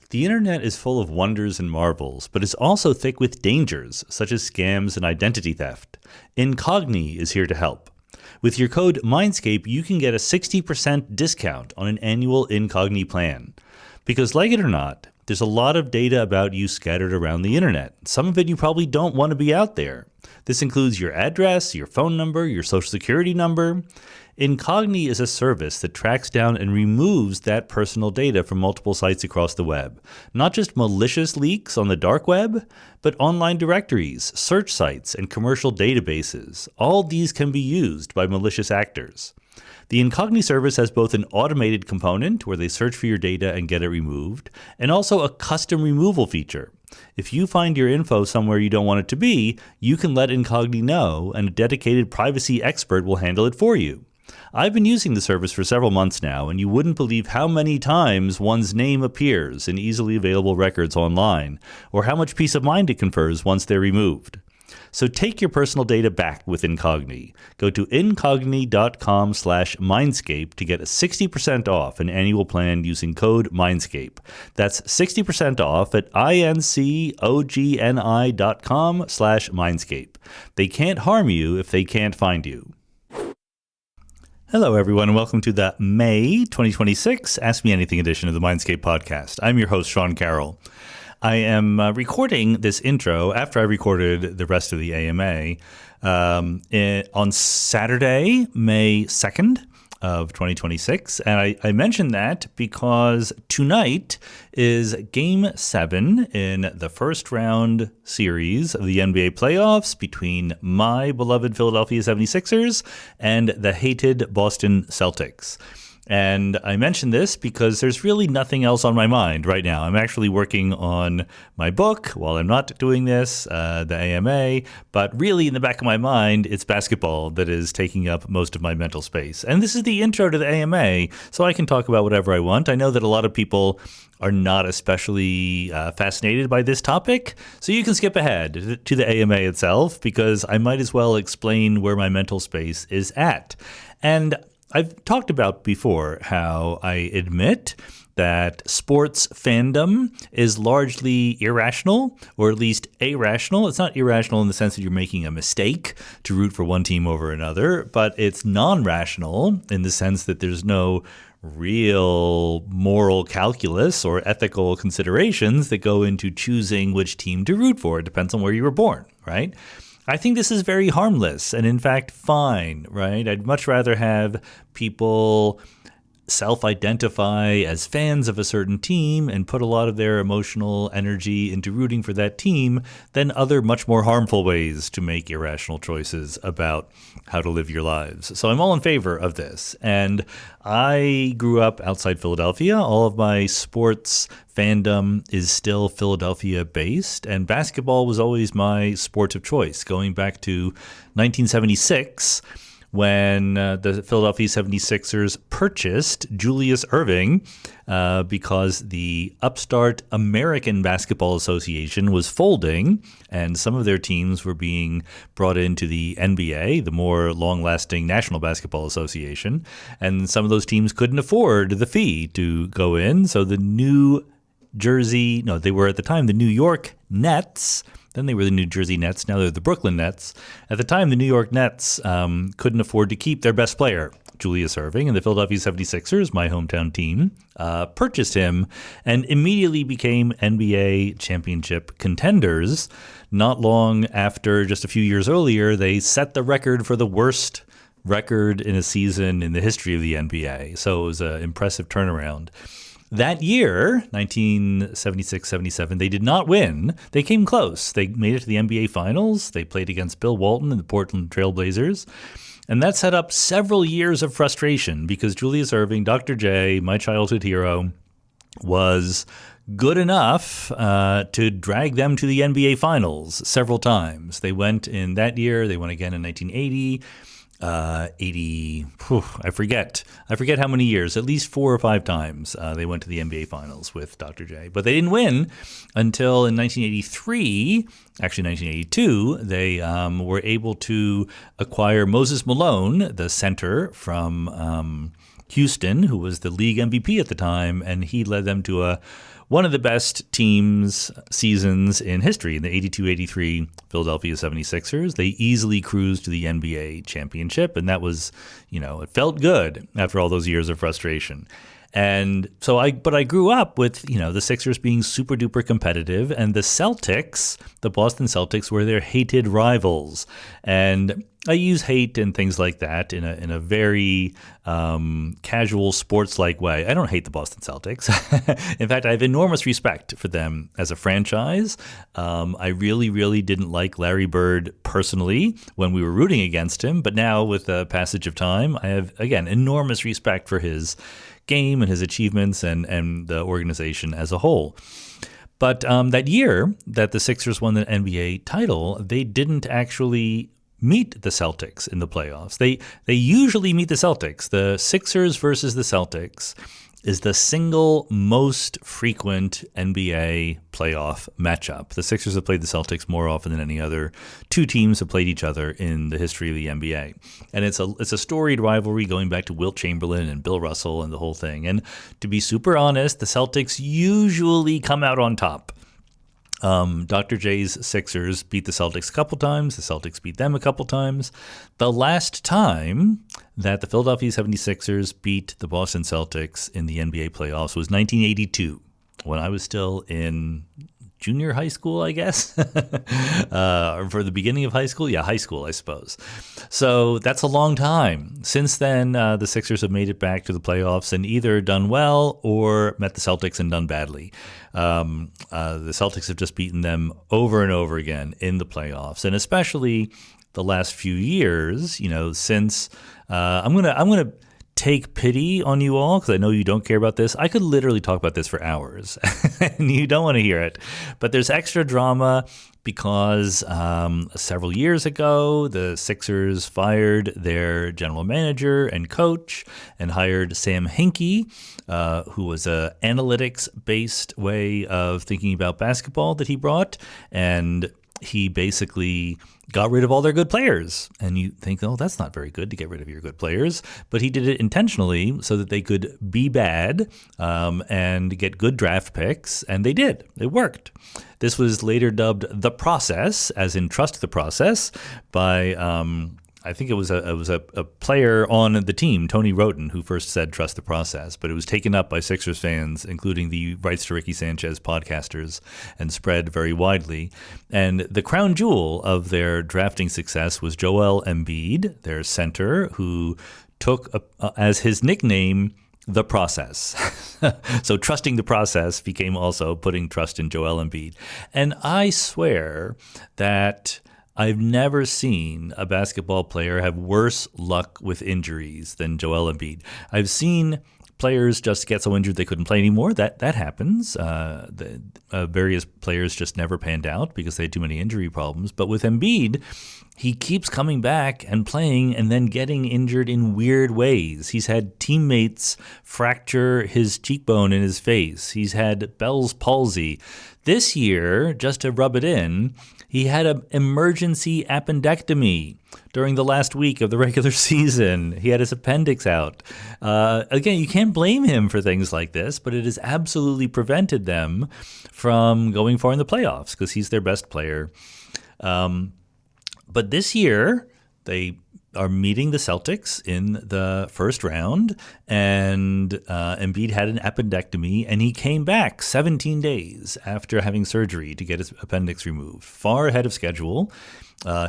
The internet is full of wonders and marvels, but is also thick with dangers, such as scams and identity theft. Incogni is here to help. With your code Mindscape, you can get a 60% discount on an annual Incogni plan. Because like it or not, there's a lot of data about you scattered around the internet. Some of it you probably don't want to be out there. This includes your address, your phone number, your social security number. Incogni is a service that tracks down and removes that personal data from multiple sites across the web. Not just malicious leaks on the dark web, but online directories, search sites, and commercial databases. All these can be used by malicious actors. The Incogni service has both an automated component where they search for your data and get it removed, and also a custom removal feature. If you find your info somewhere you don't want it to be, you can let Incogni know, and a dedicated privacy expert will handle it for you. I've been using the service for several months now, and you wouldn't believe how many times one's name appears in easily available records online, or how much peace of mind it confers once they're removed. So take your personal data back with Incogni. Go to incogni.com/Mindscape to get a 60% off an annual plan using code Mindscape. That's 60% off at incogni.com/Mindscape. They can't harm you if they can't find you. Hello, everyone, and welcome to the May 2026 Ask Me Anything edition of the Mindscape podcast. I'm your host, Sean Carroll. I am recording this intro after I recorded the rest of the AMA on Saturday, May 2nd of 2026. And I mentioned that because tonight is Game 7 in the first round series of the NBA playoffs between my beloved Philadelphia 76ers and the hated Boston Celtics. And I mention this because there's really nothing else on my mind right now. I'm actually working on my book while I'm not doing this, the AMA, but really in the back of my mind, it's basketball that is taking up most of my mental space. And this is the intro to the AMA, so I can talk about whatever I want. I know that a lot of people are not especially fascinated by this topic, so you can skip ahead to the AMA itself because I might as well explain where my mental space is at. And I've talked about before how I admit that sports fandom is largely irrational, or at least irrational. It's not irrational in the sense that you're making a mistake to root for one team over another, but it's non-rational in the sense that there's no real moral calculus or ethical considerations that go into choosing which team to root for. It depends on where you were born, right? I think this is very harmless and, in fact, fine, right? I'd much rather have people self-identify as fans of a certain team and put a lot of their emotional energy into rooting for that team than other much more harmful ways to make irrational choices about how to live your lives. So I'm all in favor of this. And I grew up outside Philadelphia. All of my sports fandom is still Philadelphia-based, and basketball was always my sport of choice, going back to 1976, when the Philadelphia 76ers purchased Julius Erving because the upstart American Basketball Association was folding and some of their teams were being brought into the NBA, the more long-lasting National Basketball Association, and some of those teams couldn't afford the fee to go in. So the they were at the time the New York Nets. Then they were the New Jersey Nets. Now they're the Brooklyn Nets. At the time, the New York Nets couldn't afford to keep their best player, Julius Erving, and the Philadelphia 76ers, my hometown team, purchased him and immediately became NBA championship contenders. Not long after, just a few years earlier, they set the record for the worst record in a season in the history of the NBA. So it was an impressive turnaround. That year, 1976-77, they did not win. They came close. They made it to the NBA Finals. They played against Bill Walton and the Portland Trail Blazers. And that set up several years of frustration because Julius Erving, Dr. J, my childhood hero, was good enough to drag them to the NBA Finals several times. They went in that year. They went again in 1980. I forget how many years, at least 4 or 5 times they went to the NBA Finals with Dr. J. But they didn't win until in 1983, actually 1982, they were able to acquire Moses Malone, the center from Houston, who was the league MVP at the time, and he led them to one of the best seasons in history. In the 82-83 Philadelphia 76ers, they easily cruised to the NBA championship, and that was, it felt good after all those years of frustration. And so I grew up with, the Sixers being super duper competitive, and the Celtics, the Boston Celtics, were their hated rivals. And I use hate and things like that in a very casual, sports-like way. I don't hate the Boston Celtics. In fact, I have enormous respect for them as a franchise. I really, really didn't like Larry Bird personally when we were rooting against him. But now, with the passage of time, I have, again, enormous respect for his game and his achievements and the organization as a whole. But that year that the Sixers won the NBA title, they didn't actually meet the Celtics in the playoffs. They usually meet the Celtics. The Sixers versus the Celtics is the single most frequent NBA playoff matchup. The Sixers have played the Celtics more often than any other two teams have played each other in the history of the NBA. And it's a storied rivalry going back to Wilt Chamberlain and Bill Russell and the whole thing. And to be super honest, the Celtics usually come out on top. Dr. J's Sixers beat the Celtics a couple times. The Celtics beat them a couple times. The last time that the Philadelphia 76ers beat the Boston Celtics in the NBA playoffs was 1982, when I was still in junior high school, I guess, or for the beginning of high school. Yeah, high school, I suppose. So that's a long time. Since then, the Sixers have made it back to the playoffs and either done well or met the Celtics and done badly. The Celtics have just beaten them over and over again in the playoffs, and especially the last few years. Since I'm gonna take pity on you all because I know you don't care about this. I could literally talk about this for hours, and you don't want to hear it. But there's extra drama because several years ago, the Sixers fired their general manager and coach and hired Sam Hinkie, who was an analytics-based way of thinking about basketball that he brought. And he basically got rid of all their good players. And you think, oh, that's not very good to get rid of your good players. But he did it intentionally so that they could be bad and get good draft picks. And they did. It worked. This was later dubbed The Process, as in trust the process, by I think it was a player on the team, Tony Roten, who first said trust the process, but it was taken up by Sixers fans, including the Rights to Ricky Sanchez podcasters, and spread very widely. And the crown jewel of their drafting success was Joel Embiid, their center, who took as his nickname The Process. So trusting the process became also putting trust in Joel Embiid. And I swear that I've never seen a basketball player have worse luck with injuries than Joel Embiid. I've seen players just get so injured they couldn't play anymore. That happens. Various players just never panned out because they had too many injury problems. But with Embiid, he keeps coming back and playing and then getting injured in weird ways. He's had teammates fracture his cheekbone in his face. He's had Bell's palsy. This year, just to rub it in, he had an emergency appendectomy during the last week of the regular season. He had his appendix out. Again, you can't blame him for things like this, but it has absolutely prevented them from going far in the playoffs because he's their best player. But this year, they are meeting the Celtics in the first round, and Embiid had an appendectomy, and he came back 17 days after having surgery to get his appendix removed, far ahead of schedule.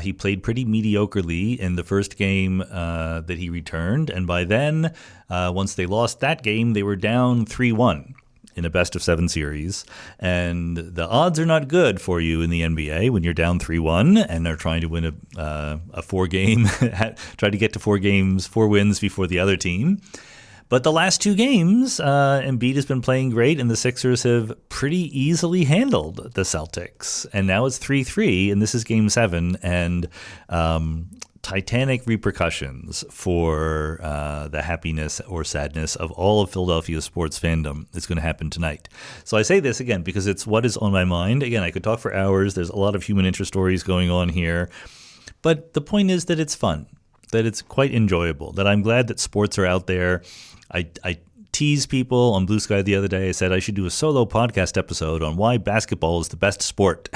He played pretty mediocrely in the first game that he returned, and by then, once they lost that game, they were down 3-1. In a best-of-7 series, and the odds are not good for you in the NBA when you're down 3-1 and are trying to win a 4-game, try to get to 4 wins before the other team. But the last 2 games, Embiid has been playing great, and the Sixers have pretty easily handled the Celtics. And now it's 3-3, and this is Game 7, and titanic repercussions for the happiness or sadness of all of Philadelphia sports fandom is going to happen tonight. So I say this again because it's what is on my mind. Again, I could talk for hours. There's a lot of human interest stories going on here. But the point is that it's fun, that it's quite enjoyable, that I'm glad that sports are out there. I teased people on Blue Sky the other day. I said I should do a solo podcast episode on why basketball is the best sport.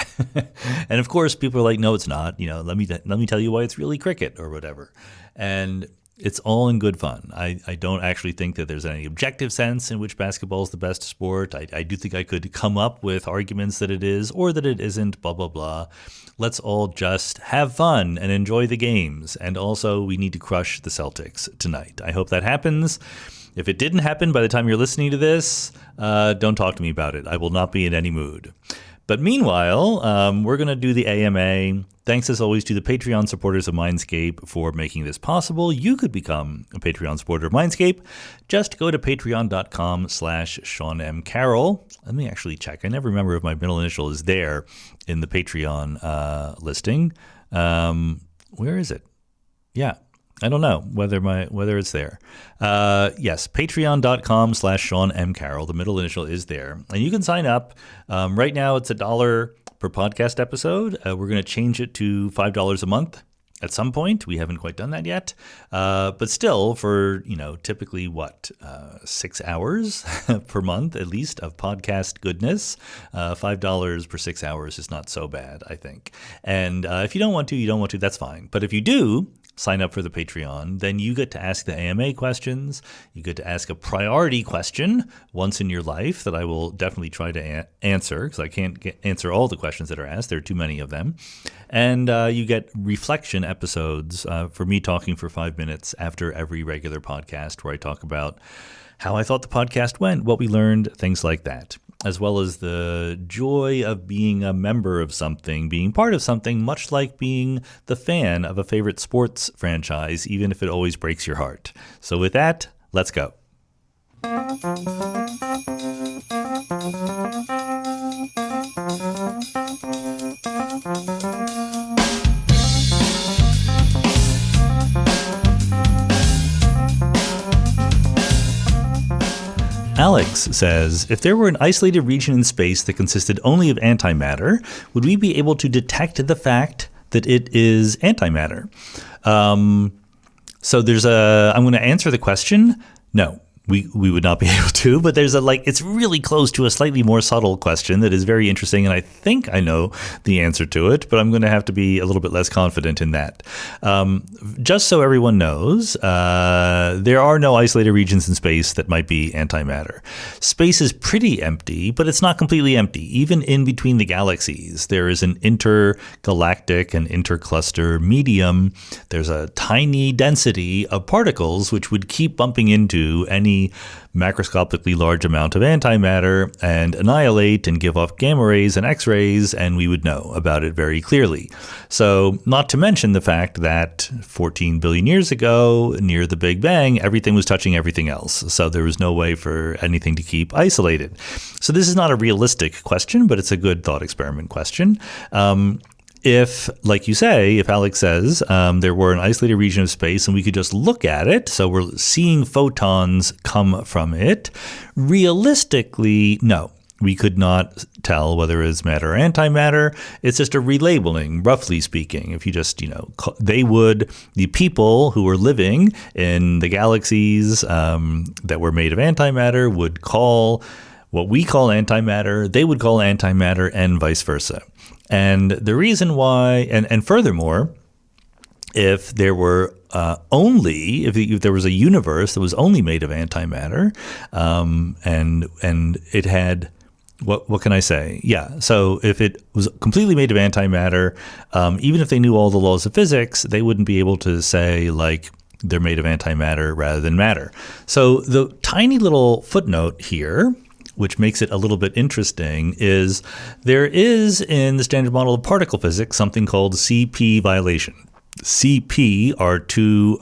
And of course, people are like, no, it's not. Let me tell you why it's really cricket or whatever. And it's all in good fun. I don't actually think that there's any objective sense in which basketball is the best sport. I do think I could come up with arguments that it is or that it isn't, blah, blah, blah. Let's all just have fun and enjoy the games. And also, we need to crush the Celtics tonight. I hope that happens. If it didn't happen by the time you're listening to this, don't talk to me about it. I will not be in any mood. But meanwhile, we're going to do the AMA. Thanks, as always, to the Patreon supporters of Mindscape for making this possible. You could become a Patreon supporter of Mindscape. Just go to patreon.com/Sean M. Carroll. Let me actually check. I never remember if my middle initial is there in the Patreon listing. Where is it? Yeah. I don't know whether it's there. Yes, patreon.com/Sean M. Carroll. The middle initial is there. And you can sign up. Right now, it's $1 per podcast episode. We're going to change it to $5 a month at some point. We haven't quite done that yet. But still, for, typically 6 hours per month, at least, of podcast goodness, $5 per 6 hours is not so bad, I think. And if you don't want to, that's fine. But if you do sign up for the Patreon, then you get to ask the AMA questions. You get to ask a priority question once in your life that I will definitely try to answer, because I can't answer all the questions that are asked. There are too many of them. And you get reflection episodes for me talking for 5 minutes after every regular podcast, where I talk about how I thought the podcast went, what we learned, things like that, as well as the joy of being a member of something, being part of something, much like being the fan of a favorite sports franchise, even if it always breaks your heart. So with that, let's go. Alex says, if there were an isolated region in space that consisted only of antimatter, would we be able to detect the fact that it is antimatter? So I'm going to answer the question. No. We would not be able to, but there's it's really close to a slightly more subtle question that is very interesting, and I think I know the answer to it, but I'm going to have to be a little bit less confident in that. Just so everyone knows, there are no isolated regions in space that might be antimatter. Space is pretty empty, but it's not completely empty. Even in between the galaxies, there is an intergalactic and intercluster medium. There's a tiny density of particles which would keep bumping into any macroscopically large amount of antimatter and annihilate and give off gamma rays and X-rays, and we would know about it very clearly. So, not to mention the fact that 14 billion years ago, near the Big Bang, everything was touching everything else. So there was no way for anything to keep isolated. So this is not a realistic question, but it's a good thought experiment question. If, like you say, if Alex says there were an isolated region of space and we could just look at it, so we're seeing photons come from it, realistically, no. We could not tell whether it's matter or antimatter. It's just a relabeling, roughly speaking. If you just, the people who were living in the galaxies that were made of antimatter would call what we call antimatter, they would call antimatter, and vice versa. And the reason why, and furthermore, if there were if there was a universe that was only made of antimatter, and it had, what can I say? Yeah, so if it was completely made of antimatter, even if they knew all the laws of physics, they wouldn't be able to say, they're made of antimatter rather than matter. So the tiny little footnote here, which makes it a little bit interesting, is there is in the standard model of particle physics something called CP violation. CP are two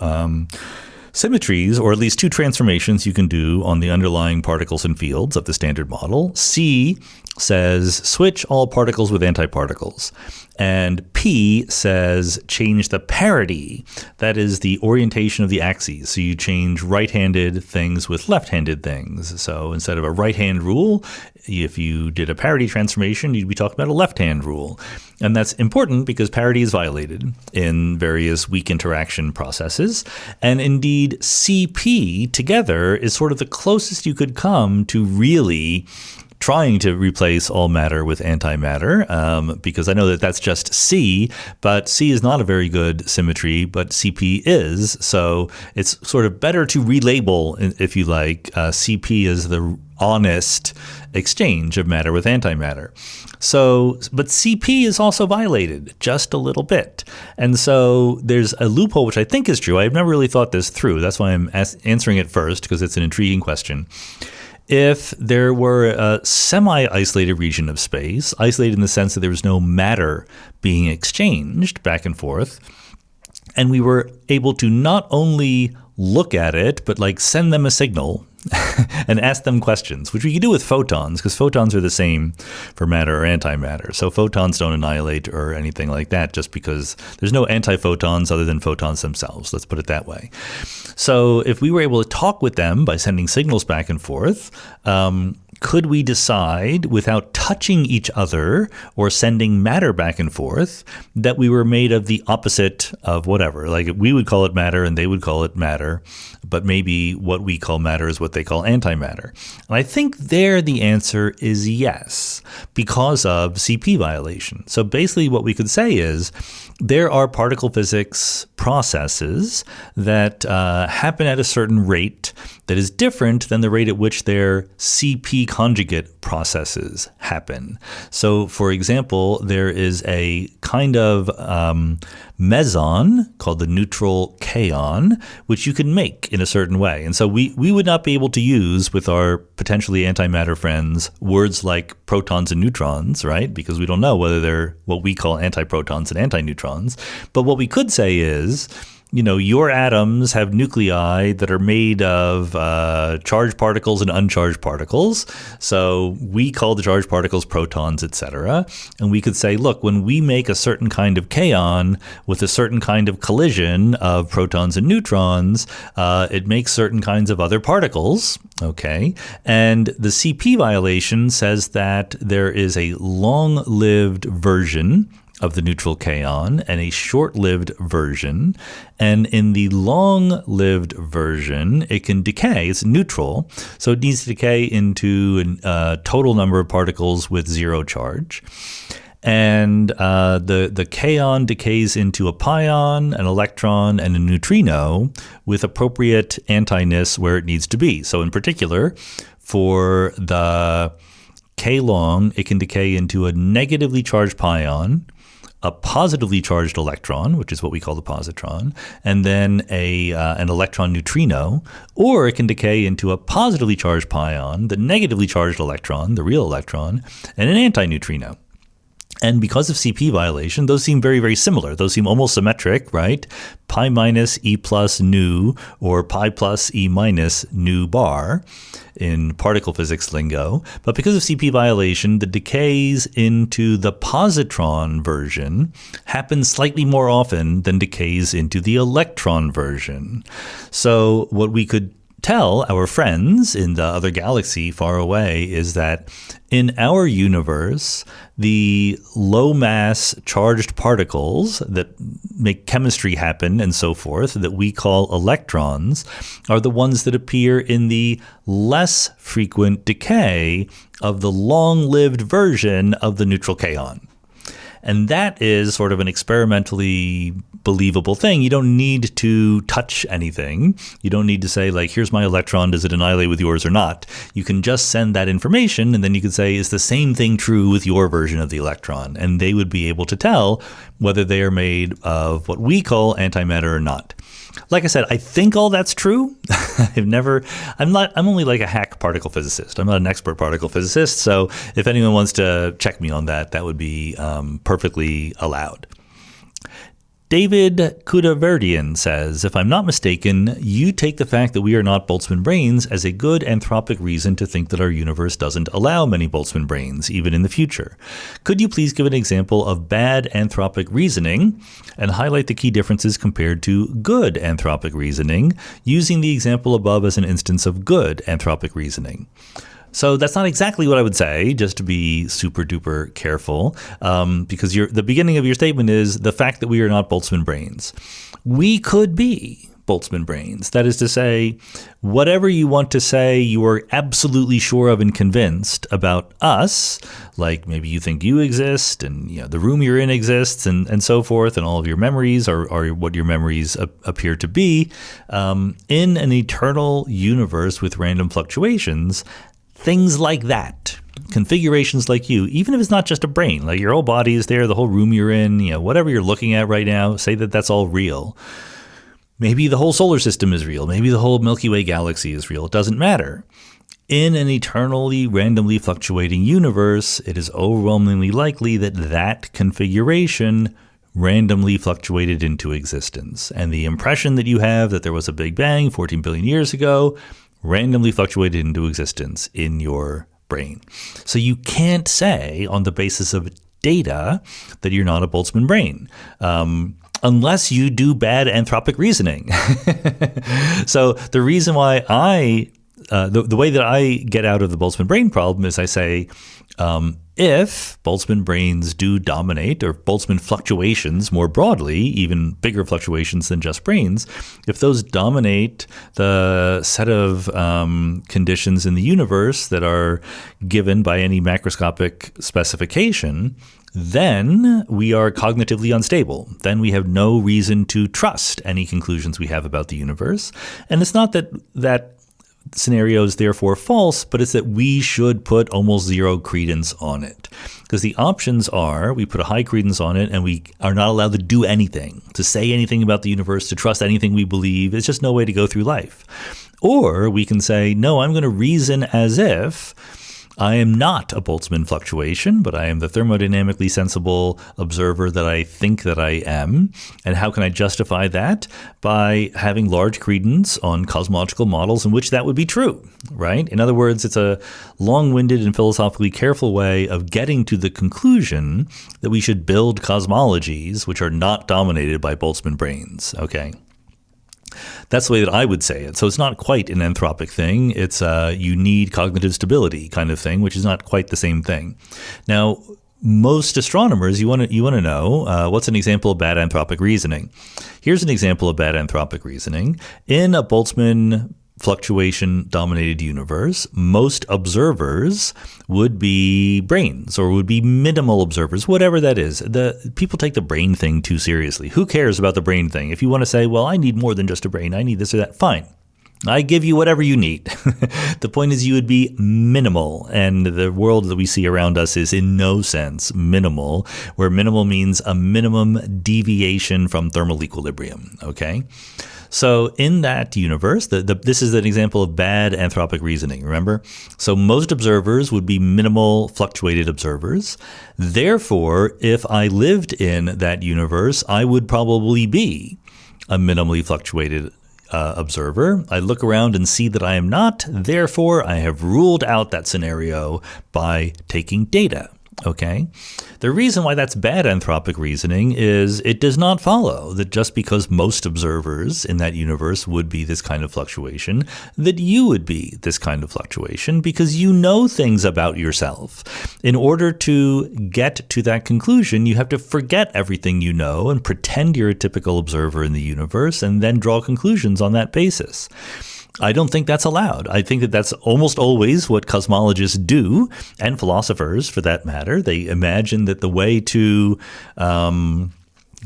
symmetries, or at least two transformations you can do on the underlying particles and fields of the standard model. C says switch all particles with antiparticles. And P says change the parity, that is the orientation of the axes. So you change right-handed things with left-handed things. So instead of a right-hand rule, If you did a parity transformation, you'd be talking about a left-hand rule. And that's important because parity is violated in various weak interaction processes. And indeed, CP together is sort of the closest you could come to really trying to replace all matter with antimatter, because I know that that's just C, but C is not a very good symmetry, but CP is. So it's sort of better to relabel, if you like, CP as the honest exchange of matter with antimatter. So, but CP is also violated just a little bit. And so there's a loophole, which I think is true. I've never really thought this through. That's why I'm answering it first, because it's an intriguing question. If there were a semi-isolated region of space, isolated in the sense that there was no matter being exchanged back and forth, and we were able to not only look at it, but like send them a signal and ask them questions, which we can do with photons, because photons are the same for matter or antimatter. So photons don't annihilate or anything like that, just because there's no antiphotons other than photons themselves. Let's put it that way. So if we were able to talk with them by sending signals back and forth, could we decide without touching each other or sending matter back and forth that we were made of the opposite of whatever? Like we would call it matter and they would call it matter, but maybe what we call matter is what they call antimatter. And I think there the answer is yes, because of CP violation. So basically what we could say is there are particle physics processes that happen at a certain rate that is different than the rate at which their CP conjugate processes happen. So, for example, there is a kind of meson called the neutral kaon, which you can make in a certain way. And so we would not be able to use with our potentially antimatter friends words like protons and neutrons, right? Because we don't know whether they're what we call antiprotons and antineutrons. But what we could say is, you know, your atoms have nuclei that are made of charged particles and uncharged particles. So we call the charged particles protons, etc. And we could say, look, when we make a certain kind of kaon with a certain kind of collision of protons and neutrons, it makes certain kinds of other particles. Okay. And the CP violation says that there is a long-lived version of the neutral kaon and a short-lived version. And in the long-lived version, it can decay. It's neutral. So it needs to decay into a total number of particles with zero charge. And the kaon decays into a pion, an electron, and a neutrino with appropriate antiness where it needs to be. So in particular, for the K long, it can decay into a negatively charged pion, a positively charged electron, which is what we call the positron, and then an electron neutrino, or it can decay into a positively charged pion, the negatively charged electron, the real electron, and an antineutrino. And because of CP violation, those seem very, very similar. Those seem almost symmetric, right? Pi minus E plus nu, or pi plus E minus nu bar in particle physics lingo. But because of CP violation, the decays into the positron version happen slightly more often than decays into the electron version. So what we could tell our friends in the other galaxy far away is that in our universe, the low mass charged particles that make chemistry happen and so forth, that we call electrons, are the ones that appear in the less frequent decay of the long-lived version of the neutral kaon. And that is sort of an experimentally believable thing. You don't need to touch anything. You don't need to say, like, here's my electron, does it annihilate with yours or not? You can just send that information, and then you could say, is the same thing true with your version of the electron? And they would be able to tell whether they are made of what we call antimatter or not. Like I said, I think all that's true. I'm only like a hack particle physicist. I'm not an expert particle physicist. So if anyone wants to check me on that, that would be perfectly allowed. David Kudaverdian says, if I'm not mistaken, you take the fact that we are not Boltzmann brains as a good anthropic reason to think that our universe doesn't allow many Boltzmann brains, even in the future. Could you please give an example of bad anthropic reasoning and highlight the key differences compared to good anthropic reasoning, using the example above as an instance of good anthropic reasoning? So that's not exactly what I would say, just to be super duper careful, because the beginning of your statement is the fact that we are not Boltzmann brains. We could be Boltzmann brains. That is to say, whatever you want to say you are absolutely sure of and convinced about us, like maybe you think you exist and the room you're in exists and so forth, and all of your memories are what your memories appear to be, in an eternal universe with random fluctuations, things like that. Configurations like you, even if it's not just a brain, like your whole body is there, the whole room you're in, whatever you're looking at right now, say that that's all real. Maybe the whole solar system is real. Maybe the whole Milky Way galaxy is real. It doesn't matter. In an eternally randomly fluctuating universe, it is overwhelmingly likely that that configuration randomly fluctuated into existence. And the impression that you have that there was a Big Bang 14 billion years ago randomly fluctuated into existence in your brain. So you can't say on the basis of data that you're not a Boltzmann brain. Unless you do bad anthropic reasoning. So the reason why the way that I get out of the Boltzmann brain problem is I say, if Boltzmann brains do dominate, or Boltzmann fluctuations more broadly, even bigger fluctuations than just brains, if those dominate the set of conditions in the universe that are given by any macroscopic specification, then we are cognitively unstable. Then we have no reason to trust any conclusions we have about the universe. And it's not that scenario is therefore false, but it's that we should put almost zero credence on it. Because the options are, we put a high credence on it and we are not allowed to do anything, to say anything about the universe, to trust anything we believe. It's just no way to go through life. Or we can say, no, I'm going to reason as if I am not a Boltzmann fluctuation, but I am the thermodynamically sensible observer that I think that I am. And how can I justify that? By having large credence on cosmological models in which that would be true, right? In other words, it's a long-winded and philosophically careful way of getting to the conclusion that we should build cosmologies which are not dominated by Boltzmann brains, okay? That's the way that I would say it. So it's not quite an anthropic thing. It's a you need cognitive stability kind of thing, which is not quite the same thing. Now, most astronomers, you want to know what's an example of bad anthropic reasoning. Here's an example of bad anthropic reasoning. In a Boltzmann fluctuation-dominated universe, most observers would be brains or would be minimal observers, whatever that is. People take the brain thing too seriously. Who cares about the brain thing? If you want to say, well, I need more than just a brain, I need this or that, fine. I give you whatever you need. The point is you would be minimal, and the world that we see around us is in no sense minimal, where minimal means a minimum deviation from thermal equilibrium, okay? So in that universe, this is an example of bad anthropic reasoning, remember? So most observers would be minimal fluctuated observers. Therefore, if I lived in that universe, I would probably be a minimally fluctuated observer. I look around and see that I am not. Therefore, I have ruled out that scenario by taking data. Okay. The reason why that's bad anthropic reasoning is it does not follow that just because most observers in that universe would be this kind of fluctuation, that you would be this kind of fluctuation, because you know things about yourself. In order to get to that conclusion, you have to forget everything you know and pretend you're a typical observer in the universe and then draw conclusions on that basis. I don't think that's allowed. I think that that's almost always what cosmologists do, and philosophers for that matter. They imagine that the way to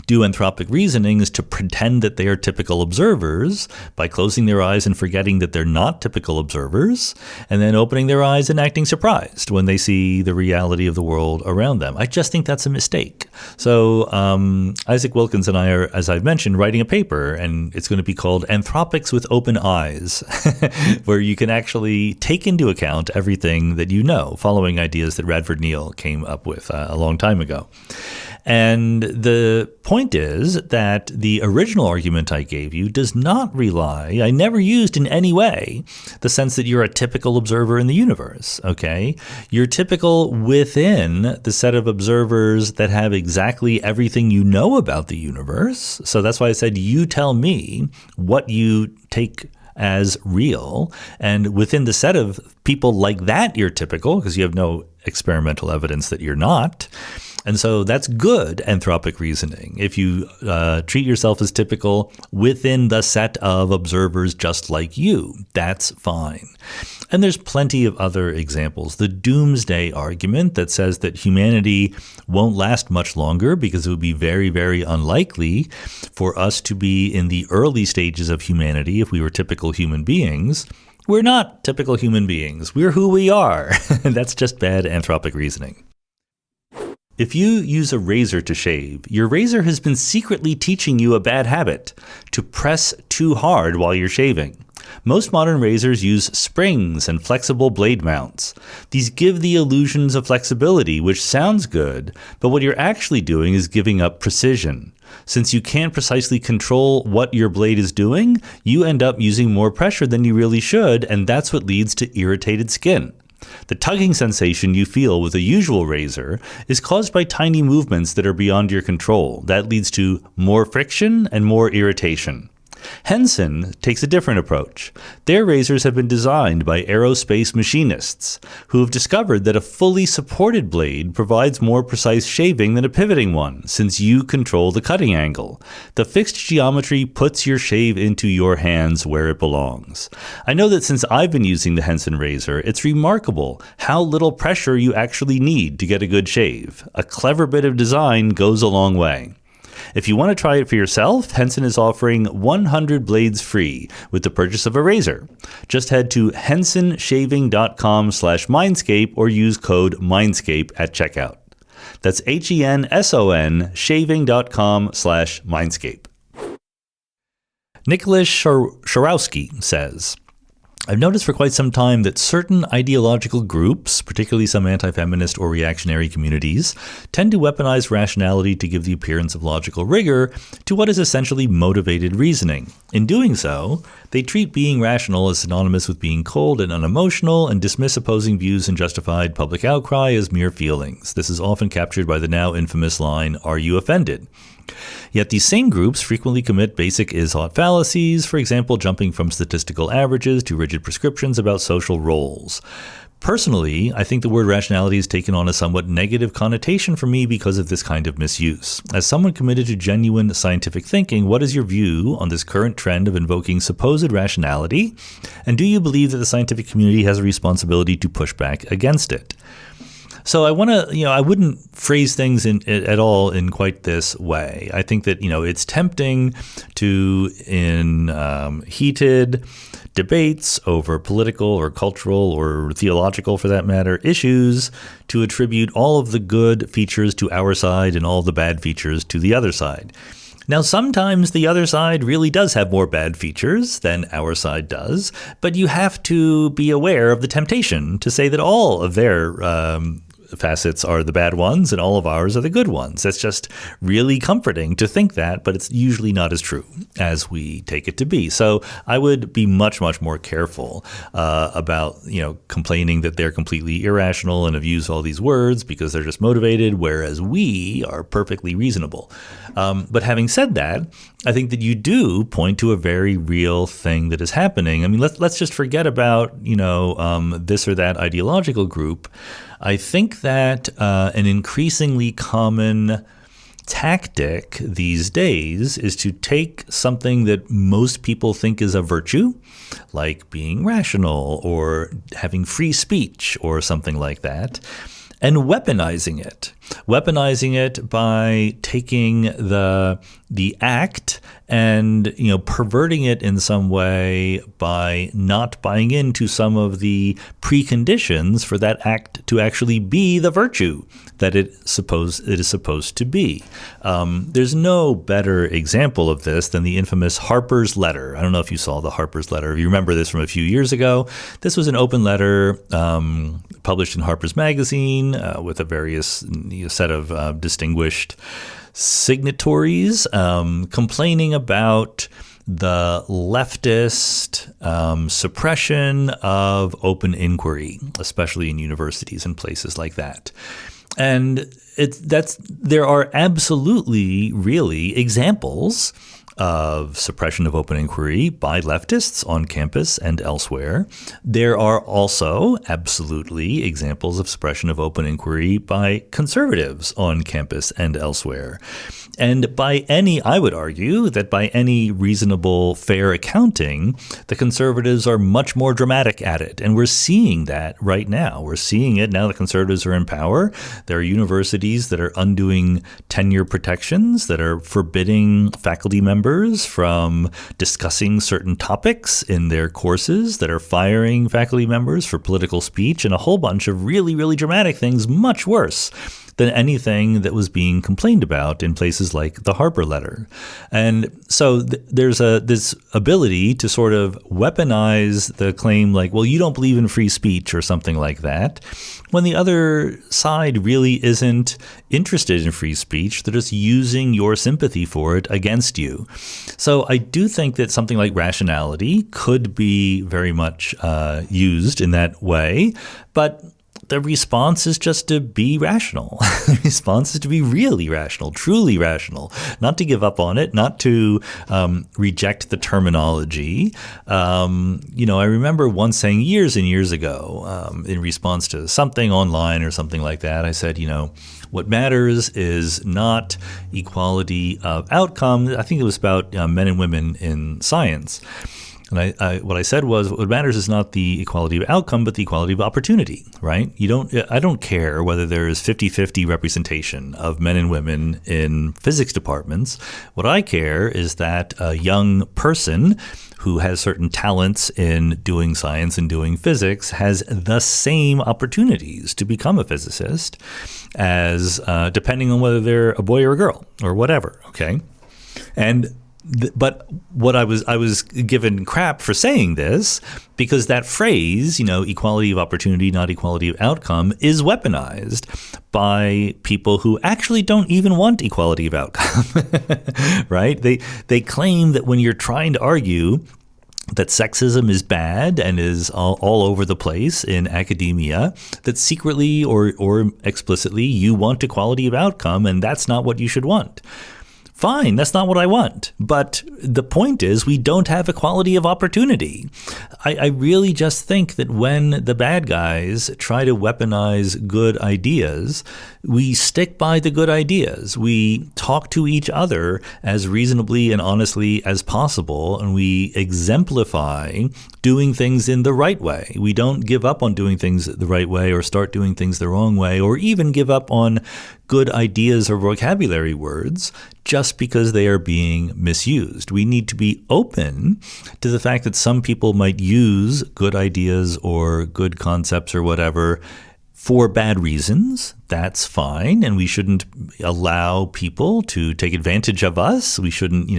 do anthropic reasoning is to pretend that they are typical observers by closing their eyes and forgetting that they're not typical observers, and then opening their eyes and acting surprised when they see the reality of the world around them. I just think that's a mistake. So Isaac Wilkins and I are, as I've mentioned, writing a paper, and it's going to be called Anthropics with Open Eyes, where you can actually take into account everything that you know, following ideas that Radford Neal came up with a long time ago. And the point is that the original argument I gave you does not rely, I never used in any way the sense that you're a typical observer in the universe, okay? You're typical within the set of observers that have exactly everything you know about the universe. So that's why I said you tell me what you take as real. And within the set of people like that, you're typical because you have no experimental evidence that you're not. And so that's good anthropic reasoning. If you treat yourself as typical within the set of observers just like you, that's fine. And there's plenty of other examples. The doomsday argument that says that humanity won't last much longer because it would be very, very unlikely for us to be in the early stages of humanity if we were typical human beings. We're not typical human beings. We're who we are. That's just bad anthropic reasoning. If you use a razor to shave, your razor has been secretly teaching you a bad habit, to press too hard while you're shaving. Most modern razors use springs and flexible blade mounts. These give the illusions of flexibility, which sounds good, but what you're actually doing is giving up precision. Since you can't precisely control what your blade is doing, you end up using more pressure than you really should, and that's what leads to irritated skin. The tugging sensation you feel with a usual razor is caused by tiny movements that are beyond your control. That leads to more friction and more irritation. Henson takes a different approach. Their razors have been designed by aerospace machinists who have discovered that a fully supported blade provides more precise shaving than a pivoting one, since you control the cutting angle. The fixed geometry puts your shave into your hands where it belongs. I know that since I've been using the Henson razor, it's remarkable how little pressure you actually need to get a good shave. A clever bit of design goes a long way. If you want to try it for yourself, Henson is offering 100 blades free with the purchase of a razor. Just head to hensonshaving.com/Mindscape or use code Mindscape at checkout. That's HENSON shaving.com/Mindscape. Nicholas Sharowski says, I've noticed for quite some time that certain ideological groups, particularly some anti-feminist or reactionary communities, tend to weaponize rationality to give the appearance of logical rigor to what is essentially motivated reasoning. In doing so, they treat being rational as synonymous with being cold and unemotional and dismiss opposing views and justified public outcry as mere feelings. This is often captured by the now infamous line, "Are you offended?" Yet these same groups frequently commit basic is-ought fallacies, for example, jumping from statistical averages to rigid prescriptions about social roles. Personally, I think the word rationality has taken on a somewhat negative connotation for me because of this kind of misuse. As someone committed to genuine scientific thinking, what is your view on this current trend of invoking supposed rationality? And do you believe that the scientific community has a responsibility to push back against it? So I want to, I wouldn't phrase things at all in quite this way. I think that, it's tempting to, in heated debates over political or cultural or theological, for that matter, issues, to attribute all of the good features to our side and all the bad features to the other side. Now, sometimes the other side really does have more bad features than our side does, but you have to be aware of the temptation to say that all of their facets are the bad ones and all of ours are the good ones. That's just really comforting to think that, but it's usually not as true as we take it to be. So I would be much, much more careful about, complaining that they're completely irrational and have used all these words because they're just motivated, whereas we are perfectly reasonable. But having said that, I think that you do point to a very real thing that is happening. I mean, let's just forget about, this or that ideological group. I think that an increasingly common tactic these days is to take something that most people think is a virtue, like being rational or having free speech or something like that, and weaponizing it by taking the act and perverting it in some way by not buying into some of the preconditions for that act to actually be the virtue that it is supposed to be. There's no better example of this than the infamous Harper's letter. I don't know if you saw the Harper's letter. If you remember this from a few years ago, this was an open letter published in Harper's Magazine with a various set of distinguished signatories complaining about the leftist suppression of open inquiry, especially in universities and places like that. And there are absolutely, really examples of suppression of open inquiry by leftists on campus and elsewhere. There are also absolutely examples of suppression of open inquiry by conservatives on campus and elsewhere. And I would argue that by any reasonable, fair accounting, the conservatives are much more dramatic at it. And we're seeing that right now. We're seeing it now that conservatives are in power. There are universities that are undoing tenure protections, that are forbidding faculty members from discussing certain topics in their courses, that are firing faculty members for political speech, and a whole bunch of really, really dramatic things, much worse than anything that was being complained about in places like the Harper Letter. And so there's this ability to sort of weaponize the claim like, well, you don't believe in free speech or something like that, when the other side really isn't interested in free speech. They're just using your sympathy for it against you. So I do think that something like rationality could be very much used in that way, but the response is just to be rational. The response is to be really rational, truly rational, not to give up on it, not to reject the terminology. I remember once saying years and years ago in response to something online or something like that, I said, what matters is not equality of outcome. I think it was about men and women in science. And what I said was, what matters is not the equality of outcome, but the equality of opportunity, right? I don't care whether there is 50-50 representation of men and women in physics departments. What I care is that a young person who has certain talents in doing science and doing physics has the same opportunities to become a physicist as depending on whether they're a boy or a girl or whatever, okay? But what I was given crap for saying this because that phrase, equality of opportunity, not equality of outcome, is weaponized by people who actually don't even want equality of outcome, right? They claim that when you're trying to argue that sexism is bad and is all over the place in academia, that secretly or explicitly you want equality of outcome, and that's not what you should want. Fine, that's not what I want. But the point is we don't have equality of opportunity. I really just think that when the bad guys try to weaponize good ideas, we stick by the good ideas. We talk to each other as reasonably and honestly as possible, and we exemplify doing things in the right way. We don't give up on doing things the right way or start doing things the wrong way or even give up on good ideas or vocabulary words just because they are being misused. We need to be open to the fact that some people might use good ideas or good concepts or whatever for bad reasons. That's fine. And we shouldn't allow people to take advantage of us. We shouldn't,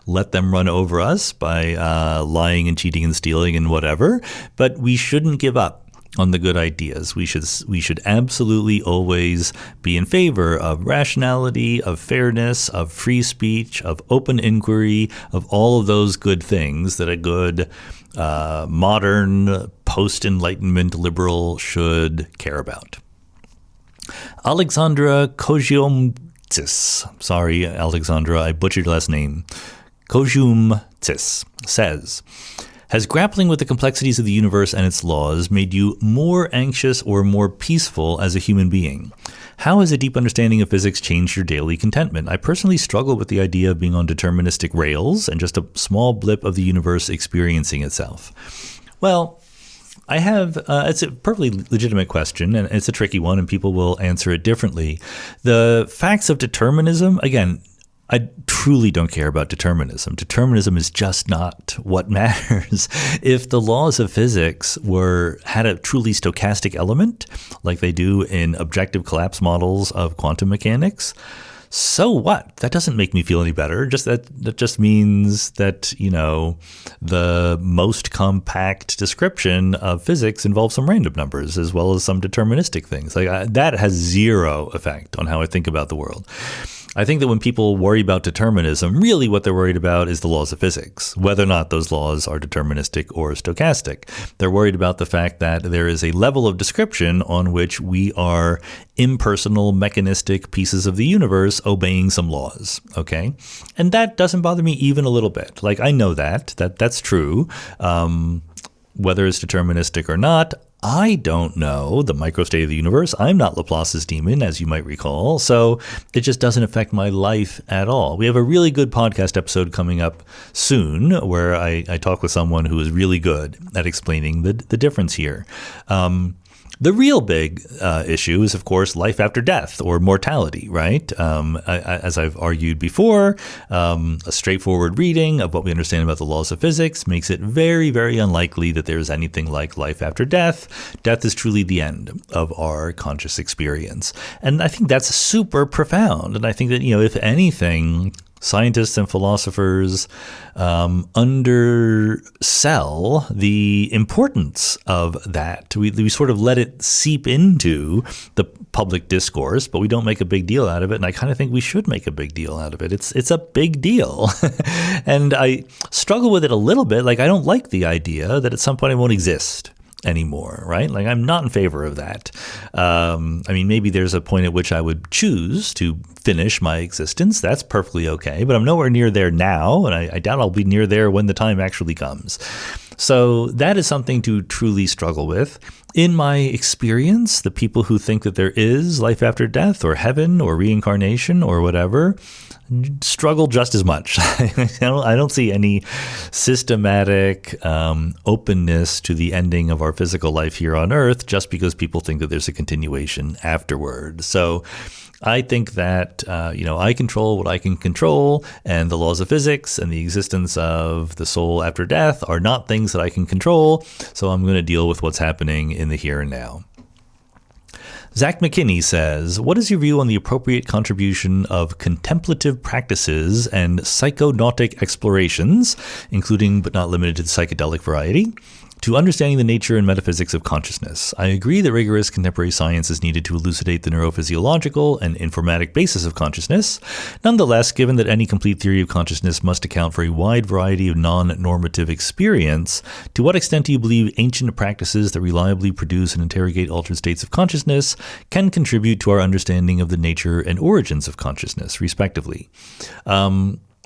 let them run over us by lying and cheating and stealing and whatever. But we shouldn't give up on the good ideas. We should absolutely always be in favor of rationality, of fairness, of free speech, of open inquiry, of all of those good things that a good modern post-Enlightenment liberal should care about. Alexandra Koziomtis, sorry, Alexandra, I butchered your last name, Koziomtis says, has grappling with the complexities of the universe and its laws made you more anxious or more peaceful as a human being? How has a deep understanding of physics changed your daily contentment? I personally struggle with the idea of being on deterministic rails and just a small blip of the universe experiencing itself. Well, I have, it's a perfectly legitimate question, and it's a tricky one, and people will answer it differently. The facts of determinism, again, I truly don't care about determinism. Determinism is just not what matters. If the laws of physics had a truly stochastic element, like they do in objective collapse models of quantum mechanics, so what? That doesn't make me feel any better. That just means that, the most compact description of physics involves some random numbers as well as some deterministic things. That has zero effect on how I think about the world. I think that when people worry about determinism, really what they're worried about is the laws of physics, whether or not those laws are deterministic or stochastic. They're worried about the fact that there is a level of description on which we are impersonal, mechanistic pieces of the universe obeying some laws, okay? And that doesn't bother me even a little bit. Like, I know that's true. Whether it's deterministic or not, I don't know the microstate of the universe. I'm not Laplace's demon, as you might recall, so it just doesn't affect my life at all. We have a really good podcast episode coming up soon where I talk with someone who is really good at explaining the difference here. The real big issue is, of course, life after death or mortality, right? As I've argued before, a straightforward reading of what we understand about the laws of physics makes it very, very unlikely that there's anything like life after death. Death is truly the end of our conscious experience. And I think that's super profound. And I think that, if anything, scientists and philosophers undersell the importance of that. We sort of let it seep into the public discourse, but we don't make a big deal out of it. And I kind of think we should make a big deal out of it. It's a big deal. And I struggle with it a little bit. Like, I don't like the idea that at some point it won't exist anymore, right? Like, I'm not in favor of that. Maybe there's a point at which I would choose to finish my existence. That's perfectly okay, but I'm nowhere near there now, and I doubt I'll be near there when the time actually comes. So that is something to truly struggle with. In my experience, the people who think that there is life after death or heaven or reincarnation or whatever struggle just as much. I don't see any systematic openness to the ending of our physical life here on Earth just because people think that there's a continuation afterward. So I think that, I control what I can control, and the laws of physics and the existence of the soul after death are not things that I can control, so I'm going to deal with what's happening in the here and now. Zach McKinney says, what is your view on the appropriate contribution of contemplative practices and psychonautic explorations, including but not limited to the psychedelic variety, to understanding the nature and metaphysics of consciousness? I agree that rigorous contemporary science is needed to elucidate the neurophysiological and informatic basis of consciousness. Nonetheless, given that any complete theory of consciousness must account for a wide variety of non-normative experience, to what extent do you believe ancient practices that reliably produce and interrogate altered states of consciousness can contribute to our understanding of the nature and origins of consciousness, respectively?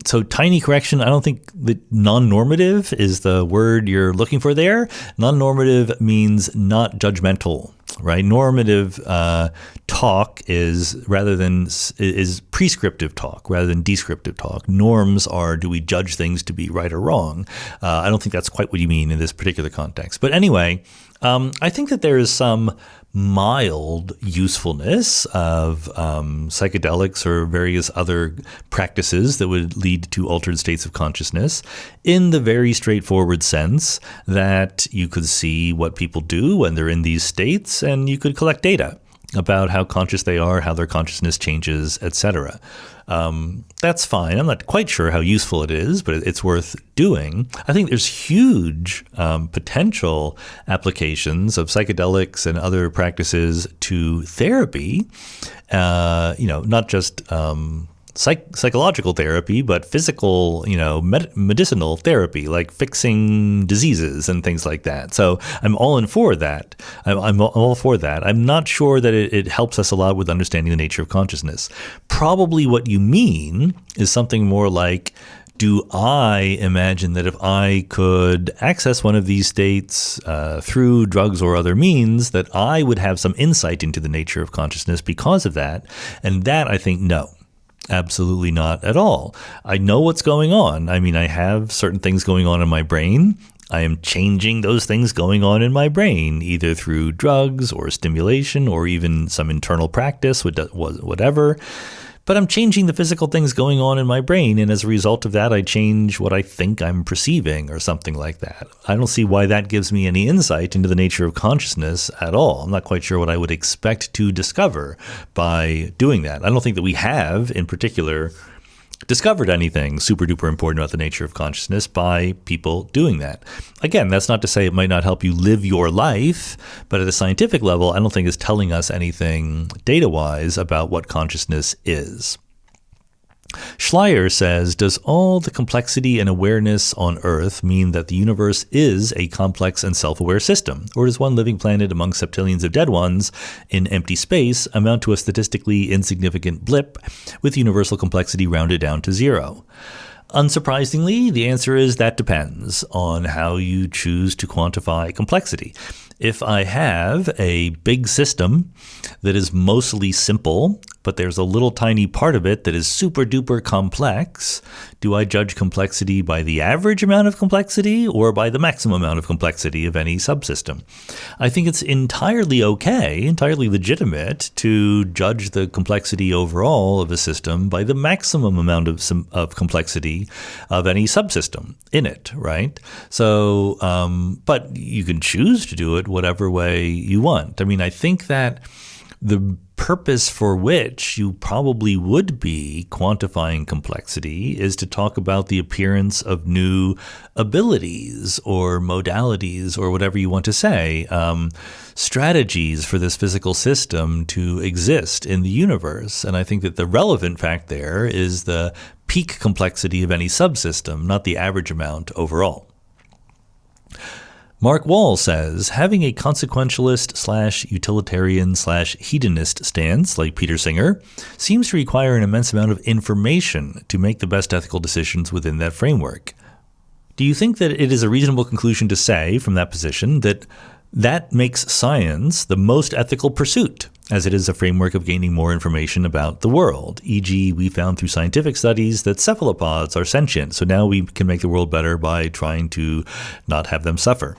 So tiny correction, I don't think that non-normative is the word you're looking for there. Non-normative means not judgmental, right? Normative talk is prescriptive talk rather than descriptive talk. Norms are, do we judge things to be right or wrong? I don't think that's quite what you mean in this particular context. But anyway, I think that there is some mild usefulness of psychedelics or various other practices that would lead to altered states of consciousness in the very straightforward sense that you could see what people do when they're in these states, and you could collect data about how conscious they are, how their consciousness changes, etc. That's fine. I'm not quite sure how useful it is, but it's worth doing. I think there's huge potential applications of psychedelics and other practices to therapy, not just psychological therapy, but physical, medicinal therapy, like fixing diseases and things like that. So I'm all in for that. I'm all for that. I'm not sure that it helps us a lot with understanding the nature of consciousness. Probably what you mean is something more like, do I imagine that if I could access one of these states through drugs or other means, that I would have some insight into the nature of consciousness because of that? And that, I think, no. Absolutely not at all. I know what's going on. I mean, I have certain things going on in my brain. I am changing those things going on in my brain, either through drugs or stimulation or even some internal practice, whatever. But I'm changing the physical things going on in my brain, and as a result of that, I change what I think I'm perceiving or something like that. I don't see why that gives me any insight into the nature of consciousness at all. I'm not quite sure what I would expect to discover by doing that. I don't think that we have, in particular, discovered anything super duper important about the nature of consciousness by people doing that. Again, that's not to say it might not help you live your life, but at a scientific level, I don't think it's telling us anything data-wise about what consciousness is. Schleyer says, does all the complexity and awareness on Earth mean that the universe is a complex and self-aware system? Or does one living planet among septillions of dead ones in empty space amount to a statistically insignificant blip with universal complexity rounded down to zero? Unsurprisingly, the answer is that depends on how you choose to quantify complexity. If I have a big system that is mostly simple, but there's a little tiny part of it that is super duper complex, do I judge complexity by the average amount of complexity or by the maximum amount of complexity of any subsystem? I think it's entirely okay, entirely legitimate to judge the complexity overall of a system by the maximum amount of complexity of any subsystem in it, right? So, but you can choose to do it whatever way you want. I mean, I think that the purpose for which you probably would be quantifying complexity is to talk about the appearance of new abilities or modalities or whatever you want to say, strategies for this physical system to exist in the universe. And I think that the relevant fact there is the peak complexity of any subsystem, not the average amount overall. Mark Wall says, having a consequentialist/utilitarian/hedonist stance, like Peter Singer, seems to require an immense amount of information to make the best ethical decisions within that framework. Do you think that it is a reasonable conclusion to say, from that position, that makes science the most ethical pursuit, as it is a framework of gaining more information about the world? E.g., we found through scientific studies that cephalopods are sentient, so now we can make the world better by trying to not have them suffer.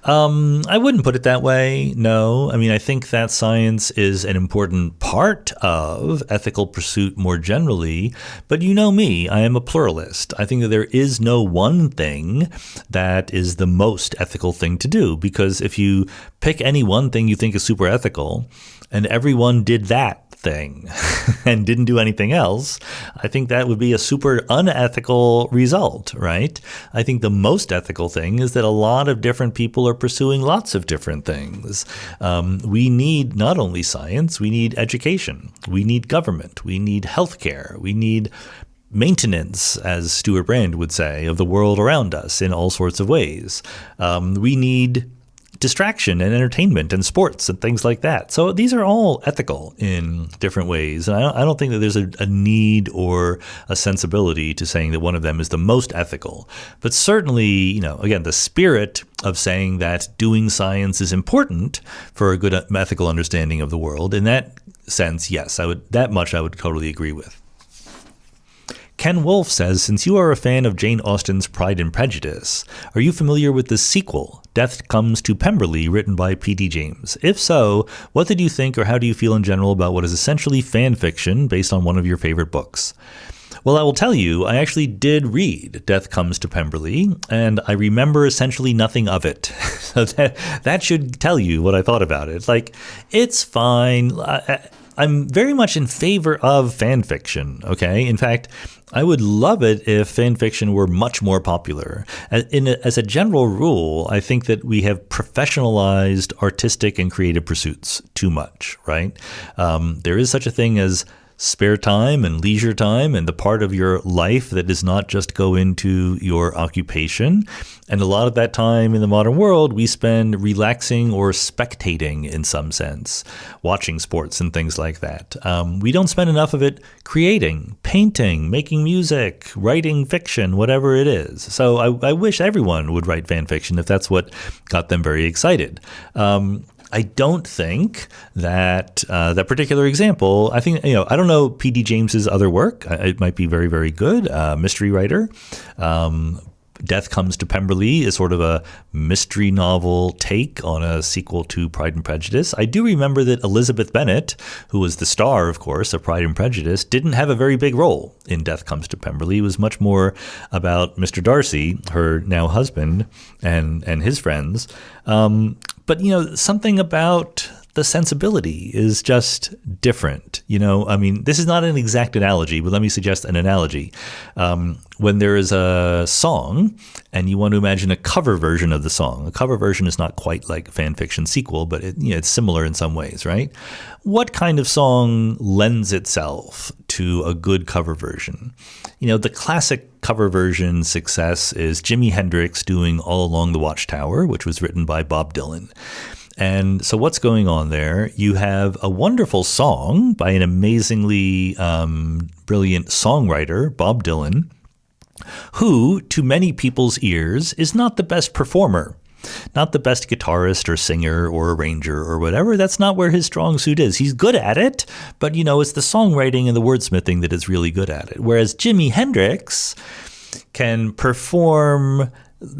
I wouldn't put it that way, no. I mean, I think that science is an important part of ethical pursuit more generally, but you know me, I am a pluralist. I think that there is no one thing that is the most ethical thing to do, because if you pick any one thing you think is super ethical, and everyone did that thing and didn't do anything else, I think that would be a super unethical result, right? I think the most ethical thing is that a lot of different people are pursuing lots of different things. We need not only science, we need education, we need government, we need healthcare, we need maintenance, as Stuart Brand would say, of the world around us in all sorts of ways. We need distraction and entertainment and sports and things like that. So these are all ethical in different ways. And I don't think that there's a need or a sensibility to saying that one of them is the most ethical. But certainly, again, the spirit of saying that doing science is important for a good ethical understanding of the world, in that sense, yes, I would totally agree with. Ken Wolfe says, since you are a fan of Jane Austen's Pride and Prejudice, are you familiar with the sequel, Death Comes to Pemberley, written by P.D. James? If so, what did you think, or how do you feel in general about what is essentially fan fiction based on one of your favorite books? Well, I will tell you, I actually did read Death Comes to Pemberley, and I remember essentially nothing of it. So that should tell you what I thought about it. It's fine. I'm very much in favor of fan fiction, okay? In fact, I would love it if fan fiction were much more popular. As a general rule, I think that we have professionalized artistic and creative pursuits too much, right? There is such a thing as spare time and leisure time and the part of your life that does not just go into your occupation. And a lot of that time in the modern world, we spend relaxing or spectating in some sense, watching sports and things like that. We don't spend enough of it creating, painting, making music, writing fiction, whatever it is. So I wish everyone would write fan fiction if that's what got them very excited. I don't think that that particular example, I don't know P.D. James's other work. It might be very, very good. Mystery writer. Death Comes to Pemberley is sort of a mystery novel take on a sequel to Pride and Prejudice. I do remember that Elizabeth Bennet, who was the star, of course, of Pride and Prejudice, didn't have a very big role in Death Comes to Pemberley. It was much more about Mr. Darcy, her now husband, and his friends. But, something about the sensibility is just different. This is not an exact analogy, but let me suggest an analogy. When there is a song and you want to imagine a cover version of the song, a cover version is not quite like a fan fiction sequel, but it's similar in some ways, right? What kind of song lends itself to a good cover version. The classic cover version success is Jimi Hendrix doing All Along the Watchtower, which was written by Bob Dylan. And so what's going on there? You have a wonderful song by an amazingly brilliant songwriter, Bob Dylan, who, to many people's ears, is not the best performer, not the best guitarist or singer or arranger or whatever. That's not where his strong suit is. He's good at it, but, it's the songwriting and the wordsmithing that is really good at it. Whereas Jimi Hendrix can perform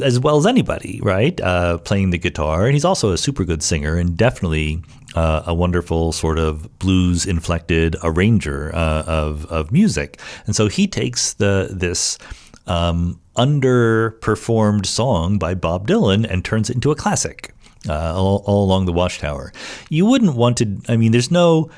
as well as anybody, right? Playing the guitar. And he's also a super good singer and definitely a wonderful sort of blues-inflected arranger of music. And so he takes this underperformed song by Bob Dylan and turns it into a classic, all Along the Watchtower. You wouldn't want to, there's no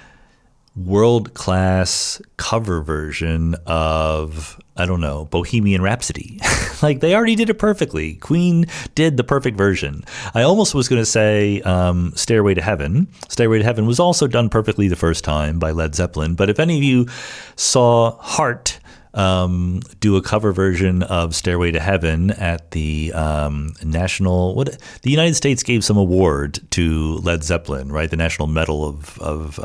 world-class cover version of, Bohemian Rhapsody. Like, they already did it perfectly. Queen did the perfect version. I almost was going to say Stairway to Heaven. Stairway to Heaven was also done perfectly the first time by Led Zeppelin. But if any of you saw Heart do a cover version of Stairway to Heaven at the the United States gave some award to Led Zeppelin, right? The National Medal of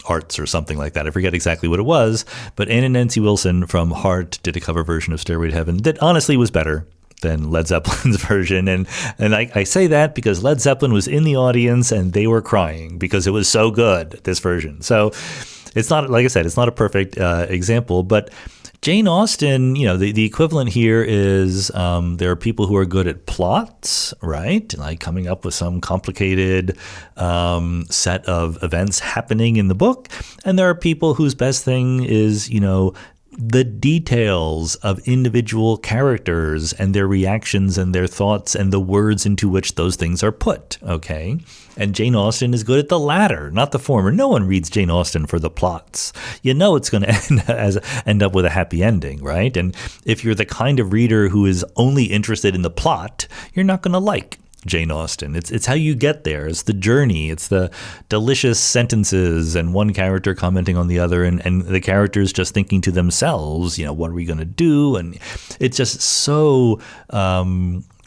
Arts or something like that. I forget exactly what it was, but Ann and Nancy Wilson from Heart did a cover version of Stairway to Heaven that honestly was better than Led Zeppelin's version. And I say that because Led Zeppelin was in the audience and they were crying because it was so good, this version. So it's not, like I said, it's not a perfect example, but Jane Austen, the equivalent here is there are people who are good at plots, right? Like coming up with some complicated set of events happening in the book. And there are people whose best thing is, the details of individual characters and their reactions and their thoughts and the words into which those things are put, okay? And Jane Austen is good at the latter, not the former. No one reads Jane Austen for the plots. It's going to end up with a happy ending, right? And if you're the kind of reader who is only interested in the plot, you're not going to like Jane Austen. It's how you get there. It's the journey. It's the delicious sentences and one character commenting on the other and the characters just thinking to themselves, what are we going to do? And it's just so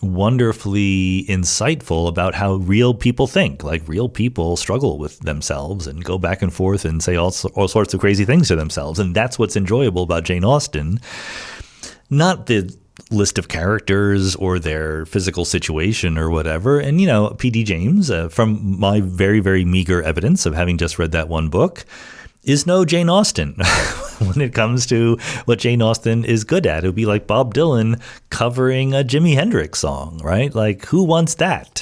wonderfully insightful about how real people think. Like, real people struggle with themselves and go back and forth and say all sorts of crazy things to themselves. And that's what's enjoyable about Jane Austen. Not the list of characters or their physical situation or whatever. And, P.D. James, from my very, very meager evidence of having just read that one book, is no Jane Austen when it comes to what Jane Austen is good at. It would be like Bob Dylan covering a Jimi Hendrix song, right? Like, who wants that?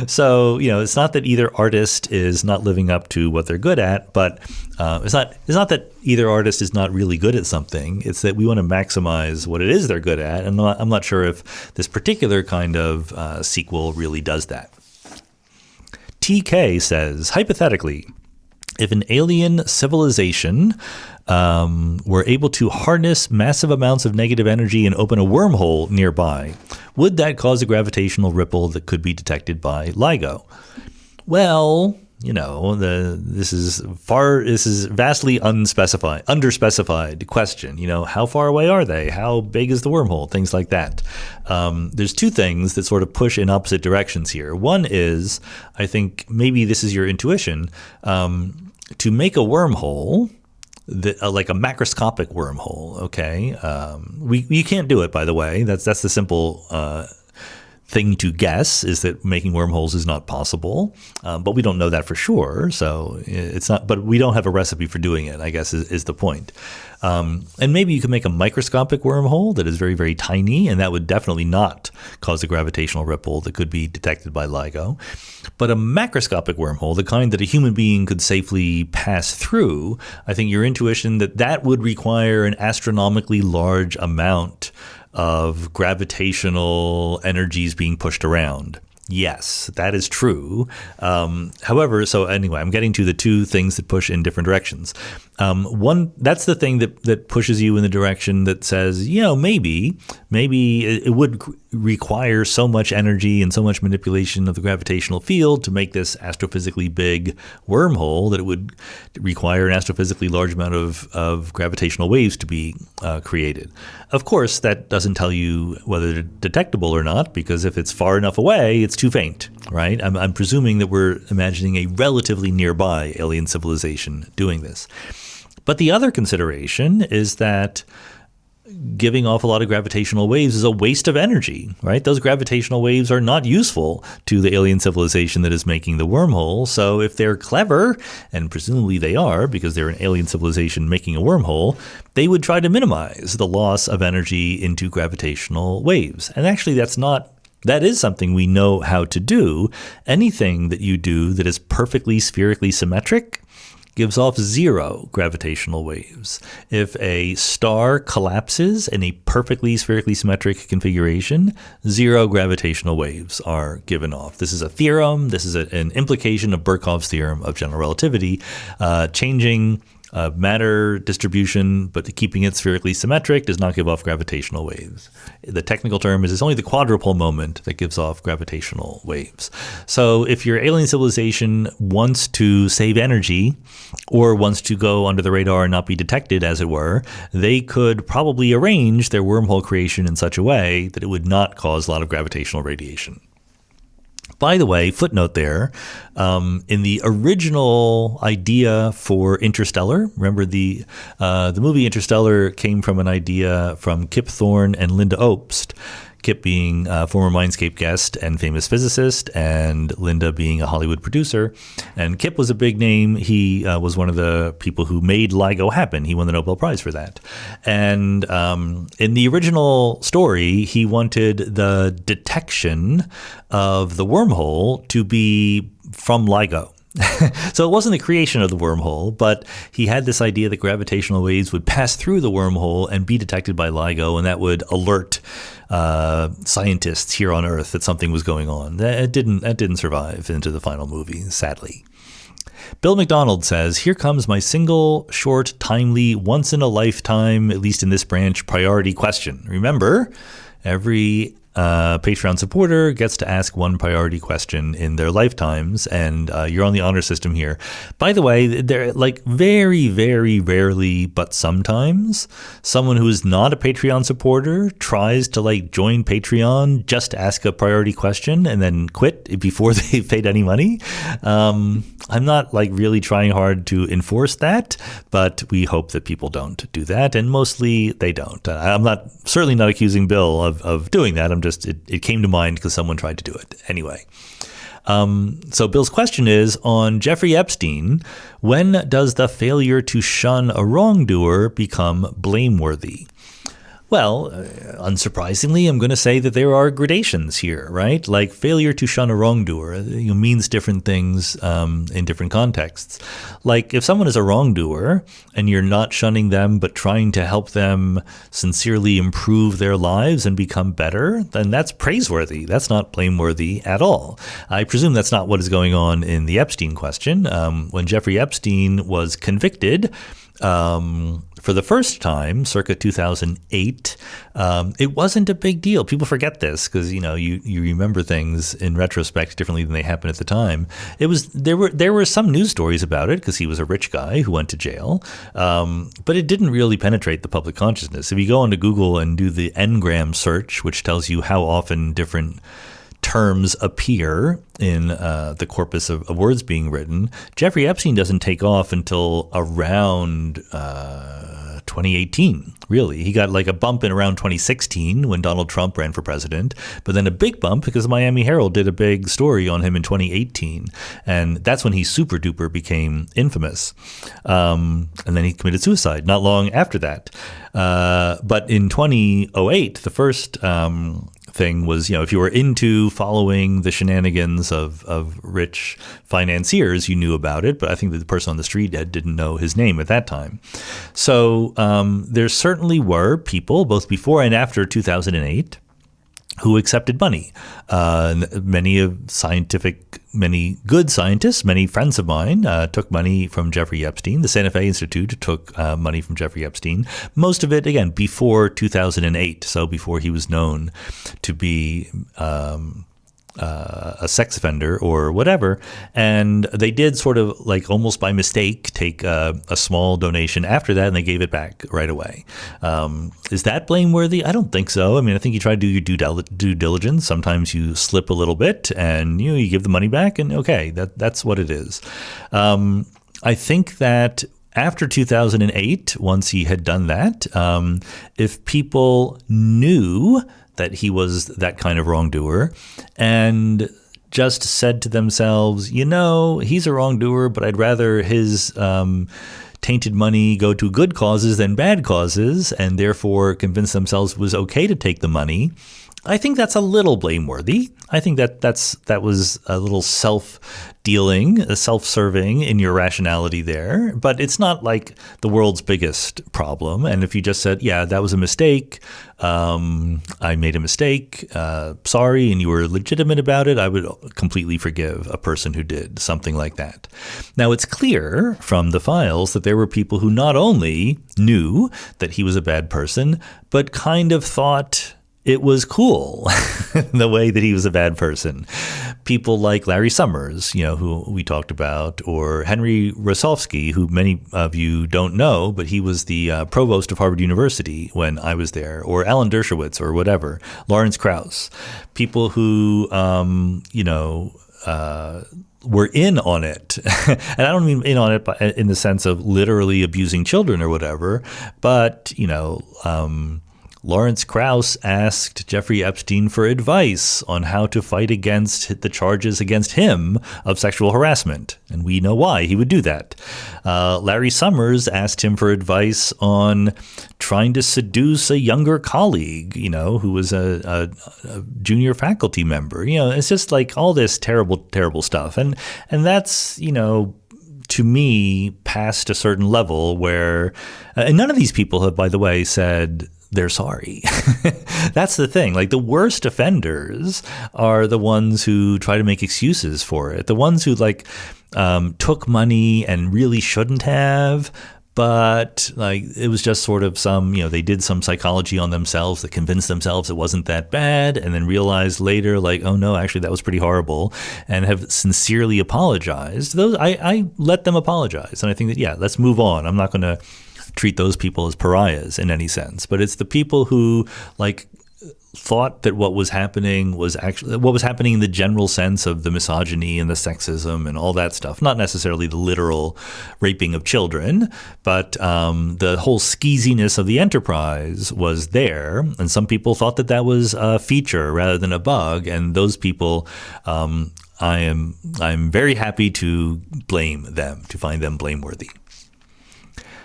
So, it's not that either artist is not living up to what they're good at, but it's not that either artist is not really good at something. It's that we want to maximize what it is they're good at. And I'm not sure if this particular kind of sequel really does that. TK says, hypothetically, if an alien civilization were able to harness massive amounts of negative energy and open a wormhole nearby, would that cause a gravitational ripple that could be detected by LIGO? Well, this is vastly underspecified question. How far away are they? How big is the wormhole? Things like that. There's two things that sort of push in opposite directions here. One is, I think maybe this is your intuition, to make a wormhole, like a macroscopic wormhole, okay? You can't do it, by the way. That's the simple thing to guess, is that making wormholes is not possible, but we don't know that for sure. So it's not. But we don't have a recipe for doing it, I guess, is the point. And maybe you could make a microscopic wormhole that is very, very tiny, and that would definitely not cause a gravitational ripple that could be detected by LIGO. But a macroscopic wormhole, the kind that a human being could safely pass through, I think your intuition that would require an astronomically large amount of gravitational energies being pushed around. Yes, that is true. However, so anyway, I'm getting to the two things that push in different directions. One, that's the thing that pushes you in the direction that says, maybe it would require so much energy and so much manipulation of the gravitational field to make this astrophysically big wormhole that it would require an astrophysically large amount of gravitational waves to be created. Of course, that doesn't tell you whether they're detectable or not, because if it's far enough away, it's too faint, right? I'm presuming that we're imagining a relatively nearby alien civilization doing this. But the other consideration is that giving off a lot of gravitational waves is a waste of energy, right? Those gravitational waves are not useful to the alien civilization that is making the wormhole. So if they're clever, and presumably they are because they're an alien civilization making a wormhole, they would try to minimize the loss of energy into gravitational waves. And actually that is something we know how to do. Anything that you do that is perfectly spherically symmetric gives off 0 gravitational waves. If a star collapses in a perfectly spherically symmetric configuration, 0 gravitational waves are given off. This is a theorem. This is an implication of Birkhoff's theorem of general relativity, changing matter distribution, but keeping it spherically symmetric does not give off gravitational waves. The technical term is it's only the quadrupole moment that gives off gravitational waves. So if your alien civilization wants to save energy or wants to go under the radar and not be detected, as it were, they could probably arrange their wormhole creation in such a way that it would not cause a lot of gravitational radiation. By the way, footnote there, in the original idea for Interstellar, remember the movie Interstellar came from an idea from Kip Thorne and Linda Obst. Kip being a former Mindscape guest and famous physicist, and Linda being a Hollywood producer. And Kip was a big name. He was one of the people who made LIGO happen. He won the Nobel Prize for that. And in the original story, he wanted the detection of the wormhole to be from LIGO. So it wasn't the creation of the wormhole, but he had this idea that gravitational waves would pass through the wormhole and be detected by LIGO, and that would alert scientists here on Earth that something was going on. That didn't survive into the final movie, sadly. Bill McDonald says, "Here comes my single, short, timely, once-in-a-lifetime, at least in this branch, priority question." Remember, every Patreon supporter gets to ask one priority question in their lifetimes, and you're on the honor system here. By the way, they're like very, very rarely, but sometimes, someone who is not a Patreon supporter tries to join Patreon just to ask a priority question and then quit before they've paid any money. I'm not really trying hard to enforce that, but we hope that people don't do that, and mostly they don't. I'm certainly not accusing Bill of doing that. It came to mind because someone tried to do it. Anyway, so Bill's question is, on Jeffrey Epstein, when does the failure to shun a wrongdoer become blameworthy? Well, unsurprisingly, I'm going to say that there are gradations here, right? Like failure to shun a wrongdoer means different things in different contexts. Like if someone is a wrongdoer and you're not shunning them but trying to help them sincerely improve their lives and become better, then that's praiseworthy. That's not blameworthy at all. I presume that's not what is going on in the Epstein question. When Jeffrey Epstein was convicted, for the first time, circa 2008, it wasn't a big deal. People forget this because you remember things in retrospect differently than they happened at the time. There were some news stories about it because he was a rich guy who went to jail, but it didn't really penetrate the public consciousness. If you go onto Google and do the Ngram search, which tells you how often different terms appear in the corpus of words being written, Jeffrey Epstein doesn't take off until around 2018, really. He got a bump in around 2016 when Donald Trump ran for president, but then a big bump because the Miami Herald did a big story on him in 2018, and that's when he super duper became infamous. And then he committed suicide not long after that. But in 2008, the first thing was, if you were into following the shenanigans of rich financiers, you knew about it, but I think that the person on the street didn't know his name at that time. So there certainly were people, both before and after 2008, who accepted money. Many good scientists, many friends of mine took money from Jeffrey Epstein. The Santa Fe Institute took money from Jeffrey Epstein. Most of it, again, before 2008, so before he was known to be a sex offender or whatever. And they did sort of like almost by mistake take a small donation after that, and they gave it back right away. Is that blameworthy? I don't think so. I mean, I think you try to do your due diligence. Sometimes you slip a little bit and you give the money back, and okay, that's what it is. I think that after 2008, once he had done that, if people knew that he was that kind of wrongdoer and just said to themselves, he's a wrongdoer, but I'd rather his tainted money go to good causes than bad causes, and therefore convince themselves it was okay to take the money, I think that's a little blameworthy. I think that was a little self-dealing, self-serving in your rationality there, but it's not like the world's biggest problem. And if you just said, yeah, that was a mistake, I made a mistake, sorry, and you were legitimate about it, I would completely forgive a person who did something like that. Now, it's clear from the files that there were people who not only knew that he was a bad person, but kind of thought it was cool the way that he was a bad person. People like Larry Summers, who we talked about, or Henry Rosofsky, who many of you don't know, but he was the provost of Harvard University when I was there, or Alan Dershowitz, or whatever, Lawrence Krauss. People who, were in on it. And I don't mean in on it in the sense of literally abusing children or whatever, but, Lawrence Krauss asked Jeffrey Epstein for advice on how to fight against the charges against him of sexual harassment. And we know why he would do that. Larry Summers asked him for advice on trying to seduce a younger colleague, who was a junior faculty member. It's just like all this terrible, terrible stuff. And that's, to me, past a certain level where, and none of these people have, by the way, said they're sorry. That's the thing. Like, the worst offenders are the ones who try to make excuses for it. The ones who took money and really shouldn't have, but it was just sort of they did some psychology on themselves that convinced themselves it wasn't that bad, and then realized later, oh no, actually that was pretty horrible, and have sincerely apologized. Those I let them apologize, and I think that, yeah, let's move on. I'm not going to treat those people as pariahs in any sense, but it's the people who thought that what was happening in the general sense of the misogyny and the sexism and all that stuff, not necessarily the literal raping of children, but the whole skeeziness of the enterprise was there. And some people thought that was a feature rather than a bug. And those people, I'm very happy to blame them, to find them blameworthy.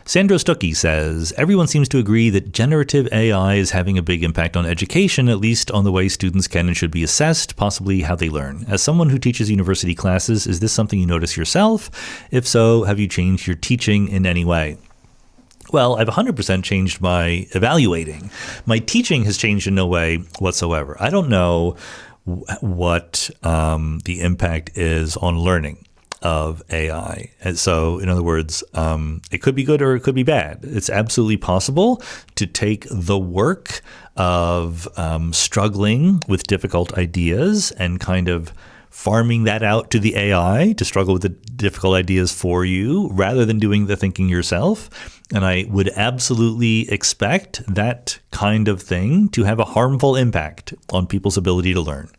Sandro Stuckey says, everyone seems to agree that generative AI is having a big impact on education, at least on the way students can and should be assessed, possibly how they learn. As someone who teaches university classes, is this something you notice yourself? If so, have you changed your teaching in any way? Well, I've 100% changed my evaluating. My teaching has changed in no way whatsoever. I don't know what the impact is on learning of AI. And so, in other words, it could be good or it could be bad. It's absolutely possible to take the work of struggling with difficult ideas and kind of farming that out to the AI to struggle with the difficult ideas for you rather than doing the thinking yourself. And I would absolutely expect that kind of thing to have a harmful impact on people's ability to learn.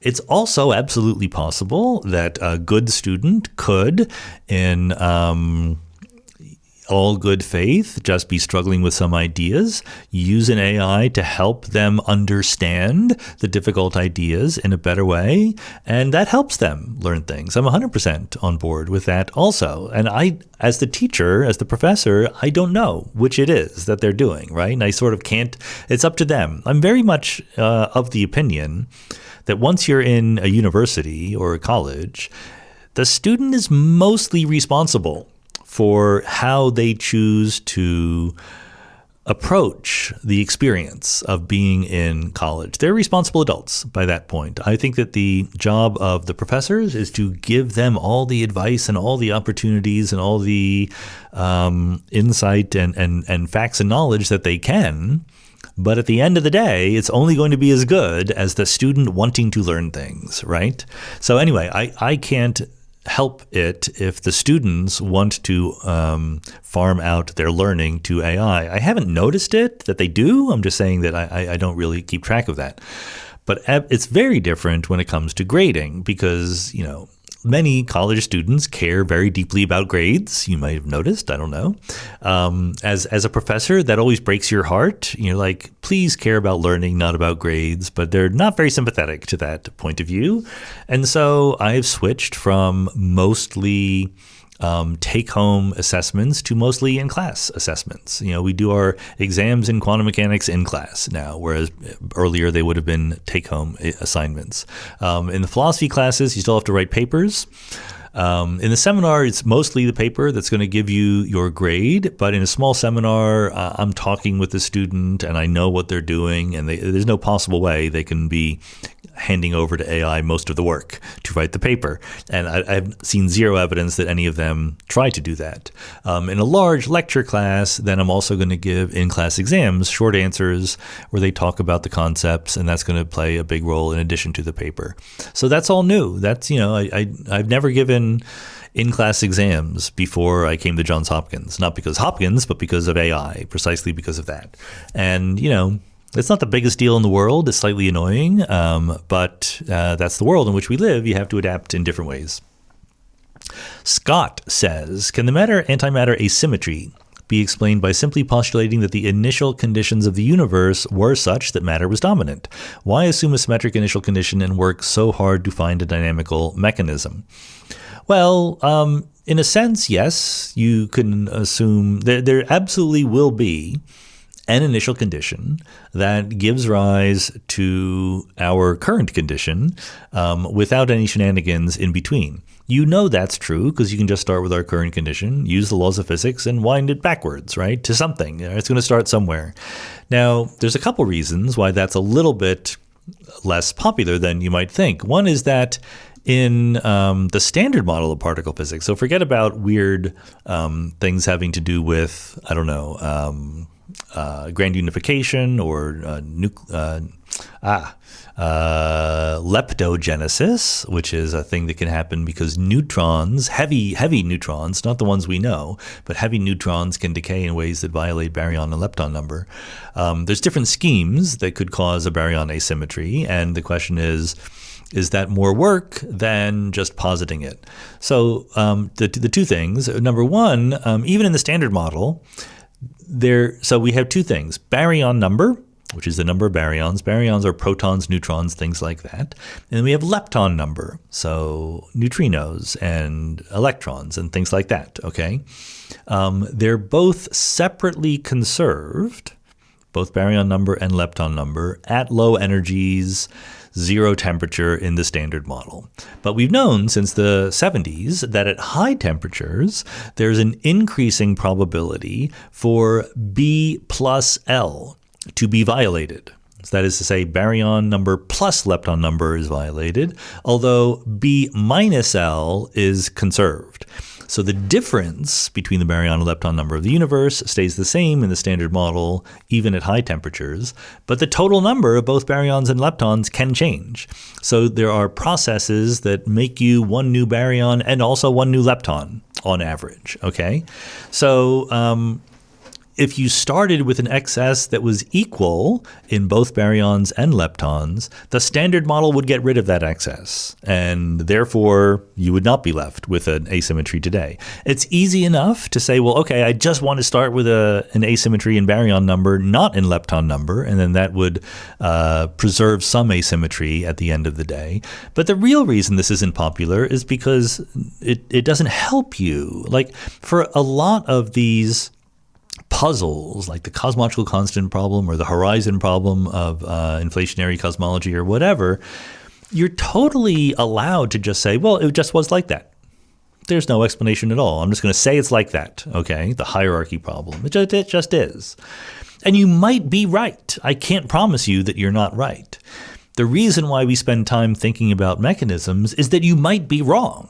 It's also absolutely possible that a good student could, in all good faith, just be struggling with some ideas, use an AI to help them understand the difficult ideas in a better way, and that helps them learn things. I'm 100% on board with that also. And I, as the teacher, as the professor, I don't know which it is that they're doing, right? And I sort of can't, it's up to them. I'm very much of the opinion that once you're in a university or a college, the student is mostly responsible for how they choose to approach the experience of being in college. They're responsible adults by that point. I think that the job of the professors is to give them all the advice and all the opportunities and all the insight and facts and knowledge that they can. But at the end of the day, it's only going to be as good as the student wanting to learn things, right? So anyway, I can't help it if the students want to farm out their learning to AI. I haven't noticed it that they do. I'm just saying that I don't really keep track of that. But it's very different when it comes to grading because, many college students care very deeply about grades. You might have noticed, I don't know. As a professor, that always breaks your heart. You're like, please care about learning, not about grades. But they're not very sympathetic to that point of view. And so I've switched from mostly take-home assessments to mostly in-class assessments. We do our exams in quantum mechanics in class now, whereas earlier they would have been take-home assignments. In the philosophy classes, you still have to write papers. In the seminar, it's mostly the paper that's going to give you your grade. But in a small seminar, I'm talking with the student and I know what they're doing. And there's no possible way they can be handing over to AI most of the work to write the paper. And I've seen zero evidence that any of them try to do that. In a large lecture class, then I'm also going to give in-class exams, short answers, where they talk about the concepts, and that's going to play a big role in addition to the paper. So that's all new. That's, I've never given in-class exams before I came to Johns Hopkins. Not because Hopkins, but because of AI, precisely because of that. And, it's not the biggest deal in the world. It's slightly annoying, but that's the world in which we live. You have to adapt in different ways. Scott says, can the matter-antimatter asymmetry be explained by simply postulating that the initial conditions of the universe were such that matter was dominant? Why assume a symmetric initial condition and work so hard to find a dynamical mechanism? Well, in a sense, yes, you can assume there absolutely will be an initial condition that gives rise to our current condition without any shenanigans in between. That's true because you can just start with our current condition, use the laws of physics, and wind it backwards, right, to something. It's going to start somewhere. Now, there's a couple reasons why that's a little bit less popular than you might think. One is that in the standard model of particle physics, so forget about weird things having to do with, grand unification or leptogenesis, which is a thing that can happen because neutrons, heavy neutrons, not the ones we know, but heavy neutrons can decay in ways that violate baryon and lepton number. There's different schemes that could cause a baryon asymmetry, and the question is that more work than just positing it? So the two things. Number one, even in the standard model, so we have two things: baryon number, which is the number of baryons. Baryons are protons, neutrons, things like that. And then we have lepton number, so neutrinos and electrons and things like that, okay? They're both separately conserved, both baryon number and lepton number, at low energies, zero temperature in the standard model. But we've known since the 70s that at high temperatures, there's an increasing probability for B plus L to be violated. So that is to say, baryon number plus lepton number is violated, although B minus L is conserved. So the difference between the baryon and lepton number of the universe stays the same in the standard model, even at high temperatures, but the total number of both baryons and leptons can change. So there are processes that make you one new baryon and also one new lepton on average, okay? So if you started with an excess that was equal in both baryons and leptons, the standard model would get rid of that excess, and therefore you would not be left with an asymmetry today. It's easy enough to say, well, okay, I just want to start with an asymmetry in baryon number, not in lepton number, and then that would preserve some asymmetry at the end of the day. But the real reason this isn't popular is because it doesn't help you. Like, for a lot of these puzzles, like the cosmological constant problem or the horizon problem of inflationary cosmology or whatever, you're totally allowed to just say, well, it just was like that. There's no explanation at all. I'm just going to say it's like that, okay? The hierarchy problem. It just is. And you might be right. I can't promise you that you're not right. The reason why we spend time thinking about mechanisms is that you might be wrong.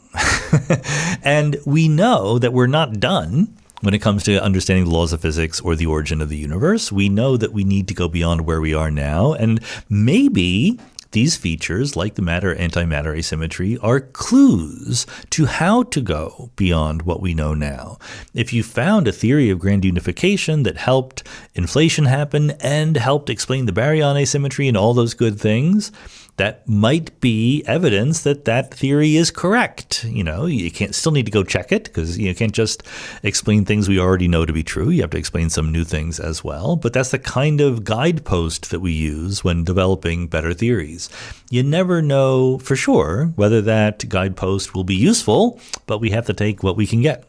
And we know that we're not done when it comes to understanding the laws of physics or the origin of the universe. We know that we need to go beyond where we are now. And maybe these features, like the matter-antimatter asymmetry, are clues to how to go beyond what we know now. If you found a theory of grand unification that helped inflation happen and helped explain the baryon asymmetry and all those good things, that might be evidence that that theory is correct. You still need to go check it, because you can't just explain things we already know to be true. You have to explain some new things as well. But that's the kind of guidepost that we use when developing better theories. You never know for sure whether that guidepost will be useful, but we have to take what we can get.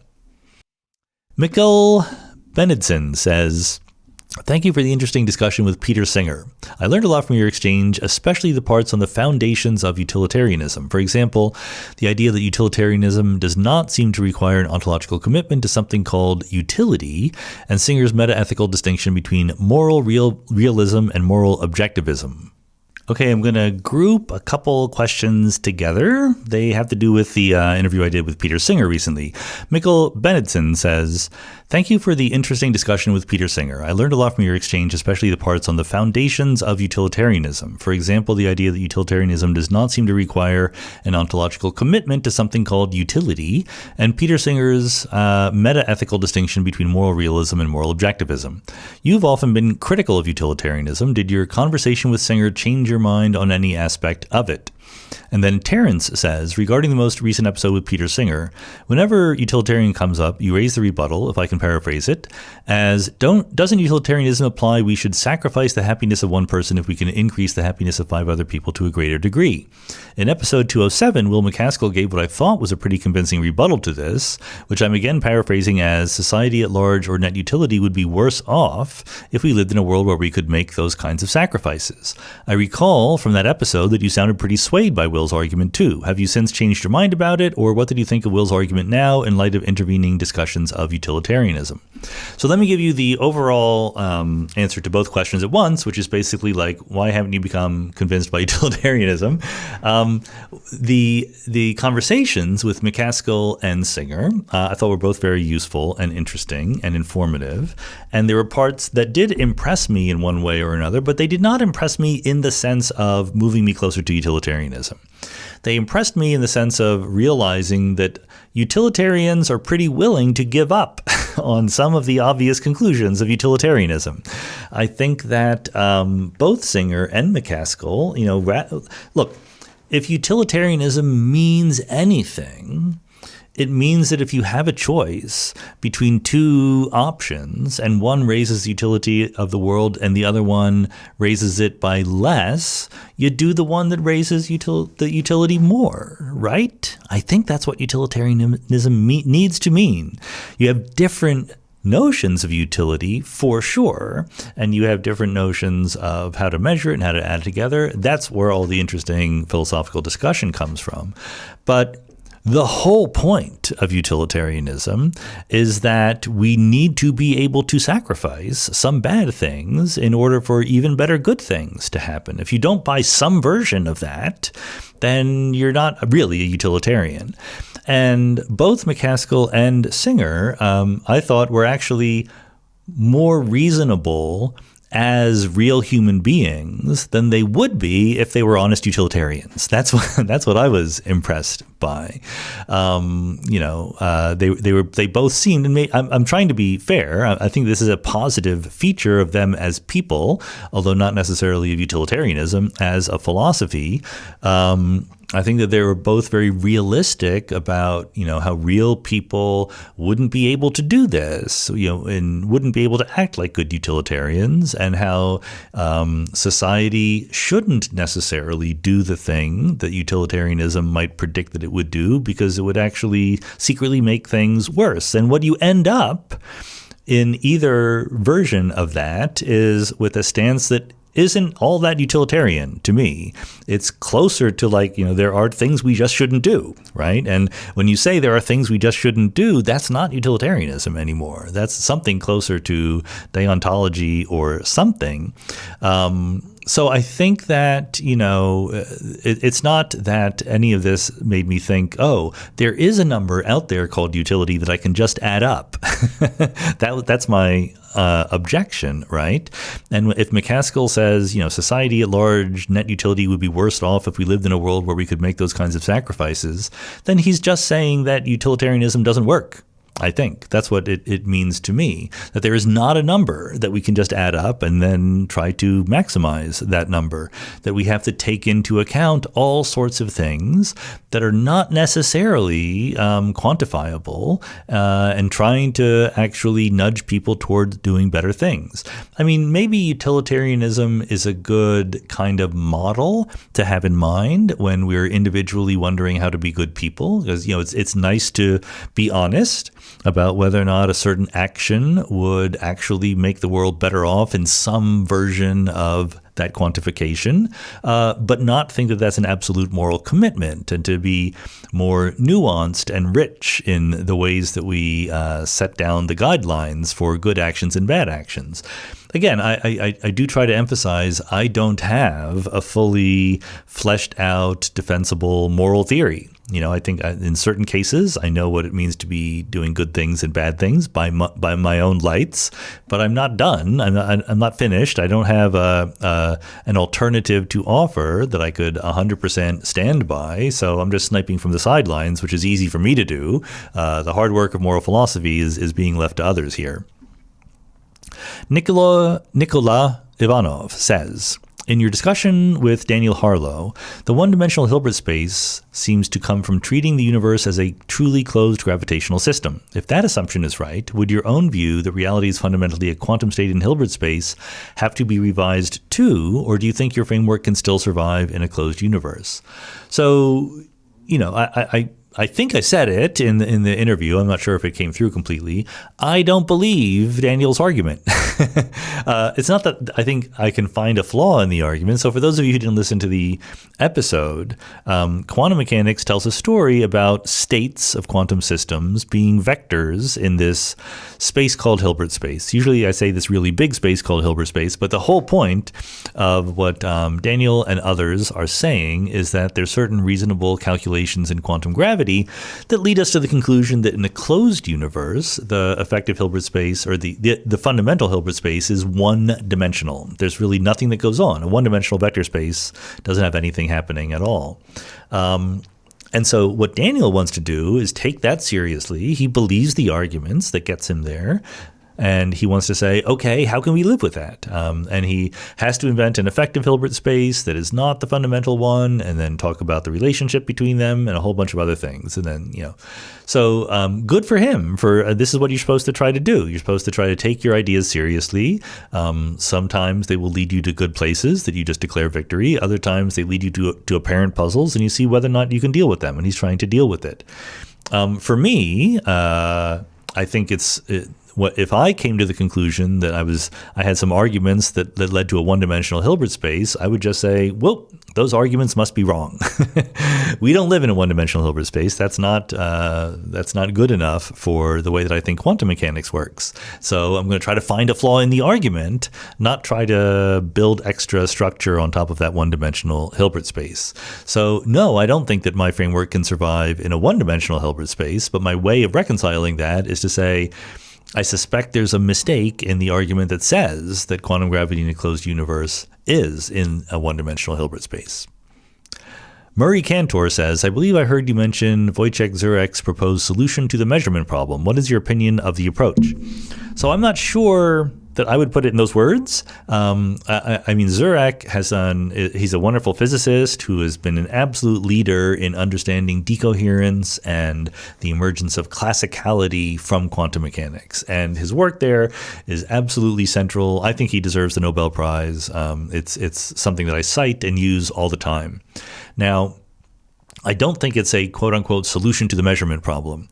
Mikkel Benedson says, thank you for the interesting discussion with Peter Singer. I learned a lot from your exchange, especially the parts on the foundations of utilitarianism. For example, the idea that utilitarianism does not seem to require an ontological commitment to something called utility, and Singer's meta-ethical distinction between moral realism and moral objectivism. Okay, I'm going to group a couple questions together. They have to do with the interview I did with Peter Singer recently. Mikkel Benedson says, thank you for the interesting discussion with Peter Singer. I learned a lot from your exchange, especially the parts on the foundations of utilitarianism. For example, the idea that utilitarianism does not seem to require an ontological commitment to something called utility, and Peter Singer's meta-ethical distinction between moral realism and moral objectivism. You've often been critical of utilitarianism. Did your conversation with Singer change your mind on any aspect of it? And then Terence says, regarding the most recent episode with Peter Singer, whenever utilitarian comes up, you raise the rebuttal, if I can paraphrase it, as doesn't utilitarianism imply we should sacrifice the happiness of one person if we can increase the happiness of 5 other people to a greater degree? In episode 207, Will McCaskill gave what I thought was a pretty convincing rebuttal to this, which I'm again paraphrasing as society at large or net utility would be worse off if we lived in a world where we could make those kinds of sacrifices. I recall from that episode that you sounded pretty swayed by Will's argument too. Have you since changed your mind about it, or what did you think of Will's argument now in light of intervening discussions of utilitarianism? So let me give you the overall answer to both questions at once, which is basically like, why haven't you become convinced by utilitarianism? The conversations with McCaskill and Singer, I thought were both very useful and interesting and informative. And there were parts that did impress me in one way or another, but they did not impress me in the sense of moving me closer to utilitarianism. They impressed me in the sense of realizing that utilitarians are pretty willing to give up on some of the obvious conclusions of utilitarianism. I think that both Singer and McCaskill, look, if utilitarianism means anything, it means that if you have a choice between two options and one raises the utility of the world and the other one raises it by less, you do the one that raises the utility more, right? I think that's what utilitarianism needs to mean. You have different notions of utility for sure, and you have different notions of how to measure it and how to add it together. That's where all the interesting philosophical discussion comes from. But the whole point of utilitarianism is that we need to be able to sacrifice some bad things in order for even better good things to happen. If you don't buy some version of that, then you're not really a utilitarian. And both McCaskill and Singer, I thought, were actually more reasonable as real human beings than they would be if they were honest utilitarians. That's what I was impressed by. They both seemed, and I'm trying to be fair. I think this is a positive feature of them as people, although not necessarily of utilitarianism as a philosophy. I think that they were both very realistic about, how real people wouldn't be able to do this, and wouldn't be able to act like good utilitarians, and how society shouldn't necessarily do the thing that utilitarianism might predict that it would do, because it would actually secretly make things worse. And what you end up in either version of that is with a stance that isn't all that utilitarian to me. It's closer to like, there are things we just shouldn't do, right? And when you say there are things we just shouldn't do, that's not utilitarianism anymore. That's something closer to deontology or something. So I think that, it's not that any of this made me think, oh, there is a number out there called utility that I can just add up. That's my objection, right? And if McCaskill says, society at large, net utility would be worse off if we lived in a world where we could make those kinds of sacrifices, then he's just saying that utilitarianism doesn't work. I think that's what it means to me, that there is not a number that we can just add up and then try to maximize that number, that we have to take into account all sorts of things that are not necessarily quantifiable and trying to actually nudge people towards doing better things. I mean, maybe utilitarianism is a good kind of model to have in mind when we're individually wondering how to be good people, because, it's nice to be honest about whether or not a certain action would actually make the world better off in some version of that quantification, but not think that that's an absolute moral commitment, and to be more nuanced and rich in the ways that we set down the guidelines for good actions and bad actions. Again, I do try to emphasize I don't have a fully fleshed out, defensible moral theory. I think in certain cases, I know what it means to be doing good things and bad things by my own lights, but I'm not done. I'm not finished. I don't have an alternative to offer that I could 100% stand by. So I'm just sniping from the sidelines, which is easy for me to do. The hard work of moral philosophy is being left to others here. Nikola Ivanov says, in your discussion with Daniel Harlow, the one-dimensional Hilbert space seems to come from treating the universe as a truly closed gravitational system. If that assumption is right, would your own view that reality is fundamentally a quantum state in Hilbert space have to be revised too, or do you think your framework can still survive in a closed universe? So, I think I said it in the interview. I'm not sure if it came through completely. I don't believe Daniel's argument. It's not that I think I can find a flaw in the argument. So for those of you who didn't listen to the episode, quantum mechanics tells a story about states of quantum systems being vectors in this space called Hilbert space. Usually I say this really big space called Hilbert space, but the whole point of what Daniel and others are saying is that there's certain reasonable calculations in quantum gravity that lead us to the conclusion that in a closed universe, the effective Hilbert space, or the fundamental Hilbert space, is one-dimensional. There's really nothing that goes on. A one-dimensional vector space doesn't have anything happening at all. And so what Daniel wants to do is take that seriously. He believes the arguments that gets him there. And he wants to say, okay, how can we live with that? And he has to invent an effective Hilbert space that is not the fundamental one, and then talk about the relationship between them and a whole bunch of other things. And then, so good for him. This is what you're supposed to try to do. You're supposed to try to take your ideas seriously. Sometimes they will lead you to good places that you just declare victory. Other times they lead you to apparent puzzles, and you see whether or not you can deal with them. And he's trying to deal with it. For me, I think if I came to the conclusion that I had some arguments that led to a one-dimensional Hilbert space, I would just say, well, those arguments must be wrong. We don't live in a one-dimensional Hilbert space. That's not good enough for the way that I think quantum mechanics works. So I'm going to try to find a flaw in the argument, not try to build extra structure on top of that one-dimensional Hilbert space. So no, I don't think that my framework can survive in a one-dimensional Hilbert space, but my way of reconciling that is to say, I suspect there's a mistake in the argument that says that quantum gravity in a closed universe is in a one-dimensional Hilbert space. Murray Cantor says, I believe I heard you mention Wojciech Zurek's proposed solution to the measurement problem. What is your opinion of the approach? So I'm not sure that I would put it in those words. I mean, Zurek he's a wonderful physicist who has been an absolute leader in understanding decoherence and the emergence of classicality from quantum mechanics. And his work there is absolutely central. I think he deserves the Nobel Prize. It's something that I cite and use all the time. Now, I don't think it's a quote-unquote solution to the measurement problem.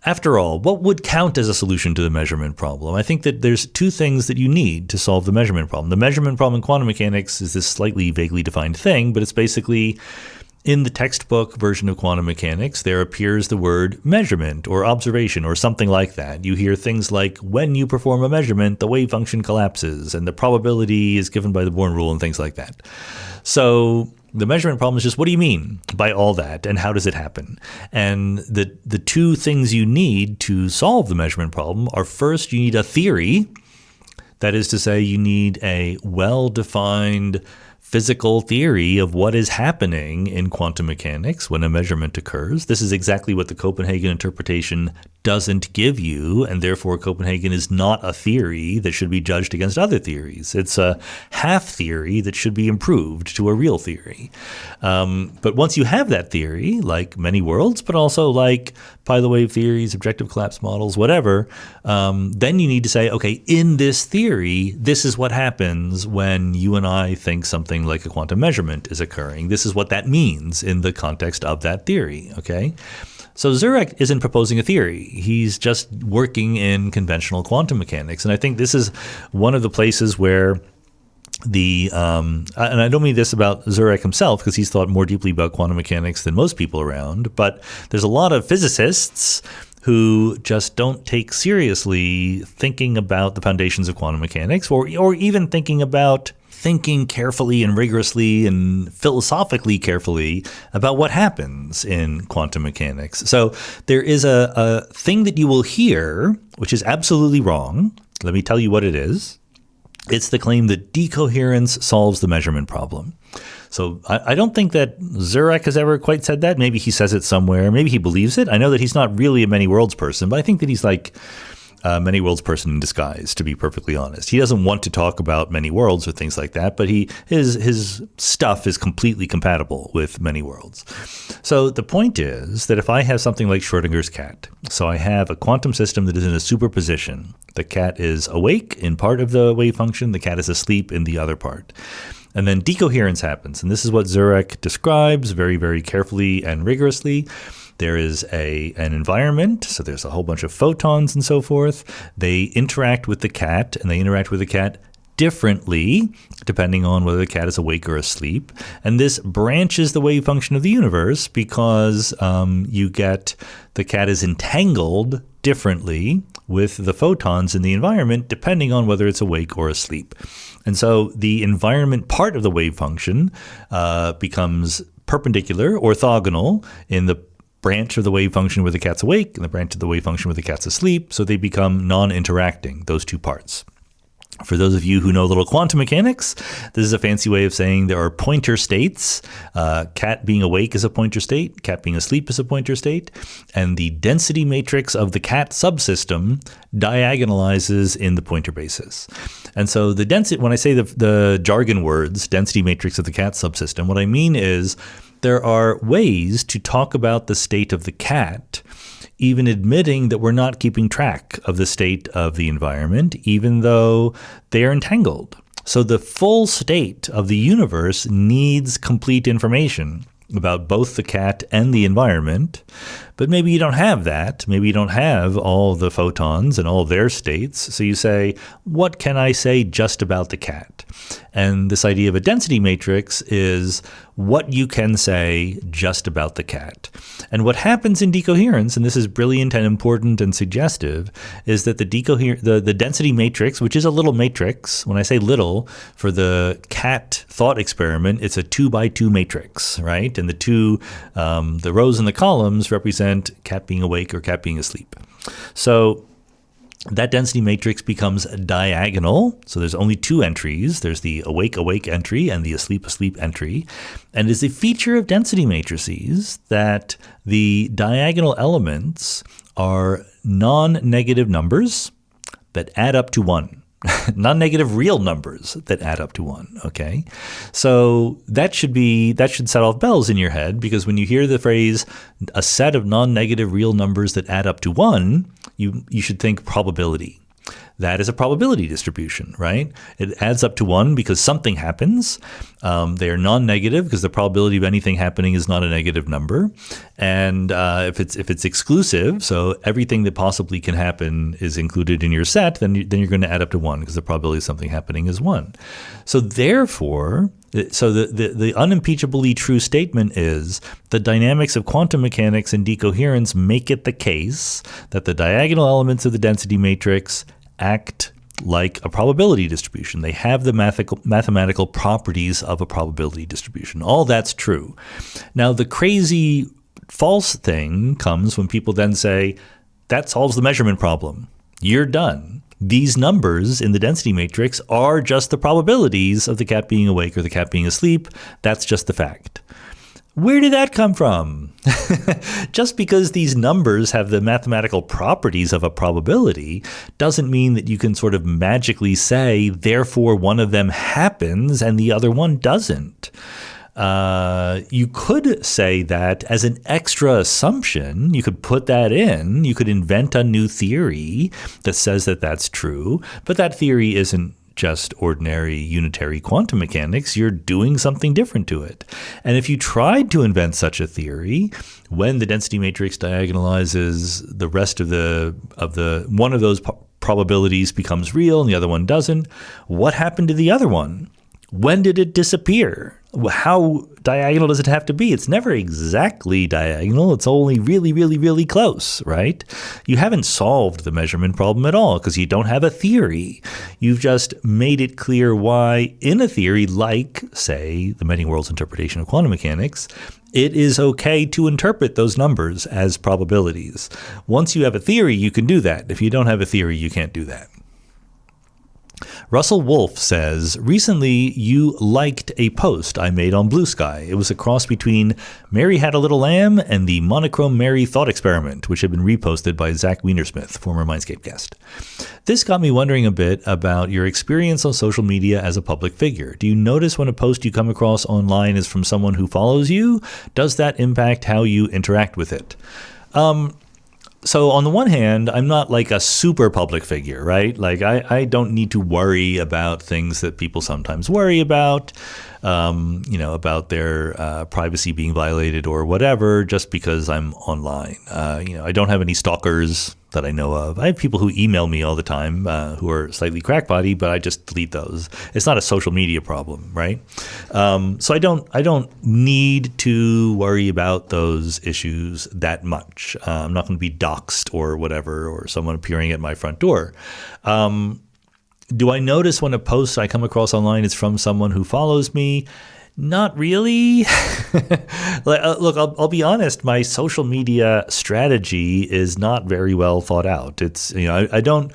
After all, what would count as a solution to the measurement problem? I think that there's two things that you need to solve the measurement problem. The measurement problem in quantum mechanics is this slightly vaguely defined thing, but it's basically in the textbook version of quantum mechanics, there appears the word measurement or observation or something like that. You hear things like, when you perform a measurement, the wave function collapses and the probability is given by the Born rule and things like that. So the measurement problem is just, what do you mean by all that and how does it happen? And the two things you need to solve the measurement problem are, first, you need a theory. That is to say, you need a well-defined physical theory of what is happening in quantum mechanics when a measurement occurs. This is exactly what the Copenhagen interpretation doesn't give you, and therefore Copenhagen is not a theory that should be judged against other theories. It's a half theory that should be improved to a real theory. But once you have that theory, like many worlds, but also like Pilot wave theories, objective collapse models, whatever, then you need to say, okay, in this theory, this is what happens when you and I think something like a quantum measurement is occurring. This is what that means in the context of that theory, okay? So Dirac isn't proposing a theory. He's just working in conventional quantum mechanics. And I think this is one of the places where and I don't mean this about Dirac himself, because he's thought more deeply about quantum mechanics than most people around, but there's a lot of physicists who just don't take seriously thinking about the foundations of quantum mechanics, or even thinking carefully and rigorously and philosophically carefully about what happens in quantum mechanics. So there is a thing that you will hear, which is absolutely wrong. Let me tell you what it is. It's the claim that decoherence solves the measurement problem. So I don't think that Dirac has ever quite said that. Maybe he says it somewhere. Maybe he believes it. I know that he's not really a many worlds person, but I think that he's like many worlds person in disguise, to be perfectly honest. He doesn't want to talk about many worlds or things like that, but his stuff is completely compatible with many worlds. So the point is that if I have something like Schrödinger's cat, so I have a quantum system that is in a superposition. The cat is awake in part of the wave function, the cat is asleep in the other part. And then decoherence happens, and this is what Dirac describes very, very carefully and rigorously. There is an environment, so there's a whole bunch of photons and so forth. They interact with the cat, and they interact with the cat differently, depending on whether the cat is awake or asleep. And this branches the wave function of the universe because you get the cat is entangled differently with the photons in the environment, depending on whether it's awake or asleep. And so the environment part of the wave function becomes perpendicular, orthogonal, in the branch of the wave function where the cat's awake and the branch of the wave function where the cat's asleep, so they become non-interacting, those two parts. For those of you who know a little quantum mechanics, this is a fancy way of saying there are pointer states. Cat being awake is a pointer state, cat being asleep is a pointer state, and the density matrix of the cat subsystem diagonalizes in the pointer basis. And so the density, when I say the jargon words, density matrix of the cat subsystem, what I mean is there are ways to talk about the state of the cat, even admitting that we're not keeping track of the state of the environment, even though they are entangled. So the full state of the universe needs complete information about both the cat and the environment, but maybe you don't have that. Maybe you don't have all the photons and all their states. So you say, what can I say just about the cat? And this idea of a density matrix is what you can say just about the cat. And what happens in decoherence, and this is brilliant and important and suggestive, is that the density matrix, which is a little matrix, when I say little, for the cat thought experiment, it's a 2x2 matrix, right? And the rows and the columns represent cat being awake or cat being asleep. So that density matrix becomes diagonal. So there's only two entries. There's the awake entry and the asleep entry. And it's a feature of density matrices that the diagonal elements are non-negative numbers that add up to 1. Non-negative real numbers that add up to 1, okay? So that should set off bells in your head, because when you hear the phrase a set of non-negative real numbers that add up to 1, you should think probability. That is a probability distribution, right? It adds up to 1 because something happens. They are non-negative because the probability of anything happening is not a negative number. And if it's exclusive, so everything that possibly can happen is included in your set, then you're going to add up to 1 because the probability of something happening is 1. So therefore, the unimpeachably true statement is the dynamics of quantum mechanics and decoherence make it the case that the diagonal elements of the density matrix act like a probability distribution. They have the mathematical properties of a probability distribution. All that's true. Now, the crazy false thing comes when people then say, that solves the measurement problem. You're done. These numbers in the density matrix are just the probabilities of the cat being awake or the cat being asleep. That's just the fact. Where did that come from? Just because these numbers have the mathematical properties of a probability doesn't mean that you can sort of magically say, therefore one of them happens and the other one doesn't. You could say that as an extra assumption. You could put that in. You could invent a new theory that says that that's true, but that theory isn't just ordinary unitary quantum mechanics. You're doing something different to it. And if you tried to invent such a theory, when the density matrix diagonalizes the rest of the one of those probabilities becomes real and the other one doesn't, what happened to the other one? When did it disappear? How diagonal does it have to be? It's never exactly diagonal. It's only really, really, really close, right? You haven't solved the measurement problem at all because you don't have a theory. You've just made it clear why in a theory like, say, the many worlds interpretation of quantum mechanics, it is okay to interpret those numbers as probabilities. Once you have a theory, you can do that. If you don't have a theory, you can't do that. Russell Wolfe says, recently you liked a post I made on Blue Sky. It was a cross between Mary Had a Little Lamb and the Monochrome Mary Thought Experiment, which had been reposted by Zach Wienersmith, former Mindscape guest. This got me wondering a bit about your experience on social media as a public figure. Do you notice when a post you come across online is from someone who follows you? Does that impact how you interact with it? So on the one hand, I'm not like a super public figure, right? Like I don't need to worry about things that people sometimes worry about, about their privacy being violated or whatever, just because I'm online. I don't have any stalkers that I know of. I have people who email me all the time who are slightly crackpotty, but I just delete those. It's not a social media problem, right? So I don't need to worry about those issues that much. I'm not going to be doxxed or whatever, or someone appearing at my front door. Do I notice when a post I come across online is from someone who follows me? Not really. Look, I'll be honest. My social media strategy is not very well thought out. It's I don't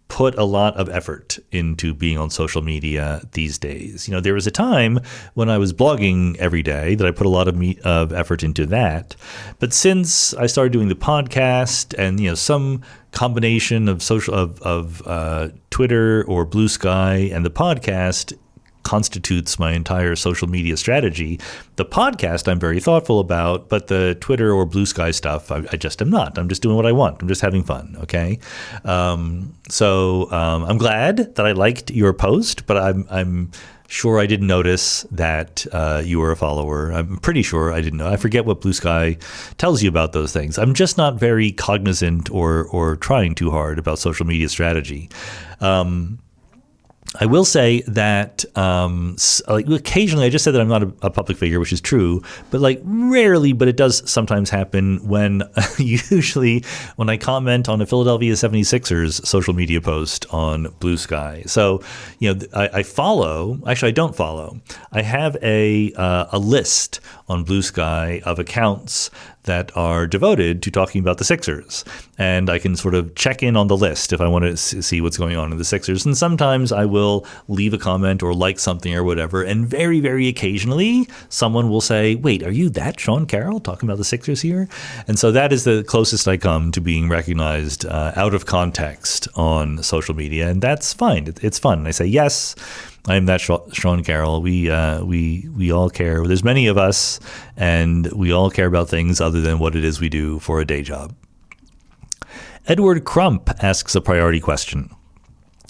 put a lot of effort into being on social media these days. There was a time when I was blogging every day that I put a lot of effort into that. But since I started doing the podcast and some combination of Twitter or Blue Sky and the podcast constitutes my entire social media strategy. The podcast I'm very thoughtful about, but the Twitter or Blue Sky stuff, I just am not. I'm just doing what I want. I'm just having fun, okay? So I'm glad that I liked your post, but I'm sure I didn't notice that you were a follower. I'm pretty sure I didn't know. I forget what Blue Sky tells you about those things. I'm just not very cognizant or trying too hard about social media strategy. I will say that occasionally, I just said that I'm not a public figure, which is true, but rarely, but it does sometimes happen when usually when I comment on a Philadelphia 76ers social media post on Blue Sky. So, I follow, actually I don't follow. I have a list on Blue Sky of accounts that are devoted to talking about the Sixers. And I can sort of check in on the list if I want to see what's going on in the Sixers. And sometimes I will leave a comment or like something or whatever. And very, very occasionally, someone will say, wait, are you that Sean Carroll talking about the Sixers here? And so that is the closest I come to being recognized out of context on social media. And that's fine. It's fun. And I say, yes, I'm that Sean Carroll. We all care. There's many of us, and we all care about things other than what it is we do for a day job. Edward Crump asks a priority question.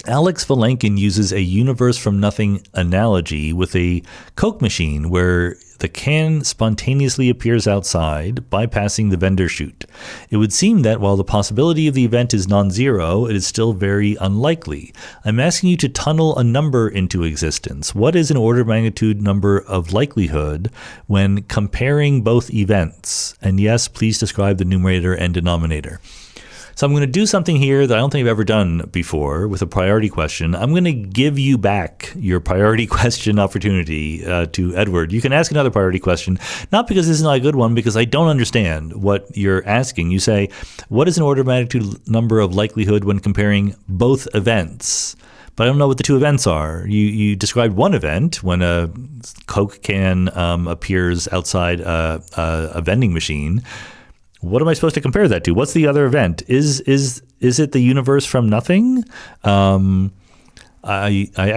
Alex Valenkin uses a universe from nothing analogy with a Coke machine where the can spontaneously appears outside, bypassing the vendor chute. It would seem that while the possibility of the event is non-zero, it is still very unlikely. I'm asking you to tunnel a number into existence. What is an order of magnitude number of likelihood when comparing both events? And yes, please describe the numerator and denominator. So I'm going to do something here that I don't think I've ever done before with a priority question. I'm going to give you back your priority question opportunity to Edward. You can ask another priority question, not because this is not a good one, because I don't understand what you're asking. You say, what is an order of magnitude number of likelihood when comparing both events? But I don't know what the two events are. You described one event when a Coke can appears outside a vending machine. What am I supposed to compare that to? What's the other event? Is it the universe from nothing? I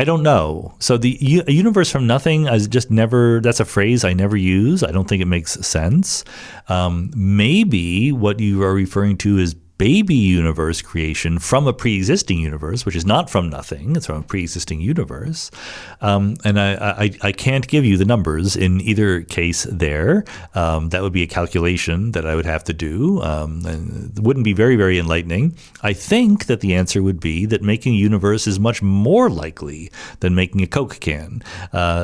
don't know. So the universe from nothing is just never. That's a phrase I never use. I don't think it makes sense. Maybe what you are referring to is baby universe creation from a pre-existing universe, which is not from nothing. It's from a pre-existing universe. And I can't give you the numbers in either case there. That would be a calculation that I would have to do. And it wouldn't be very, very enlightening. I think that the answer would be that making a universe is much more likely than making a Coke can,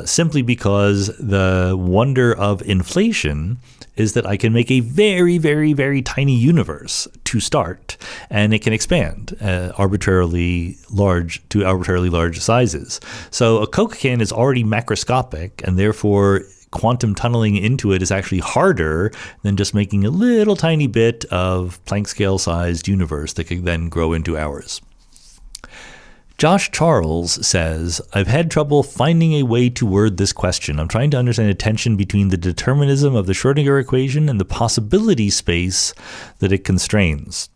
simply because the wonder of inflation is that I can make a very, very, very tiny universe to start, and it can expand arbitrarily large to arbitrarily large sizes. So a Coke can is already macroscopic, and therefore quantum tunneling into it is actually harder than just making a little tiny bit of Planck scale sized universe that can then grow into ours. Josh Charles says, I've had trouble finding a way to word this question. I'm trying to understand the tension between the determinism of the Schrödinger equation and the possibility space that it constrains.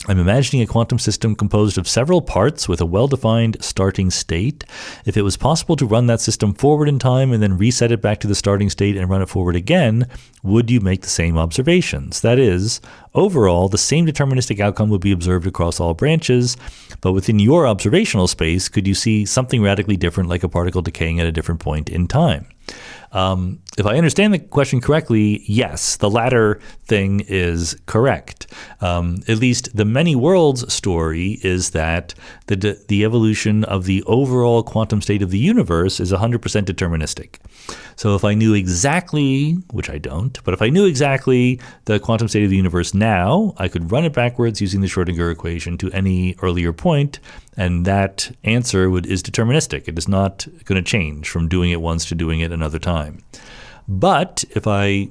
I'm imagining a quantum system composed of several parts with a well-defined starting state. If it was possible to run that system forward in time and then reset it back to the starting state and run it forward again, would you make the same observations? That is, overall, the same deterministic outcome would be observed across all branches, but within your observational space, could you see something radically different, like a particle decaying at a different point in time? If I understand the question correctly, yes, the latter thing is correct. At least the many worlds story is that the evolution of the overall quantum state of the universe is 100% deterministic. So if I knew exactly, which I don't, but if I knew exactly the quantum state of the universe now, I could run it backwards using the Schrödinger equation to any earlier point, and that answer is deterministic. It is not going to change from doing it once to doing it another time. But if I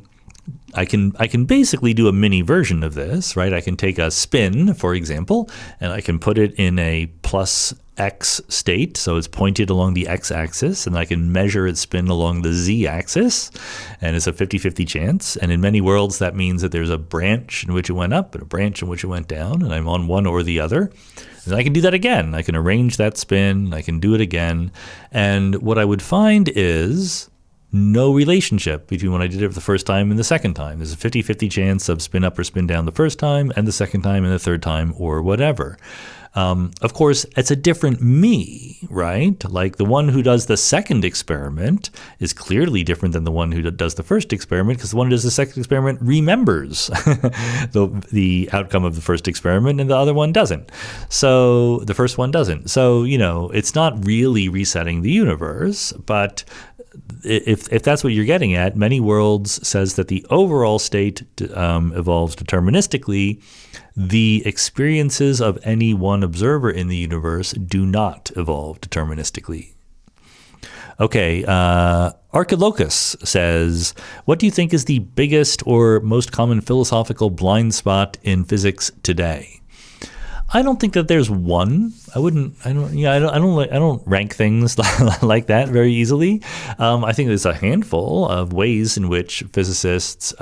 can basically do a mini version of this, right? I can take a spin, for example, and I can put it in a plus x state, so it's pointed along the x-axis, and I can measure its spin along the z-axis, and it's a 50-50 chance. And in many worlds, that means that there's a branch in which it went up and a branch in which it went down, and I'm on one or the other. And I can do that again. I can arrange that spin. I can do it again. And what I would find is no relationship between when I did it the first time and the second time. There's a 50-50 chance of spin up or spin down the first time and the second time and the third time or whatever. Of course, it's a different me, right? Like the one who does the second experiment is clearly different than the one who does the first experiment, because the one who does the second experiment remembers the outcome of the first experiment and the other one doesn't. So the first one doesn't. So, it's not really resetting the universe, but if that's what you're getting at, Many Worlds says that the overall state evolves deterministically. The experiences of any one observer in the universe do not evolve deterministically. Okay, Archilochus says, what do you think is the biggest or most common philosophical blind spot in physics today? I don't think that there's one. I don't rank things like that very easily. I think there's a handful of ways in which physicists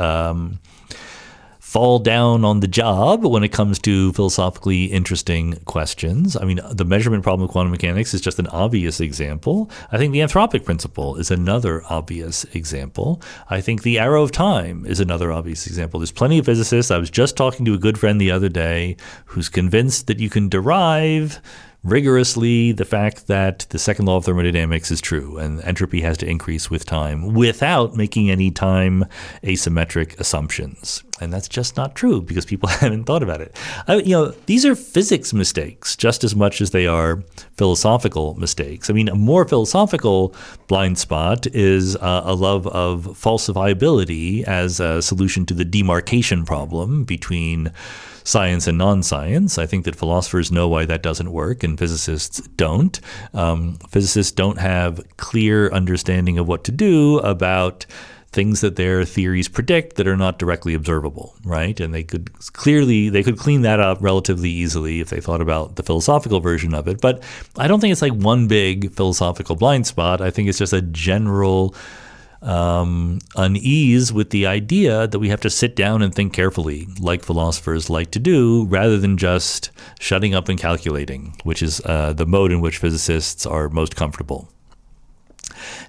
fall down on the job when it comes to philosophically interesting questions. I mean, the measurement problem of quantum mechanics is just an obvious example. I think the Anthropic principle is another obvious example. I think the arrow of time is another obvious example. There's plenty of physicists. I was just talking to a good friend the other day who's convinced that you can derive rigorously the fact that the second law of thermodynamics is true and entropy has to increase with time without making any time asymmetric assumptions. And that's just not true because people haven't thought about it. These are physics mistakes just as much as they are philosophical mistakes. I mean, a more philosophical blind spot is a love of falsifiability as a solution to the demarcation problem between science and non-science. I think that philosophers know why that doesn't work and physicists don't. Physicists don't have clear understanding of what to do about things that their theories predict that are not directly observable, right? And they could clean that up relatively easily if they thought about the philosophical version of it. But I don't think it's like one big philosophical blind spot. I think it's just a general unease with the idea that we have to sit down and think carefully, like philosophers like to do, rather than just shutting up and calculating, which is the mode in which physicists are most comfortable.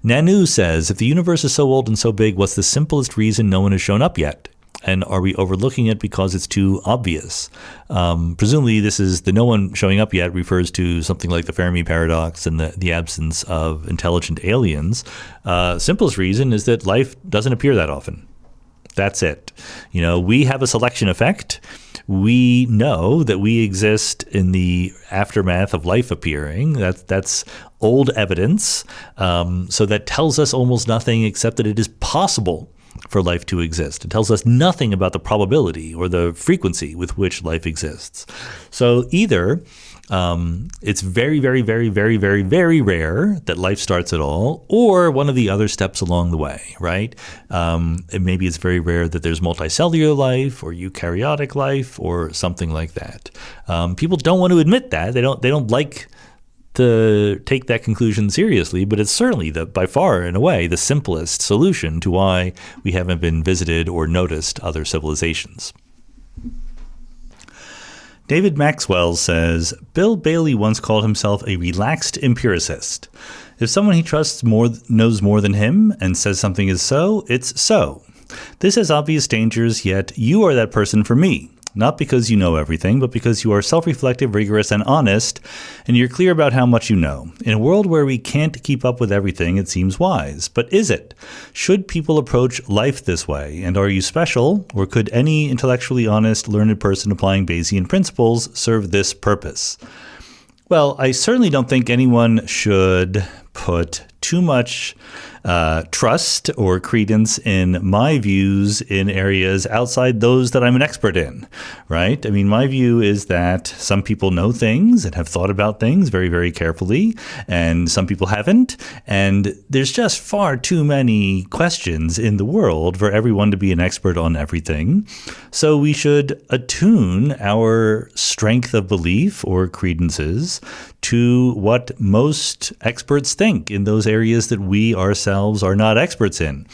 Nanu says, if the universe is so old and so big, what's the simplest reason no one has shown up yet? And are we overlooking it because it's too obvious? Presumably, this is the no one showing up yet refers to something like the Fermi paradox and the absence of intelligent aliens. Simplest reason is that life doesn't appear that often. That's it. We have a selection effect. We know that we exist in the aftermath of life appearing. That's old evidence. So that tells us almost nothing except that it is possible for life to exist. It tells us nothing about the probability or the frequency with which life exists. So either it's very, very, very, very, very, very rare that life starts at all, or one of the other steps along the way, right? Maybe it's very rare that there's multicellular life or eukaryotic life or something like that. People don't want to admit that. They don't like to take that conclusion seriously, but it's certainly by far, in a way, the simplest solution to why we haven't been visited or noticed other civilizations. David Maxwell says, Bill Bailey once called himself a relaxed empiricist. If someone he trusts knows more than him and says something is so, it's so. This has obvious dangers, yet you are that person for me. Not because you know everything, but because you are self-reflective, rigorous, and honest, and you're clear about how much you know. In a world where we can't keep up with everything, it seems wise. But is it? Should people approach life this way? And are you special? Or could any intellectually honest, learned person applying Bayesian principles serve this purpose? Well, I certainly don't think anyone should put too much trust or credence in my views in areas outside those that I'm an expert in, right? I mean, my view is that some people know things and have thought about things very, very carefully, and some people haven't. And there's just far too many questions in the world for everyone to be an expert on everything. So we should attune our strength of belief or credences to what most experts think in those areas that we ourselves are not experts in.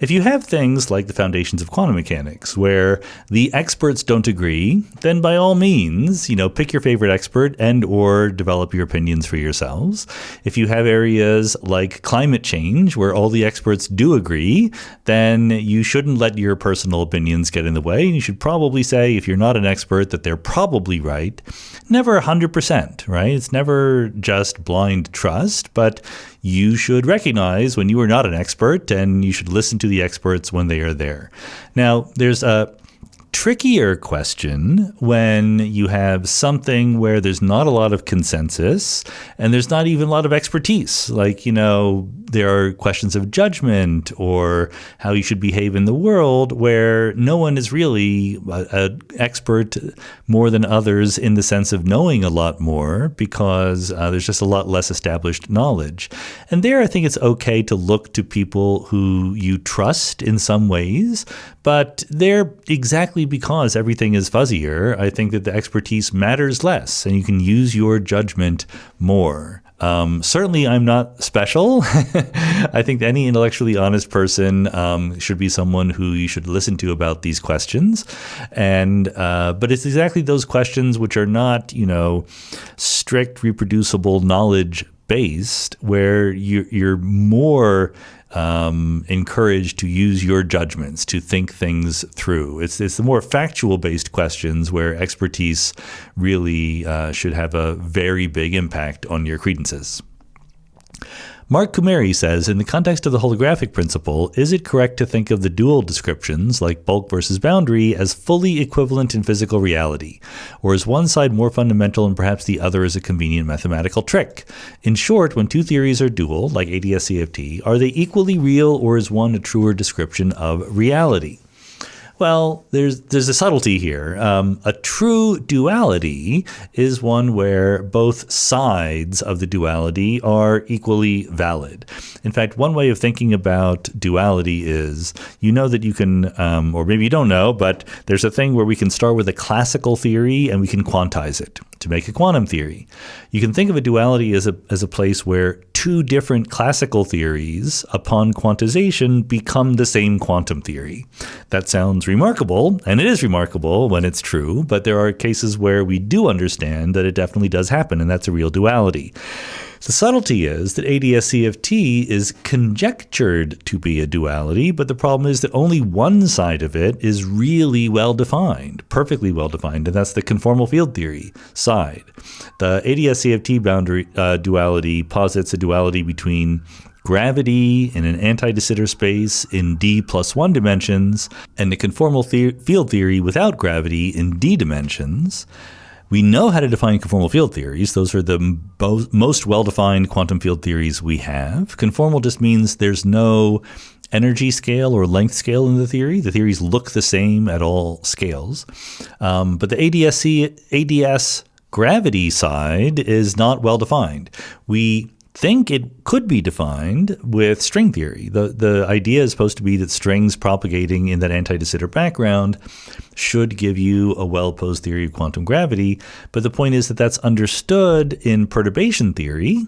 If you have things like the foundations of quantum mechanics, where the experts don't agree, then by all means, pick your favorite expert and or develop your opinions for yourselves. If you have areas like climate change, where all the experts do agree, then you shouldn't let your personal opinions get in the way. And you should probably say, if you're not an expert, that they're probably right. Never 100%, right? It's never just blind trust, but you should recognize when you are not an expert, and you should listen to the experts when they are there. Now, there's a trickier question when you have something where there's not a lot of consensus and there's not even a lot of expertise. Like, there are questions of judgment or how you should behave in the world where no one is really an expert more than others in the sense of knowing a lot more because there's just a lot less established knowledge. And there, I think it's okay to look to people who you trust in some ways, but they're exactly because everything is fuzzier. I think that the expertise matters less and you can use your judgment more. Certainly, I'm not special. I think any intellectually honest person should be someone who you should listen to about these questions. But it's exactly those questions which are not, strict, reproducible knowledge based, where you're more encouraged to use your judgments, to think things through. It's the more factual-based questions where expertise really should have a very big impact on your credences. Mark Kumari says, in the context of the holographic principle, is it correct to think of the dual descriptions, like bulk versus boundary, as fully equivalent in physical reality? Or is one side more fundamental and perhaps the other is a convenient mathematical trick? In short, when two theories are dual, like ADS-CFT, are they equally real, or is one a truer description of reality? Well, there's a subtlety here. A true duality is one where both sides of the duality are equally valid. In fact, one way of thinking about duality is, that you can, or maybe you don't know, but there's a thing where we can start with a classical theory and we can quantize it to make a quantum theory. You can think of a duality as a place where two different classical theories, upon quantization, become the same quantum theory. That sounds remarkable, and it is remarkable when it's true, but there are cases where we do understand that it definitely does happen, and that's a real duality. The subtlety is that ADS-CFT is conjectured to be a duality, but the problem is that only one side of it is really well-defined, perfectly well-defined, and that's the conformal field theory side. The ADS-CFT boundary duality posits a duality between gravity in an anti-de Sitter space in d+1 dimensions, and the conformal field theory without gravity in d dimensions. We know how to define conformal field theories. Those are the most well-defined quantum field theories we have. Conformal just means there's no energy scale or length scale in the theory. The theories look the same at all scales. But the ADS gravity side is not well-defined. We think it could be defined with string theory. The idea is supposed to be that strings propagating in that anti-de Sitter background should give you a well-posed theory of quantum gravity. But the point is that that's understood in perturbation theory,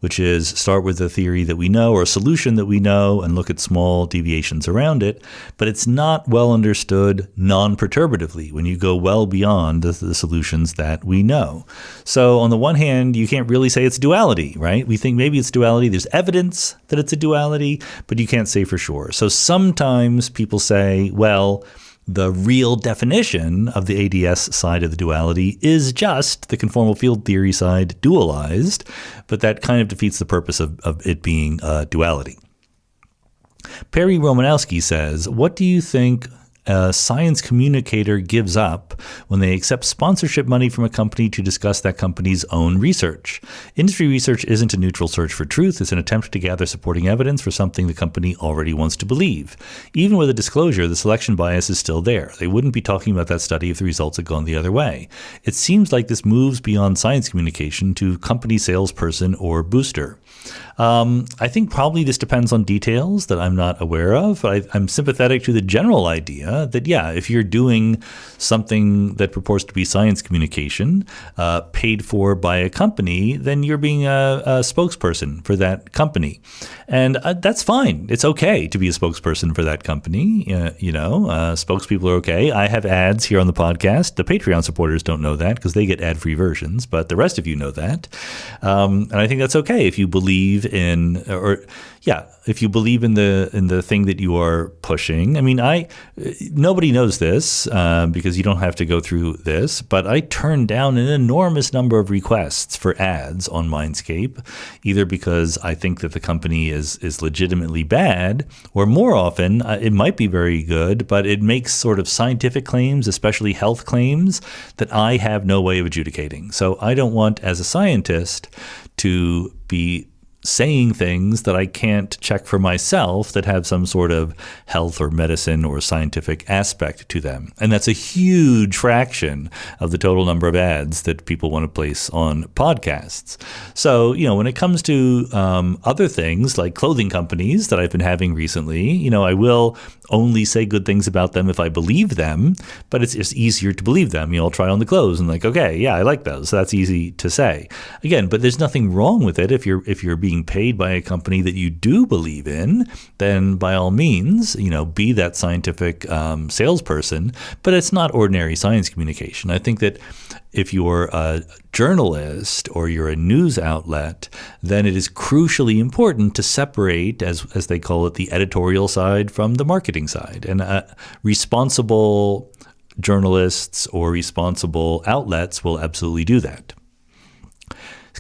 which is start with a theory that we know or a solution that we know and look at small deviations around it. But it's not well understood non-perturbatively when you go well beyond the solutions that we know. So on the one hand, you can't really say it's duality, right? We think maybe it's duality. There's evidence that it's a duality, but you can't say for sure. So sometimes people say, well, the real definition of the ADS side of the duality is just the conformal field theory side dualized, but that kind of defeats the purpose of it being a duality. Perry Romanowski says, what do you think a science communicator gives up when they accept sponsorship money from a company to discuss that company's own research? Industry research isn't a neutral search for truth. It's an attempt to gather supporting evidence for something the company already wants to believe. Even with a disclosure, the selection bias is still there. They wouldn't be talking about that study if the results had gone the other way. It seems like this moves beyond science communication to company salesperson or booster. I think probably this depends on details that I'm not aware of, but I'm sympathetic to the general idea that, yeah, if you're doing something that purports to be science communication paid for by a company, then you're being a spokesperson for that company. And that's fine. It's okay to be a spokesperson for that company. Spokespeople are okay. I have ads here on the podcast. The Patreon supporters don't know that because they get ad-free versions, but the rest of you know that. And I think that's okay if you believe in, if you believe in the thing that you are pushing. I mean, nobody knows this because you don't have to go through this, but I turned down an enormous number of requests for ads on Mindscape, either because I think that the company is legitimately bad, or more often it might be very good, but it makes sort of scientific claims, especially health claims, that I have no way of adjudicating. So I don't want, as a scientist, to be saying things that I can't check for myself that have some sort of health or medicine or scientific aspect to them. And that's a huge fraction of the total number of ads that people want to place on podcasts. So, when it comes to other things like clothing companies that I've been having recently, I will only say good things about them if I believe them, but it's just easier to believe them. I'll try on the clothes and okay, yeah, I like those. So that's easy to say. Again, but there's nothing wrong with it. If you're being paid by a company that you do believe in, then by all means, be that scientific salesperson, but it's not ordinary science communication. I think that if you're a journalist or you're a news outlet, then it is crucially important to separate, as they call it, the editorial side from the marketing side. And responsible journalists or responsible outlets will absolutely do that.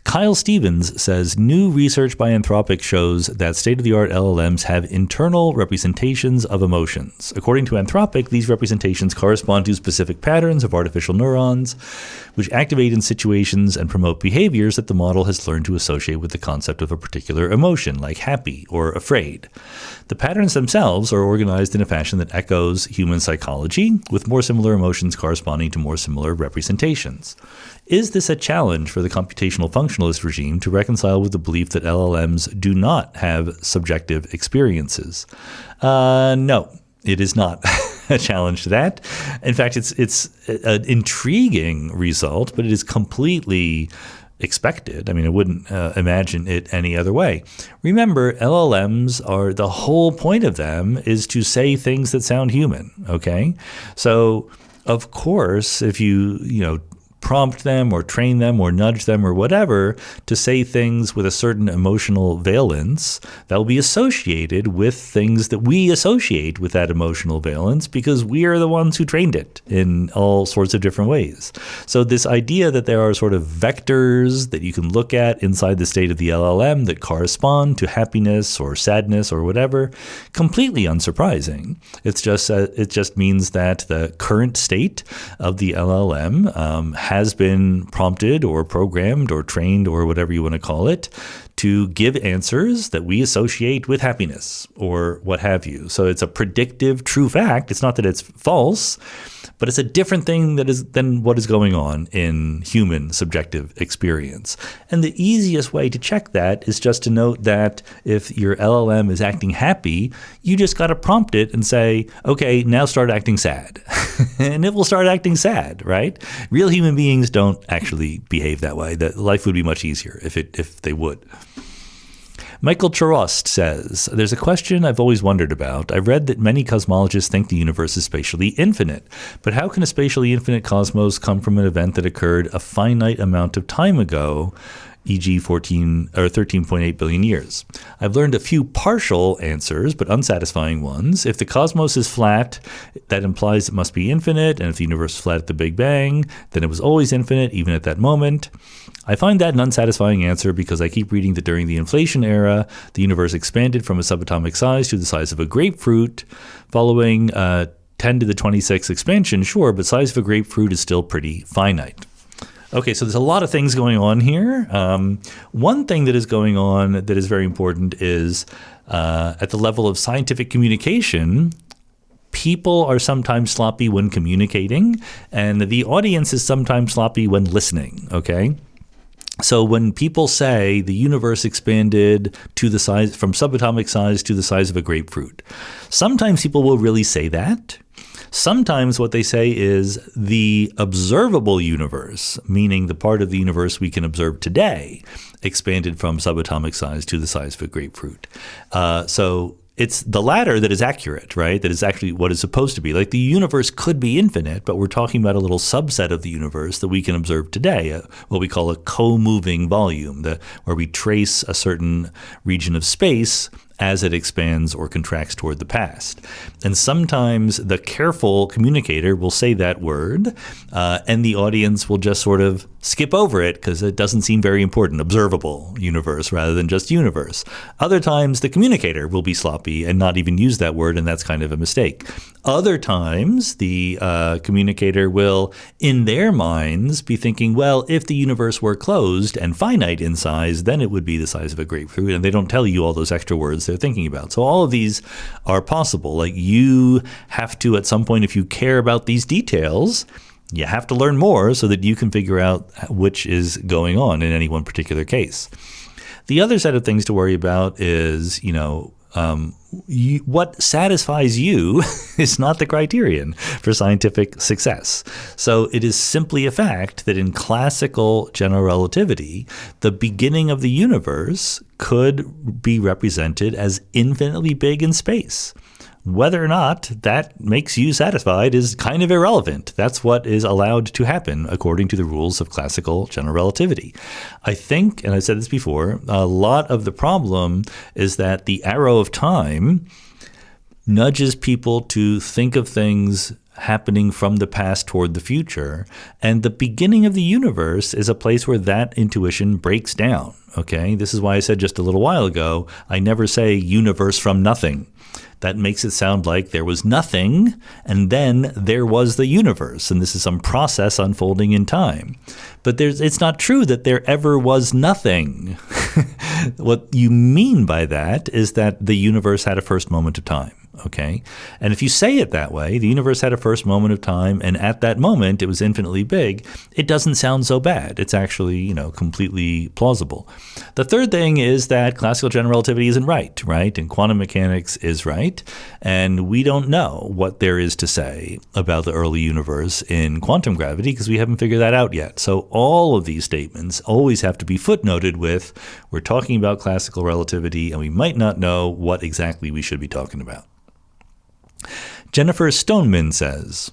Kyle Stevens says, new research by Anthropic shows that state-of-the-art LLMs have internal representations of emotions. According to Anthropic, these representations correspond to specific patterns of artificial neurons, which activate in situations and promote behaviors that the model has learned to associate with the concept of a particular emotion, like happy or afraid. The patterns themselves are organized in a fashion that echoes human psychology, with more similar emotions corresponding to more similar representations. Is this a challenge for the computational functionalist regime to reconcile with the belief that LLMs do not have subjective experiences? No, it is not a challenge to that. In fact, it's an intriguing result, but it is completely expected. I mean, I wouldn't imagine it any other way. Remember, LLMs are, the whole point of them is to say things that sound human, okay? So, of course, if you prompt them or train them or nudge them or whatever to say things with a certain emotional valence, that will be associated with things that we associate with that emotional valence because we are the ones who trained it in all sorts of different ways. So this idea that there are sort of vectors that you can look at inside the state of the LLM that correspond to happiness or sadness or whatever, completely unsurprising. It just means that the current state of the LLM has been prompted or programmed or trained or whatever you want to call it to give answers that we associate with happiness or what have you. So it's a predictive true fact. It's not that it's false, but it's a different thing than what is going on in human subjective experience. And the easiest way to check that is just to note that if your LLM is acting happy, you just got to prompt it and say, okay, now start acting sad. And it will start acting sad, right? Real human beings don't actually behave that way. That life would be much easier if they would. Michael Charost says, there's a question I've always wondered about. I've read that many cosmologists think the universe is spatially infinite. But how can a spatially infinite cosmos come from an event that occurred a finite amount of time ago, e.g. 13.8 billion years? I've learned a few partial answers, but unsatisfying ones. If the cosmos is flat, that implies it must be infinite, and if the universe is flat at the Big Bang, then it was always infinite, even at that moment. I find that an unsatisfying answer because I keep reading that during the inflation era, the universe expanded from a subatomic size to the size of a grapefruit. Following 10 to the 26 expansion, sure, but size of a grapefruit is still pretty finite. Okay, so there's a lot of things going on here. One thing that is going on that is very important is at the level of scientific communication, people are sometimes sloppy when communicating, and the audience is sometimes sloppy when listening, okay? So when people say the universe expanded to the size, from subatomic size to the size of a grapefruit, sometimes people will really say that. Sometimes what they say is the observable universe, meaning the part of the universe we can observe today, expanded from subatomic size to the size of a grapefruit. So it's the latter that is accurate, right? That is actually what is supposed to be. Like the universe could be infinite, but we're talking about a little subset of the universe that we can observe today, what we call a co-moving volume, where we trace a certain region of space as it expands or contracts toward the past. And sometimes the careful communicator will say that word, and the audience will just sort of skip over it because it doesn't seem very important, observable universe rather than just universe. Other times the communicator will be sloppy and not even use that word, and that's kind of a mistake. Other times, the communicator will, in their minds, be thinking, well, if the universe were closed and finite in size, then it would be the size of a grapefruit. And they don't tell you all those extra words they're thinking about. So all of these are possible. Like, you have to, at some point, if you care about these details, you have to learn more so that you can figure out which is going on in any one particular case. The other set of things to worry about is, what satisfies you is not the criterion for scientific success. So it is simply a fact that in classical general relativity, the beginning of the universe could be represented as infinitely big in space. Whether or not that makes you satisfied is kind of irrelevant. That's what is allowed to happen according to the rules of classical general relativity. I think, and I said this before, a lot of the problem is that the arrow of time nudges people to think of things happening from the past toward the future. And the beginning of the universe is a place where that intuition breaks down. Okay, this is why I said just a little while ago, I never say universe from nothing. That makes it sound like there was nothing, and then there was the universe, and this is some process unfolding in time. But it's not true that there ever was nothing. What you mean by that is that the universe had a first moment of time. Okay. And if you say it that way, the universe had a first moment of time, and at that moment it was infinitely big, it doesn't sound so bad. It's actually, completely plausible. The third thing is that classical general relativity isn't right? And quantum mechanics is right. And we don't know what there is to say about the early universe in quantum gravity because we haven't figured that out yet. So all of these statements always have to be footnoted with, we're talking about classical relativity, and we might not know what exactly we should be talking about. Jennifer Stoneman says,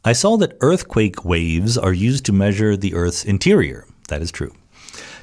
I saw that earthquake waves are used to measure the Earth's interior. That is true.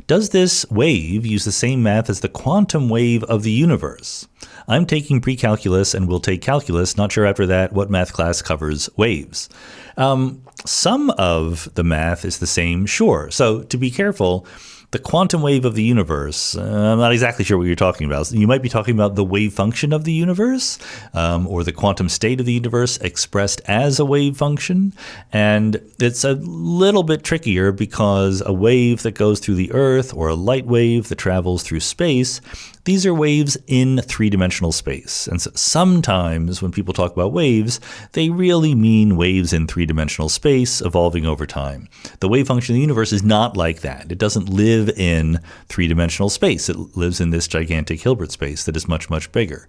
Does this wave use the same math as the quantum wave of the universe? I'm taking pre-calculus and will take calculus. Not sure after that what math class covers waves. Some of the math is the same, sure. So to be careful, the quantum wave of the universe, I'm not exactly sure what you're talking about. You might be talking about the wave function of the universe or the quantum state of the universe expressed as a wave function. And it's a little bit trickier because a wave that goes through the Earth or a light wave that travels through space, these are waves in three-dimensional space. And so sometimes when people talk about waves, they really mean waves in three-dimensional space evolving over time. The wave function of the universe is not like that. It doesn't live in three-dimensional space. It lives in this gigantic Hilbert space that is much, much bigger.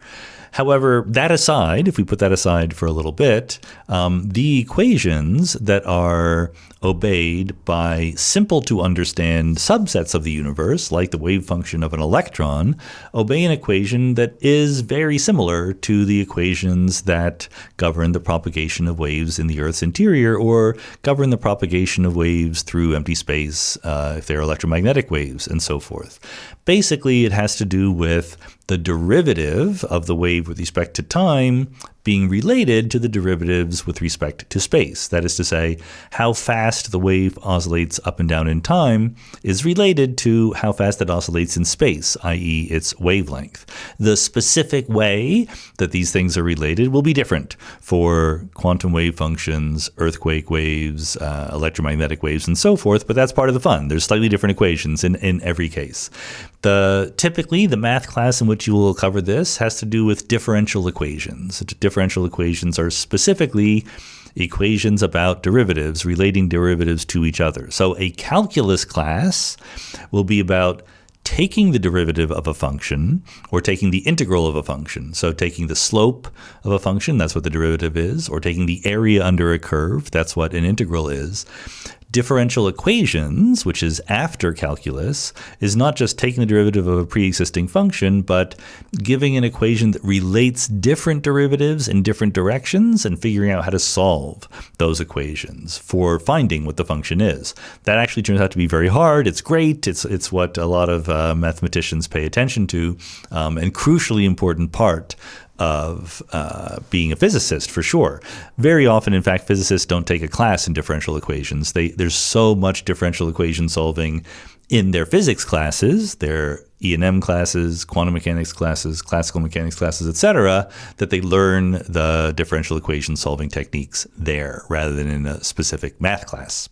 However, that aside, if we put that aside for a little bit, the equations that are obeyed by simple to understand subsets of the universe, like the wave function of an electron, obey an equation that is very similar to the equations that govern the propagation of waves in the Earth's interior or govern the propagation of waves through empty space if they're electromagnetic waves and so forth. Basically, it has to do with the derivative of the wave with respect to time being related to the derivatives with respect to space. That is to say, how fast the wave oscillates up and down in time is related to how fast it oscillates in space, i.e. its wavelength. The specific way that these things are related will be different for quantum wave functions, earthquake waves, electromagnetic waves, and so forth, but that's part of the fun. There's slightly different equations in every case. Typically, the math class in which you will cover this has to do with differential equations. Differential equations are specifically equations about derivatives, relating derivatives to each other. So a calculus class will be about taking the derivative of a function or taking the integral of a function. So taking the slope of a function, that's what the derivative is, or taking the area under a curve, that's what an integral is. Differential equations, which is after calculus, is not just taking the derivative of a pre-existing function, but giving an equation that relates different derivatives in different directions and figuring out how to solve those equations for finding what the function is. That actually turns out to be very hard. It's great. It's what a lot of mathematicians pay attention to, and crucially important part of being a physicist, for sure. Very often, in fact, physicists don't take a class in differential equations. There's so much differential equation solving in their physics classes, their E&M classes, quantum mechanics classes, classical mechanics classes, etc., that they learn the differential equation solving techniques there rather than in a specific math class.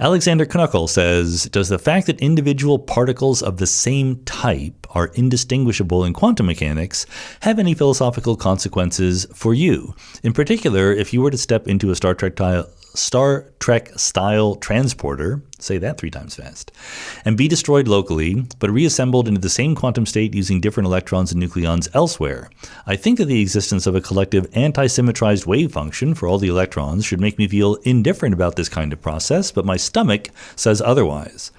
Alexander Knuckle says, does the fact that individual particles of the same type are indistinguishable in quantum mechanics have any philosophical consequences for you? In particular, if you were to step into a Star Trek style transporter, say that 3 times fast, and be destroyed locally, but reassembled into the same quantum state using different electrons and nucleons elsewhere. I think that the existence of a collective anti-symmetrized wave function for all the electrons should make me feel indifferent about this kind of process, but my stomach says otherwise.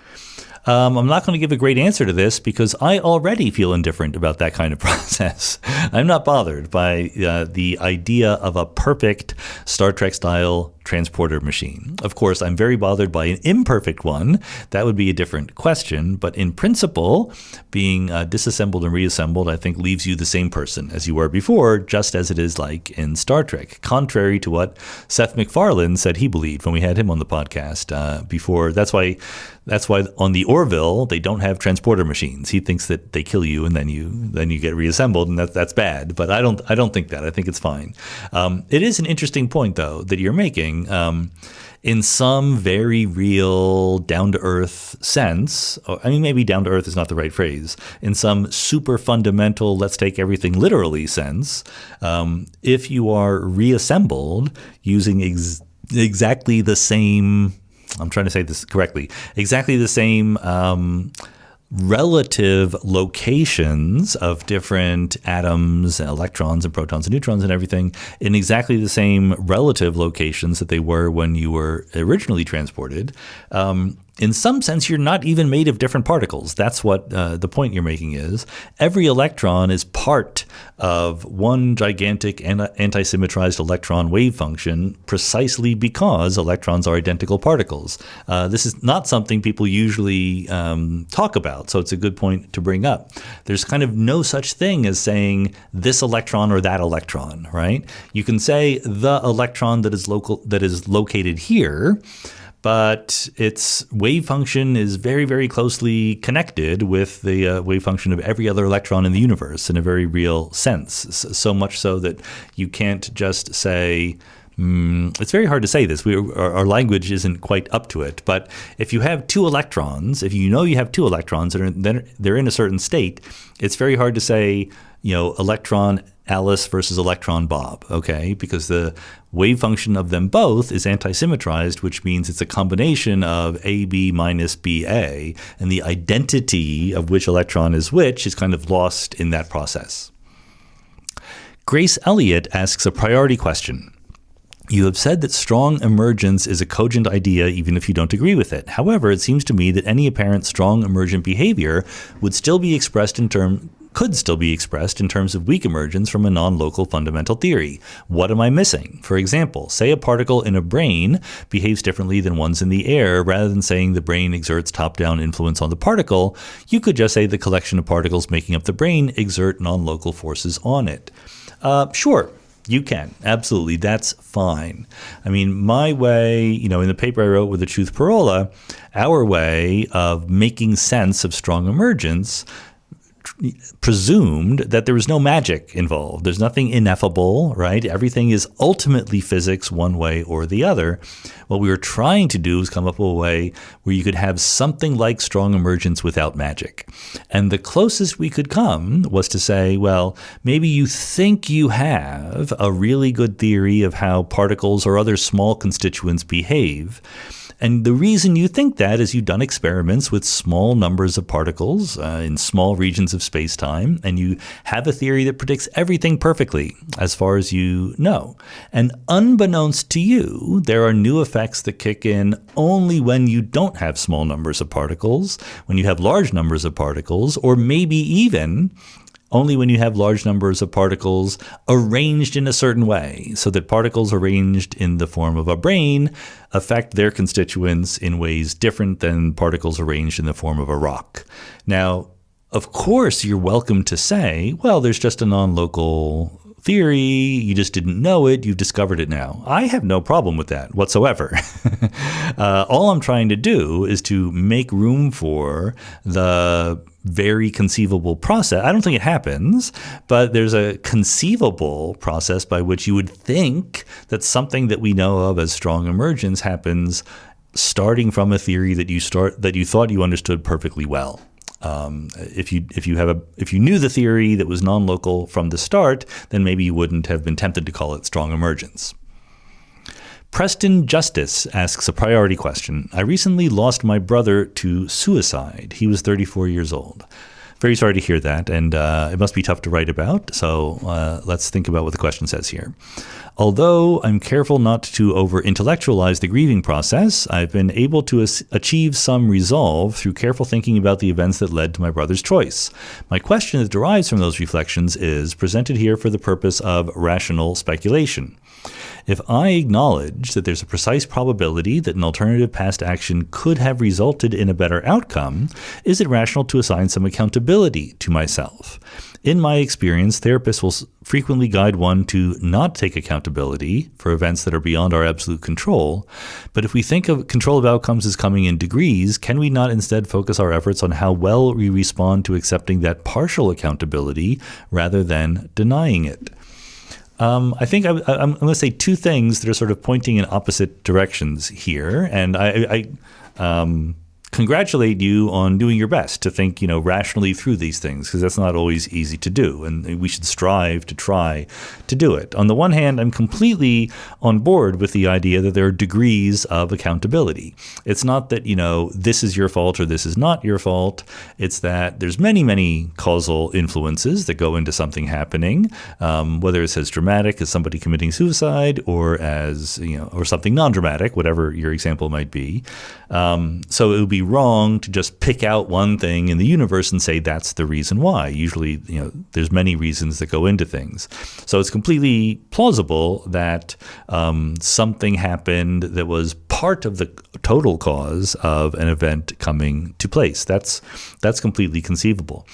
I'm not going to give a great answer to this because I already feel indifferent about that kind of process. I'm not bothered by the idea of a perfect Star Trek-style transporter machine. Of course, I'm very bothered by an imperfect one. That would be a different question. But in principle, being disassembled and reassembled, I think, leaves you the same person as you were before, just as it is like in Star Trek, contrary to what Seth MacFarlane said he believed when we had him on the podcast before. That's why on the Orville, they don't have transporter machines. He thinks that they kill you and then you get reassembled, and that's bad. But I don't think that. I think it's fine. It is an interesting point, though, that you're making. In some very real, down-to-earth sense, maybe down-to-earth is not the right phrase, in some super fundamental, let's take everything literally sense, if you are reassembled using exactly the same, I'm trying to say this correctly, exactly the same relative locations of different atoms, electrons and protons and neutrons and everything in exactly the same relative locations that they were when you were originally transported. In some sense, you're not even made of different particles. That's what the point you're making is. Every electron is part of one gigantic anti-symmetrized electron wave function precisely because electrons are identical particles. This is not something people usually talk about, so it's a good point to bring up. There's kind of no such thing as saying this electron or that electron, right? You can say the electron that is located here, but its wave function is very, very closely connected with the wave function of every other electron in the universe in a very real sense. So much so that you can't just say, it's very hard to say this. Our language isn't quite up to it. But if you have 2 electrons, if you know you have 2 electrons and they're in a certain state, it's very hard to say, electron Alice versus electron Bob, okay? Because the wave function of them both is anti-symmetrized, which means it's a combination of AB minus BA, and the identity of which electron is which is kind of lost in that process. Grace Elliott asks a priority question. You have said that strong emergence is a cogent idea even if you don't agree with it. However, it seems to me that any apparent strong emergent behavior could still be expressed in terms of weak emergence from a non-local fundamental theory. What am I missing? For example, say a particle in a brain behaves differently than ones in the air. Rather than saying the brain exerts top-down influence on the particle, you could just say the collection of particles making up the brain exert non-local forces on it. Sure. You can. Absolutely. That's fine. I mean, my way, in the paper I wrote with the Truth Parola, our way of making sense of strong emergence presumed that there was no magic involved. There's nothing ineffable, right? Everything is ultimately physics one way or the other. What we were trying to do is come up with a way where you could have something like strong emergence without magic. And the closest we could come was to say, well, maybe you think you have a really good theory of how particles or other small constituents behave. And the reason you think that is you've done experiments with small numbers of particles in small regions of space-time, and you have a theory that predicts everything perfectly as far as you know. And unbeknownst to you, there are new effects that kick in only when you don't have small numbers of particles, when you have large numbers of particles, or maybe even only when you have large numbers of particles arranged in a certain way, so that particles arranged in the form of a brain affect their constituents in ways different than particles arranged in the form of a rock. Now, of course, you're welcome to say, well, there's just a non-local theory, you just didn't know it, you've discovered it now. I have no problem with that whatsoever. All I'm trying to do is to make room for the very conceivable process. I don't think it happens, but there's a conceivable process by which you would think that something that we know of as strong emergence happens starting from a theory that you thought you understood perfectly well. If you knew the theory that was non-local from the start, then maybe you wouldn't have been tempted to call it strong emergence. Preston Justice asks a priority question. I recently lost my brother to suicide. He was 34 years old. Very sorry to hear that, and it must be tough to write about, so let's think about what the question says here. Although I'm careful not to over-intellectualize the grieving process, I've been able to achieve some resolve through careful thinking about the events that led to my brother's choice. My question that derives from those reflections is presented here for the purpose of rational speculation. If I acknowledge that there's a precise probability that an alternative past action could have resulted in a better outcome, is it rational to assign some accountability to myself? In my experience, therapists will frequently guide one to not take accountability for events that are beyond our absolute control. But if we think of control of outcomes as coming in degrees, can we not instead focus our efforts on how well we respond to accepting that partial accountability rather than denying it? I think I'm going to say two things that are sort of pointing in opposite directions here, and I congratulate you on doing your best to think, rationally through these things, because that's not always easy to do, and we should strive to try to do it. On the one hand, I'm completely on board with the idea that there are degrees of accountability. It's not that, this is your fault or this is not your fault. It's that there's many, many causal influences that go into something happening, whether it's as dramatic as somebody committing suicide or as, or something non-dramatic, whatever your example might be. So it would be wrong to just pick out one thing in the universe and say that's the reason why. Usually, there's many reasons that go into things. So it's completely plausible that something happened that was part of the total cause of an event coming to place. That's completely conceivable.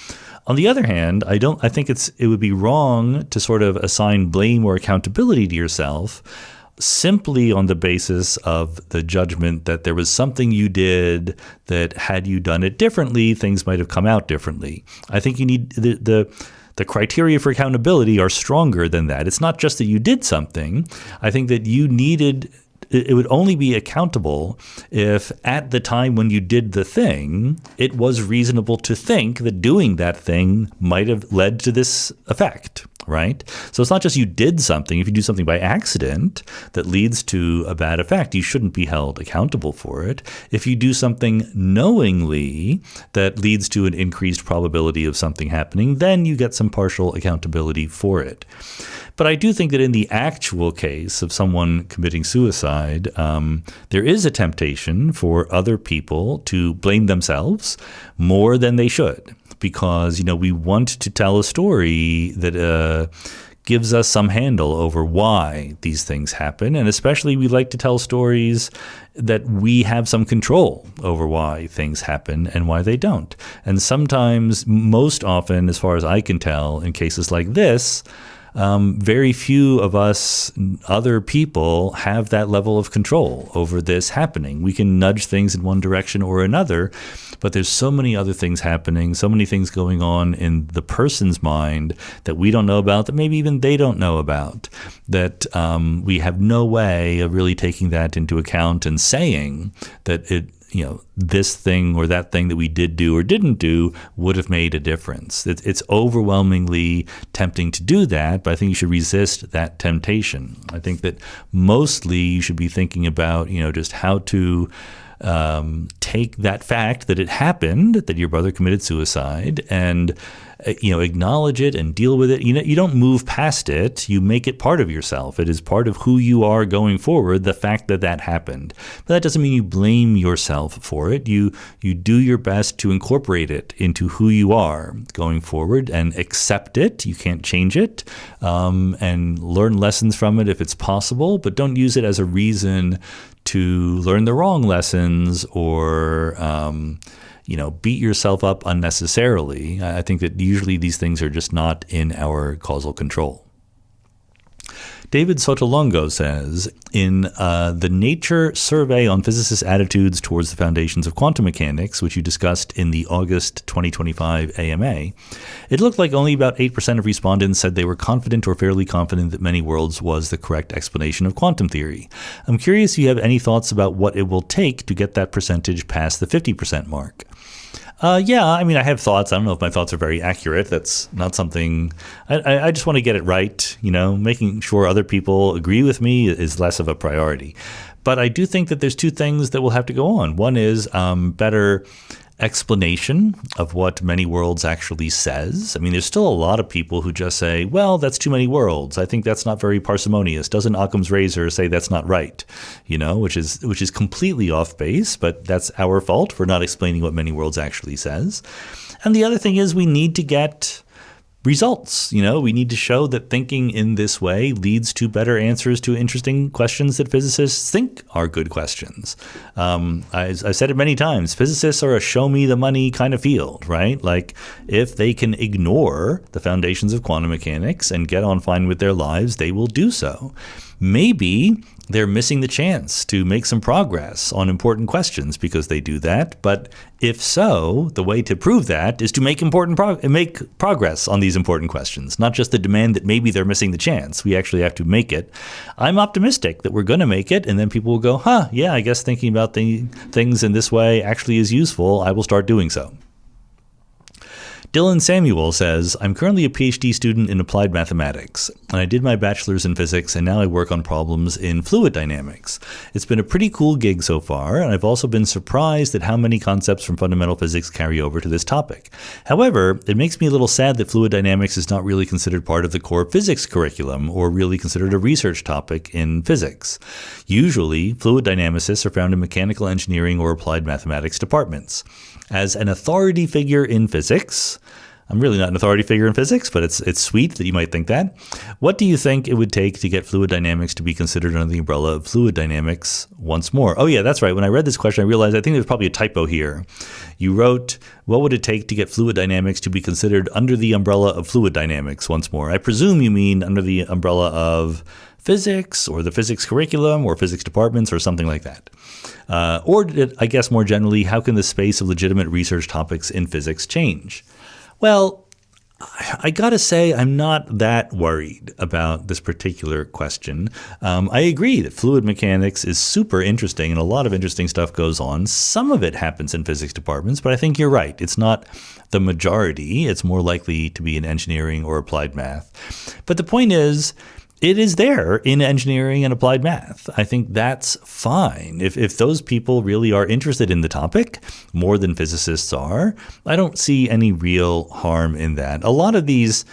On the other hand, I think it would be wrong to sort of assign blame or accountability to yourself simply on the basis of the judgment that there was something you did that had you done it differently, things might have come out differently. I think you need the criteria for accountability are stronger than that. It's not just that you did something. I think that it would only be accountable if at the time when you did the thing, it was reasonable to think that doing that thing might have led to this effect, right? So it's not just you did something. If you do something by accident that leads to a bad effect, you shouldn't be held accountable for it. If you do something knowingly that leads to an increased probability of something happening, then you get some partial accountability for it. But I do think that in the actual case of someone committing suicide, there is a temptation for other people to blame themselves more than they should, because we want to tell a story that gives us some handle over why these things happen, and especially we like to tell stories that we have some control over why things happen and why they don't. And sometimes, most often, as far as I can tell, in cases like this, very few of us, other people, have that level of control over this happening. We can nudge things in one direction or another, but there's so many other things happening, so many things going on in the person's mind that we don't know about, that maybe even they don't know about, that we have no way of really taking that into account and saying that this thing or that thing that we did do or didn't do would have made a difference. It's overwhelmingly tempting to do that, but I think you should resist that temptation. I think that mostly you should be thinking about, just how to take that fact that it happened, that your brother committed suicide, and acknowledge it and deal with it. You don't move past it. You make it part of yourself. It is part of who you are going forward, the fact that that happened. But that doesn't mean you blame yourself for it. You do your best to incorporate it into who you are going forward and accept it. You can't change it, and learn lessons from it if it's possible, but don't use it as a reason to learn the wrong lessons or beat yourself up unnecessarily. I think that usually these things are just not in our causal control. David Sotolongo says, in the Nature Survey on Physicists' Attitudes Towards the Foundations of Quantum Mechanics, which you discussed in the August 2025 AMA, it looked like only about 8% of respondents said they were confident or fairly confident that many worlds was the correct explanation of quantum theory. I'm curious if you have any thoughts about what it will take to get that percentage past the 50% mark. Yeah, I mean, I have thoughts. I don't know if my thoughts are very accurate. That's not something I just want to get it right. Making sure other people agree with me is less of a priority. But I do think that there's two things that will have to go on. One is better explanation of what many worlds actually says. I mean, there's still a lot of people who just say, well, that's too many worlds. I think that's not very parsimonious. Doesn't Occam's razor say that's not right? Which is completely off base, but that's our fault for not explaining what many worlds actually says. And the other thing is we need to get results. We need to show that thinking in this way leads to better answers to interesting questions that physicists think are good questions. I've said it many times, physicists are a show me the money kind of field, right? Like if they can ignore the foundations of quantum mechanics and get on fine with their lives, they will do so. Maybe they're missing the chance to make some progress on important questions because they do that. But if so, the way to prove that is to make progress on these important questions, not just the demand that maybe they're missing the chance. We actually have to make it. I'm optimistic that we're going to make it, and then people will go, yeah, I guess thinking about things in this way actually is useful. I will start doing so. Dylan Samuel says, I'm currently a PhD student in applied mathematics, and I did my bachelor's in physics, and now I work on problems in fluid dynamics. It's been a pretty cool gig so far, and I've also been surprised at how many concepts from fundamental physics carry over to this topic. However, it makes me a little sad that fluid dynamics is not really considered part of the core physics curriculum, or really considered a research topic in physics. Usually, fluid dynamicists are found in mechanical engineering or applied mathematics departments. As an authority figure in physics, I'm really not an authority figure in physics, but it's sweet that you might think that. What do you think it would take to get fluid dynamics to be considered under the umbrella of fluid dynamics once more? Oh yeah, that's right. When I read this question, I realized I think there's probably a typo here. You wrote, what would it take to get fluid dynamics to be considered under the umbrella of fluid dynamics once more? I presume you mean under the umbrella of physics or the physics curriculum or physics departments or something like that. Or I guess more generally, how can the space of legitimate research topics in physics change? Well, I gotta say, I'm not that worried about this particular question. I agree that fluid mechanics is super interesting and a lot of interesting stuff goes on. Some of it happens in physics departments, but I think you're right. It's not the majority. It's more likely to be in engineering or applied math. But the point is, it is there in engineering and applied math. I think that's fine. If those people really are interested in the topic more than physicists are, I don't see any real harm in that. A lot of these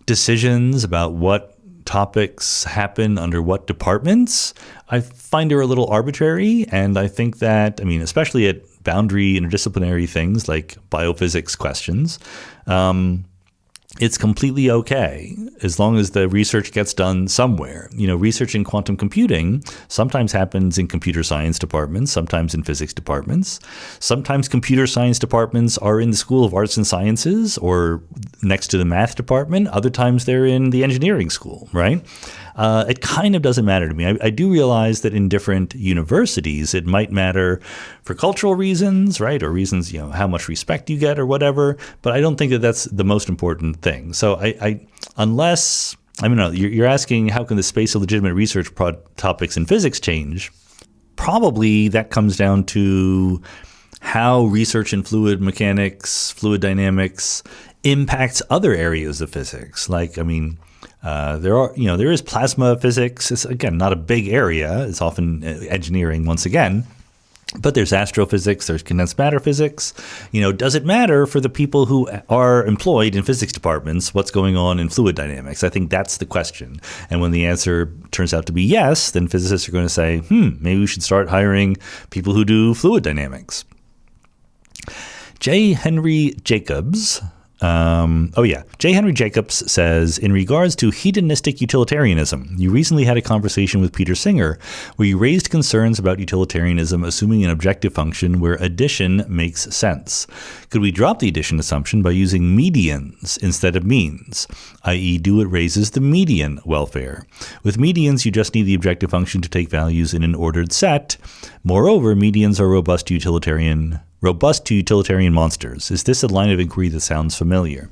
decisions about what topics happen under what departments, I find are a little arbitrary. And I think that, especially at boundary interdisciplinary things like biophysics questions, it's completely okay as long as the research gets done somewhere. Research in quantum computing sometimes happens in computer science departments, sometimes in physics departments. Sometimes computer science departments are in the School of Arts and Sciences or next to the math department. Other times they're in the engineering school, right? It kind of doesn't matter to me. I do realize that in different universities, it might matter for cultural reasons, right? Or reasons, how much respect you get or whatever. But I don't think that that's the most important thing. So unless you're asking how can the space of legitimate research topics in physics change? Probably that comes down to how research in fluid mechanics, fluid dynamics impacts other areas of physics. There is plasma physics. It's, again, not a big area. It's often engineering once again. But there's astrophysics, there's condensed matter physics. Does it matter for the people who are employed in physics departments what's going on in fluid dynamics? I think that's the question. And when the answer turns out to be yes, then physicists are going to say, maybe we should start hiring people who do fluid dynamics. J. Henry Jacobs J. Henry Jacobs says, in regards to hedonistic utilitarianism, you recently had a conversation with Peter Singer where you raised concerns about utilitarianism assuming an objective function where addition makes sense. Could we drop the addition assumption by using medians instead of means, i.e. do what raises the median welfare? With medians, you just need the objective function to take values in an ordered set. Moreover, medians are robust to utilitarian monsters. Is this a line of inquiry that sounds familiar?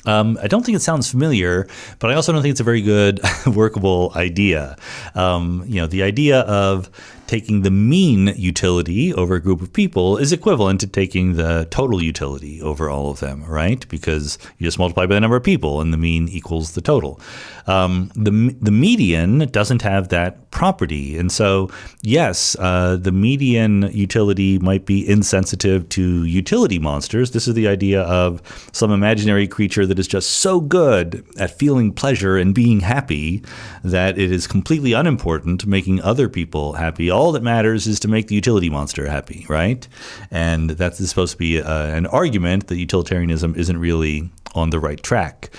I don't think it sounds familiar, but I also don't think it's a very good workable idea. The idea of taking the mean utility over a group of people is equivalent to taking the total utility over all of them, right? Because you just multiply by the number of people and the mean equals the total. The median doesn't have that property. And so, yes, the median utility might be insensitive to utility monsters. This is the idea of some imaginary creature that is just so good at feeling pleasure and being happy that it is completely unimportant making other people happy. All that matters is to make the utility monster happy, right? And that's supposed to be an argument that utilitarianism isn't really on the right track.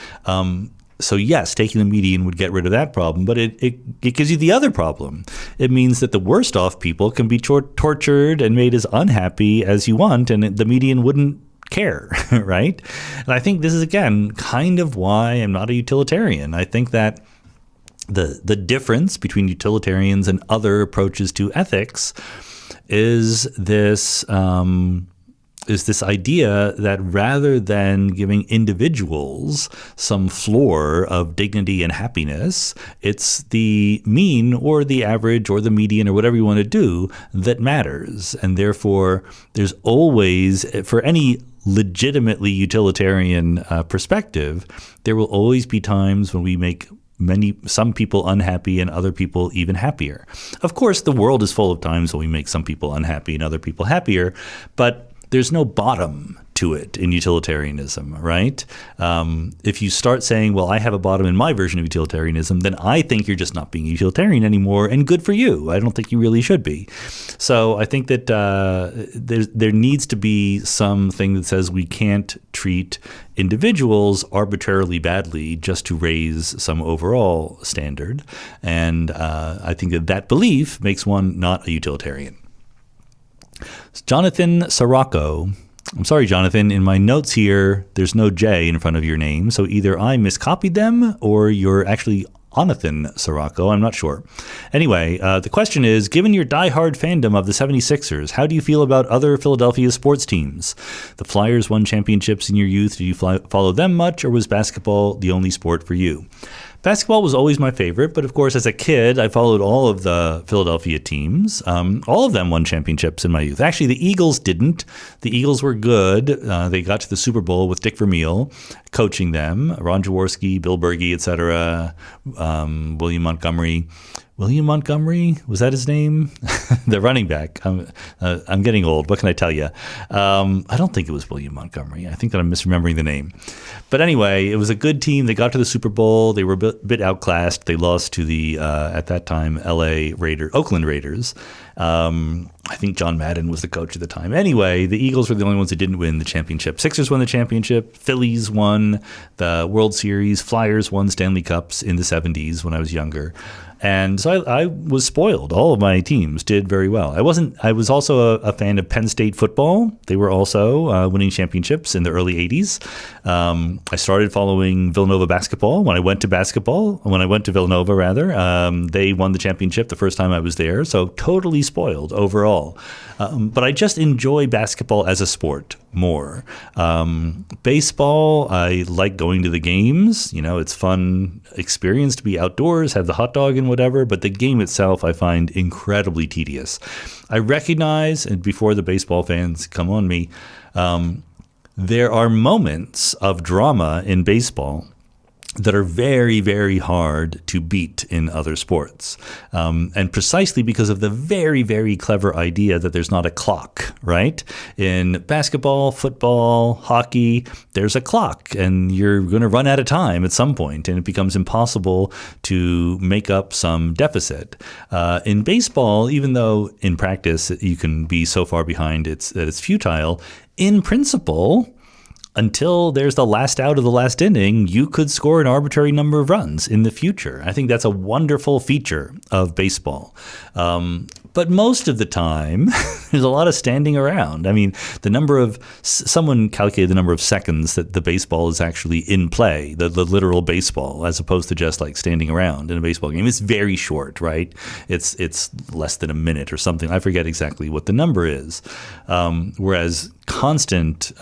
So yes, taking the median would get rid of that problem, but it gives you the other problem. It means that the worst off people can be tortured and made as unhappy as you want, and the median wouldn't care, right? And I think this is, again, kind of why I'm not a utilitarian. I think that the difference between utilitarians and other approaches to ethics is this idea that rather than giving individuals some floor of dignity and happiness, it's the mean or the average or the median or whatever you want to do that matters. And therefore, there's always, for any legitimately utilitarian perspective, there will always be times when we make some people unhappy and other people even happier. Of course, the world is full of times when we make some people unhappy and other people happier, but there's no bottom to it in utilitarianism, right? If you start saying, well, I have a bottom in my version of utilitarianism, then I think you're just not being utilitarian anymore, and good for you. I don't think you really should be. So I think that there needs to be something that says we can't treat individuals arbitrarily badly just to raise some overall standard. And I think that belief makes one not a utilitarian. Jonathan Sirocco. I'm sorry, Jonathan. In my notes here, there's no J in front of your name. So either I miscopied them or you're actually Onathan Sirocco. I'm not sure. Anyway, the question is, given your diehard fandom of the 76ers, how do you feel about other Philadelphia sports teams? The Flyers won championships in your youth. Did you follow them much, or was basketball the only sport for you? Basketball was always my favorite, but of course, as a kid, I followed all of the Philadelphia teams. All of them won championships in my youth. Actually, the Eagles didn't. The Eagles were good. They got to the Super Bowl with Dick Vermeil coaching them, Ron Jaworski, Bill Bergey, etc., William Montgomery. William Montgomery, was that his name? The running back. I'm getting old. What can I tell you? I don't think it was William Montgomery. I think that I'm misremembering the name. But anyway, it was a good team. They got to the Super Bowl. They were a bit outclassed. They lost to the, at that time, Oakland Raiders. I think John Madden was the coach at the time. Anyway, the Eagles were the only ones that didn't win the championship. Sixers won the championship. Phillies won the World Series. Flyers won Stanley Cups in the 70s when I was younger. And so I was spoiled. All of my teams did very well. I was also a fan of Penn State football. They were also winning championships in the early 80s. I started following Villanova basketball when I went to Villanova, rather. They won the championship the first time I was there. So totally spoiled overall. But I just enjoy basketball as a sport more. Baseball, I like going to the games. You know, it's fun experience to be outdoors, have the hot dog and whatever, but the game itself I find incredibly tedious. I recognize, and before the baseball fans come on me, there are moments of drama in baseball that are very, very hard to beat in other sports. And precisely because of the very, very clever idea that there's not a clock, right? In basketball, football, hockey, there's a clock and you're going to run out of time at some point and it becomes impossible to make up some deficit. In baseball, even though in practice you can be so far behind that it's futile, in principle, until there's the last out of the last inning, you could score an arbitrary number of runs in the future. I think that's a wonderful feature of baseball. But most of the time, there's a lot of standing around. I mean, someone calculated the number of seconds that the baseball is actually in play, the literal baseball, as opposed to just like standing around in a baseball game. It's very short, right? It's less than a minute or something. I forget exactly what the number is. Whereas constant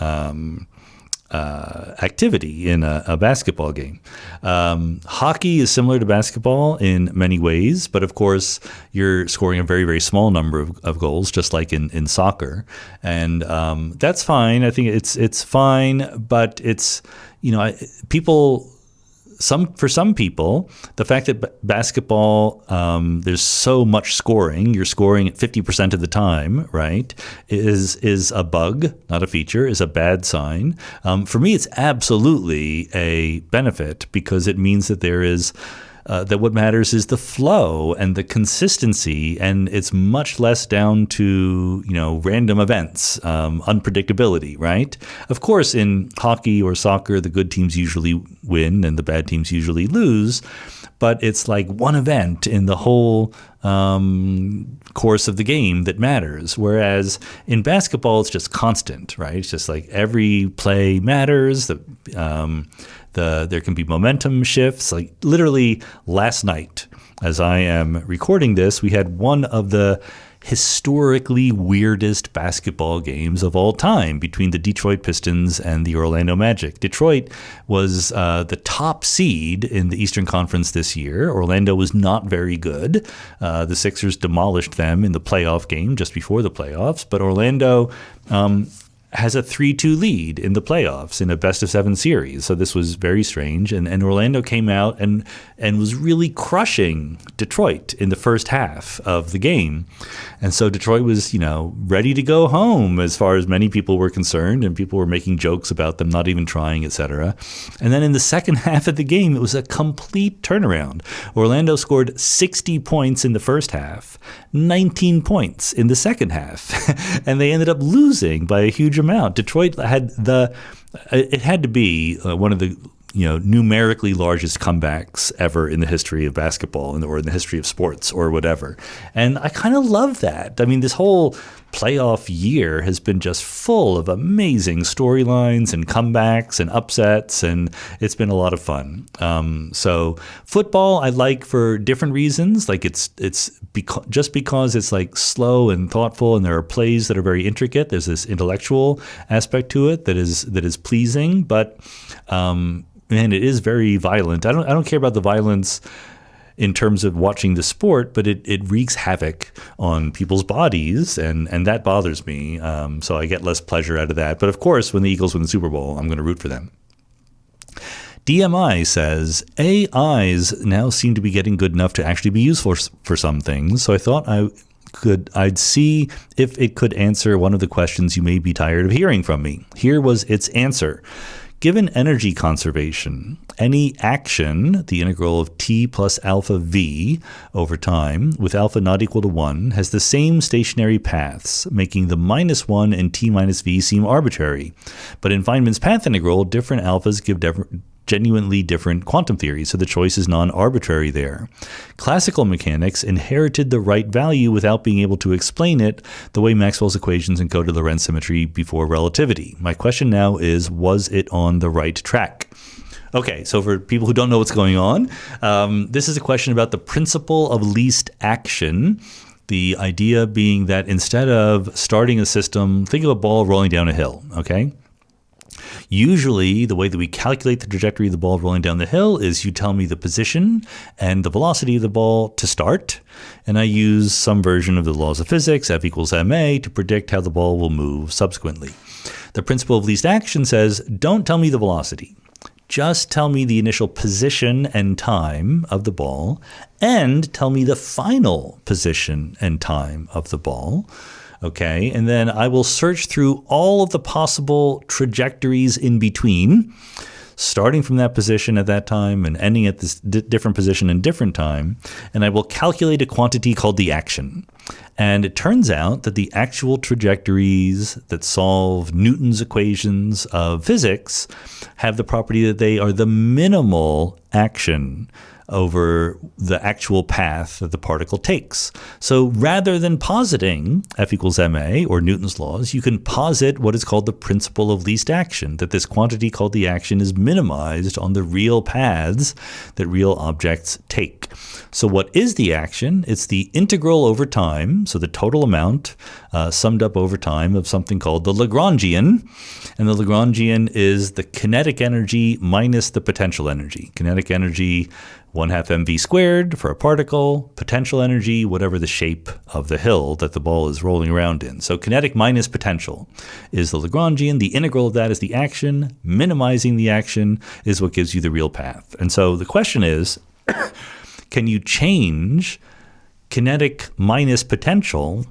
activity in a basketball game. Hockey is similar to basketball in many ways, but of course you're scoring a very, very small number of goals, just like in soccer. And that's fine. I think it's fine, but it's, for some people, the fact that basketball, there's so much scoring, you're scoring at 50% of the time, right, is a bug, not a feature, is a bad sign. For me, it's absolutely a benefit because it means that there is that what matters is the flow and the consistency, and it's much less down to, random events, unpredictability, right? Of course, in hockey or soccer, the good teams usually win and the bad teams usually lose, but it's like one event in the whole course of the game that matters. Whereas in basketball, it's just constant, right? It's just like every play matters. There can be momentum shifts. Like literally last night, as I am recording this, we had one of the historically weirdest basketball games of all time between the Detroit Pistons and the Orlando Magic. Detroit was the top seed in the Eastern Conference this year. Orlando was not very good. The Sixers demolished them in the playoff game just before the playoffs, but Orlando has a 3-2 lead in the playoffs in a best-of-7 series. So this was very strange. And Orlando came out and was really crushing Detroit in the first half of the game. And so Detroit was, ready to go home as far as many people were concerned, and people were making jokes about them not even trying, etc. And then in the second half of the game, it was a complete turnaround. Orlando scored 60 points in the first half, 19 points in the second half, and they ended up losing by a huge amount. Detroit had it had to be one of the numerically largest comebacks ever in the history of basketball or in the history of sports or whatever. And I kind of love that. I mean, this whole playoff year has been just full of amazing storylines and comebacks and upsets, and it's been a lot of fun. So football I like for different reasons. Like it's just because it's like slow and thoughtful, and there are plays that are very intricate. There's this intellectual aspect to it that is pleasing, but man, it is very violent. I don't care about the violence in terms of watching the sport, but it wreaks havoc on people's bodies, and that bothers me. So I get less pleasure out of that. But of course, when the Eagles win the Super Bowl, I'm going to root for them. DMI says, AIs now seem to be getting good enough to actually be useful for some things. So I thought I'd see if it could answer one of the questions you may be tired of hearing from me. Here was its answer. Given energy conservation, any action, the integral of t plus alpha v over time, with alpha not equal to 1, has the same stationary paths, making the -1 and t minus v seem arbitrary. But in Feynman's path integral, different alphas give genuinely different quantum theories, so the choice is non-arbitrary there. Classical mechanics inherited the right value without being able to explain it, the way Maxwell's equations encoded Lorentz symmetry before relativity. My question now is, was it on the right track? Okay, so for people who don't know what's going on, this is a question about the principle of least action. The idea being that instead of starting a system, think of a ball rolling down a hill, okay? Usually, the way that we calculate the trajectory of the ball rolling down the hill is you tell me the position and the velocity of the ball to start, and I use some version of the laws of physics, F equals ma, to predict how the ball will move subsequently. The principle of least action says, don't tell me the velocity. Just tell me the initial position and time of the ball, and tell me the final position and time of the ball. Okay, and then I will search through all of the possible trajectories in between. starting from that position at that time and ending at this different position in different time, and I will calculate a quantity called the action. And it turns out that the actual trajectories that solve Newton's equations of physics have the property that they are the minimal action over the actual path that the particle takes. So rather than positing F equals ma or Newton's laws, you can posit what is called the principle of least action, that this quantity called the action is minimized on the real paths that real objects take. So what is the action? It's the integral over time, so the total amount summed up over time of something called the Lagrangian. And the Lagrangian is the kinetic energy minus the potential energy. Kinetic energy, 1/2 mv squared for a particle, potential energy, whatever the shape of the hill that the ball is rolling around in. So kinetic minus potential is the Lagrangian. The integral of that is the action. Minimizing the action is what gives you the real path. And so the question is, can you change kinetic minus potential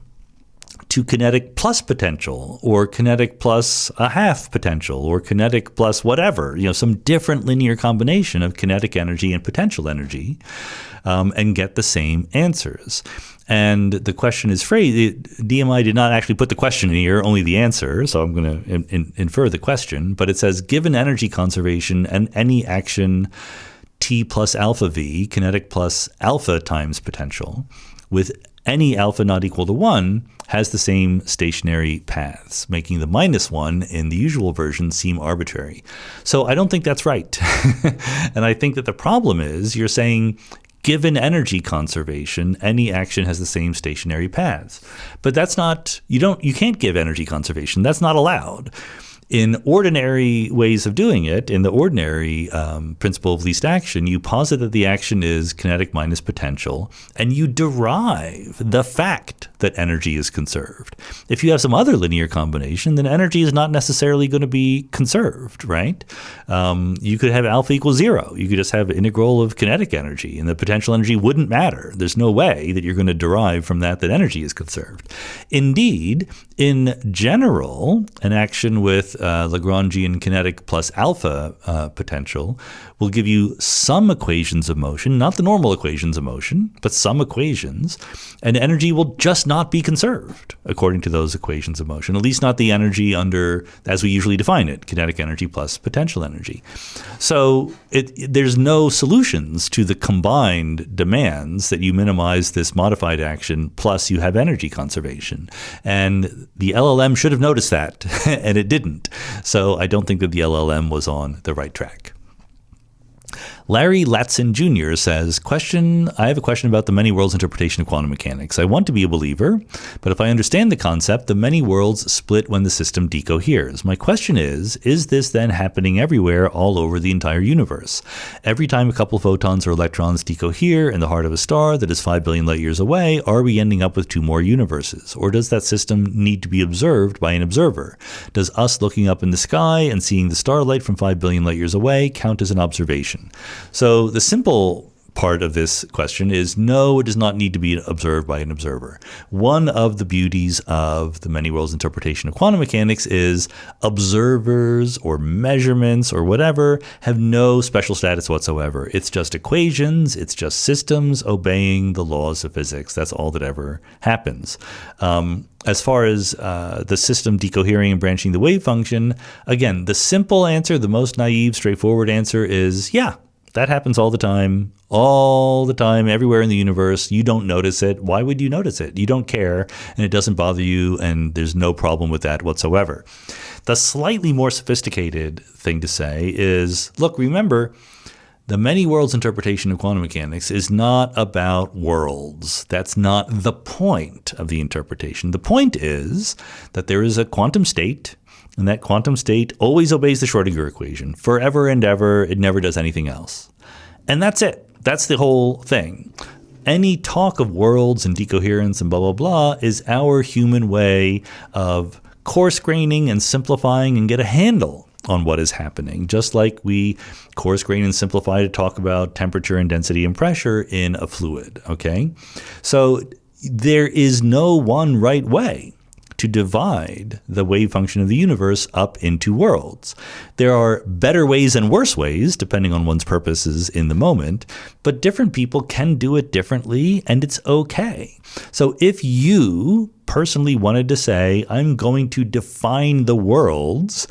to kinetic plus potential, or kinetic plus a half potential, or kinetic plus whatever, some different linear combination of kinetic energy and potential energy, and get the same answers? And the question is phrased, DMI did not actually put the question in here, only the answer, so I'm going to infer the question, but it says, given energy conservation and any action T plus alpha V, kinetic plus alpha times potential, with any alpha not equal to 1, has the same stationary paths, making the -1 in the usual version seem arbitrary. So I don't think that's right. And I think that the problem is you're saying, given energy conservation, any action has the same stationary paths. But that's not, you can't give energy conservation. That's not allowed. In ordinary ways of doing it, in the ordinary principle of least action, you posit that the action is kinetic minus potential, and you derive the fact that energy is conserved. If you have some other linear combination, then energy is not necessarily going to be conserved, right? You could have alpha equals 0. You could just have integral of kinetic energy, and the potential energy wouldn't matter. There's no way that you're going to derive from that energy is conserved. Indeed, in general, an action with Lagrangian kinetic plus alpha potential will give you some equations of motion, not the normal equations of motion, but some equations, and energy will just not be conserved according to those equations of motion, at least not the energy under, as we usually define it, kinetic energy plus potential energy. So there's no solutions to the combined demands that you minimize this modified action plus you have energy conservation. And the LLM should have noticed that, and it didn't. So I don't think that the LLM was on the right track. Larry Latson Jr. says, I have a question about the many worlds interpretation of quantum mechanics. I want to be a believer, but if I understand the concept, the many worlds split when the system decoheres. My question is this then happening everywhere all over the entire universe? Every time a couple photons or electrons decohere in the heart of a star that is 5 billion light years away, are we ending up with 2 more universes? Or does that system need to be observed by an observer? Does us looking up in the sky and seeing the starlight from 5 billion light years away count as an observation? So the simple part of this question is no, it does not need to be observed by an observer. One of the beauties of the many worlds interpretation of quantum mechanics is observers or measurements or whatever have no special status whatsoever. It's just equations, it's just systems obeying the laws of physics. That's all that ever happens. As far as the system decohering and branching the wave function, again, the simple answer, the most naive, straightforward answer is, yeah, that happens all the time, everywhere in the universe. You don't notice it. Why would you notice it? You don't care, and it doesn't bother you, and there's no problem with that whatsoever. The slightly more sophisticated thing to say is, look, remember, the many worlds interpretation of quantum mechanics is not about worlds. That's not the point of the interpretation. The point is that there is a quantum state, and that quantum state always obeys the Schrödinger equation. Forever and ever, it never does anything else. And that's it. That's the whole thing. Any talk of worlds and decoherence and blah, blah, blah is our human way of coarse-graining and simplifying and get a handle on what is happening, just like we coarse-grain and simplify to talk about temperature and density and pressure in a fluid, okay? So there is no one right way to divide the wave function of the universe up into worlds. There are better ways and worse ways, depending on one's purposes in the moment, but different people can do it differently, and it's okay. So if you personally wanted to say, I'm going to define the worlds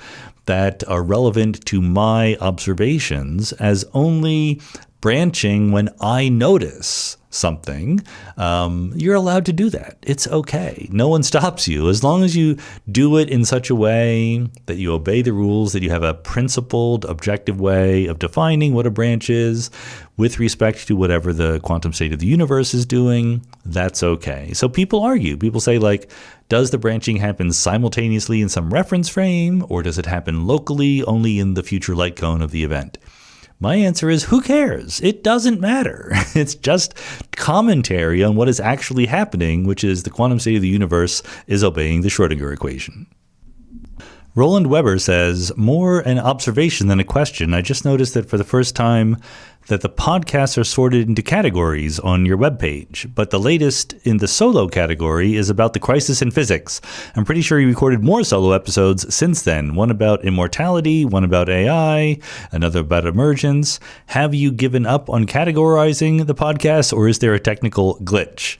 that are relevant to my observations as only branching when I notice something, you're allowed to do that. It's okay. No one stops you. As long as you do it in such a way that you obey the rules, that you have a principled, objective way of defining what a branch is with respect to whatever the quantum state of the universe is doing, that's okay. So people argue. People say, like, does the branching happen simultaneously in some reference frame, or does it happen locally only in the future light cone of the event? My answer is, who cares? It doesn't matter. It's just commentary on what is actually happening, which is the quantum state of the universe is obeying the Schrödinger equation. Roland Weber says, more an observation than a question. I just noticed that for the first time that the podcasts are sorted into categories on your webpage, but the latest in the solo category is about the crisis in physics. I'm pretty sure you recorded more solo episodes since then, one about immortality, one about AI, another about emergence. Have you given up on categorizing the podcast, or is there a technical glitch?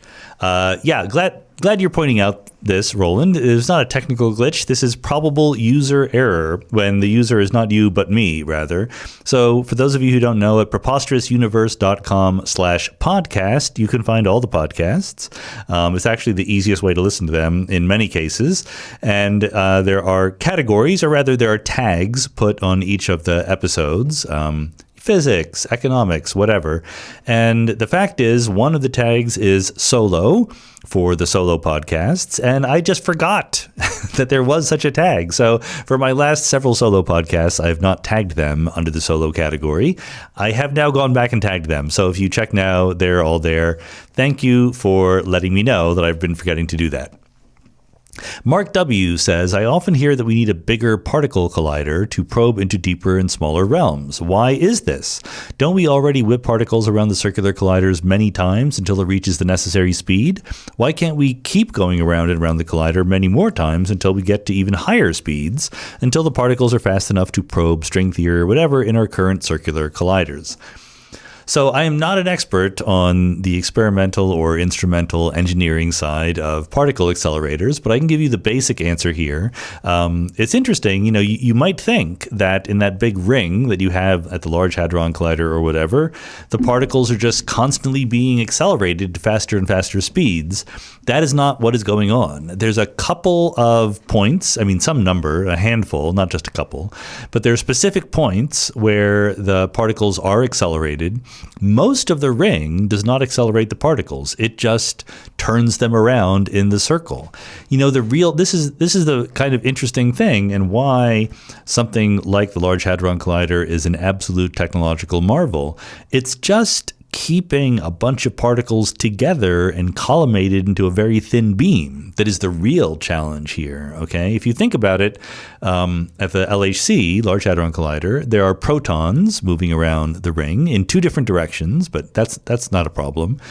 Glad you're pointing out this, Roland. It's not a technical glitch. This is probable user error when the user is not you, but me, rather. So for those of you who don't know, at preposterousuniverse.com/podcast, you can find all the podcasts. It's actually the easiest way to listen to them in many cases. And there are categories, or rather there are tags put on each of the episodes. Physics, economics, whatever. And the fact is, one of the tags is solo for the solo podcasts, and I just forgot that there was such a tag. So for my last several solo podcasts, I have not tagged them under the solo category. I have now gone back and tagged them. So if you check now, they're all there. Thank you for letting me know that I've been forgetting to do that. Mark W. says, I often hear that we need a bigger particle collider to probe into deeper and smaller realms. Why is this? Don't we already whip particles around the circular colliders many times until it reaches the necessary speed? Why can't we keep going around and around the collider many more times until we get to even higher speeds, until the particles are fast enough to probe string theory or whatever in our current circular colliders? So I am not an expert on the experimental or instrumental engineering side of particle accelerators, but I can give you the basic answer here. It's interesting, you might think that in that big ring that you have at the Large Hadron Collider or whatever, the particles are just constantly being accelerated to faster and faster speeds. That is not what is going on. There's a couple of points, some number, a handful, not just a couple, but there are specific points where the particles are accelerated. Most of the ring does not accelerate the particles. It just turns them around in the circle. This is the kind of interesting thing, and why something like the Large Hadron Collider is an absolute technological marvel. It's just keeping a bunch of particles together and collimated into a very thin beam that is the real challenge here, okay? If you think about it, at the LHC, Large Hadron Collider, there are protons moving around the ring in two different directions, but that's not a problem.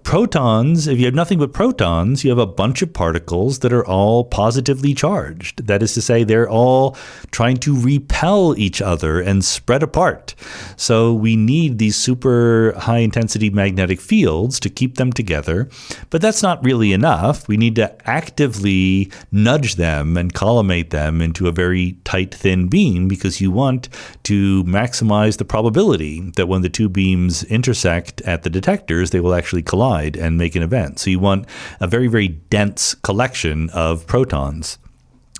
Protons, if you have nothing but protons, you have a bunch of particles that are all positively charged. That is to say, they're all trying to repel each other and spread apart. So we need these super high intensity magnetic fields to keep them together. But that's not really enough. We need to actively nudge them and collimate them into a very tight, thin beam, because you want to maximize the probability that when the two beams intersect at the detectors, they will actually collide and make an event. So you want a very, very dense collection of protons.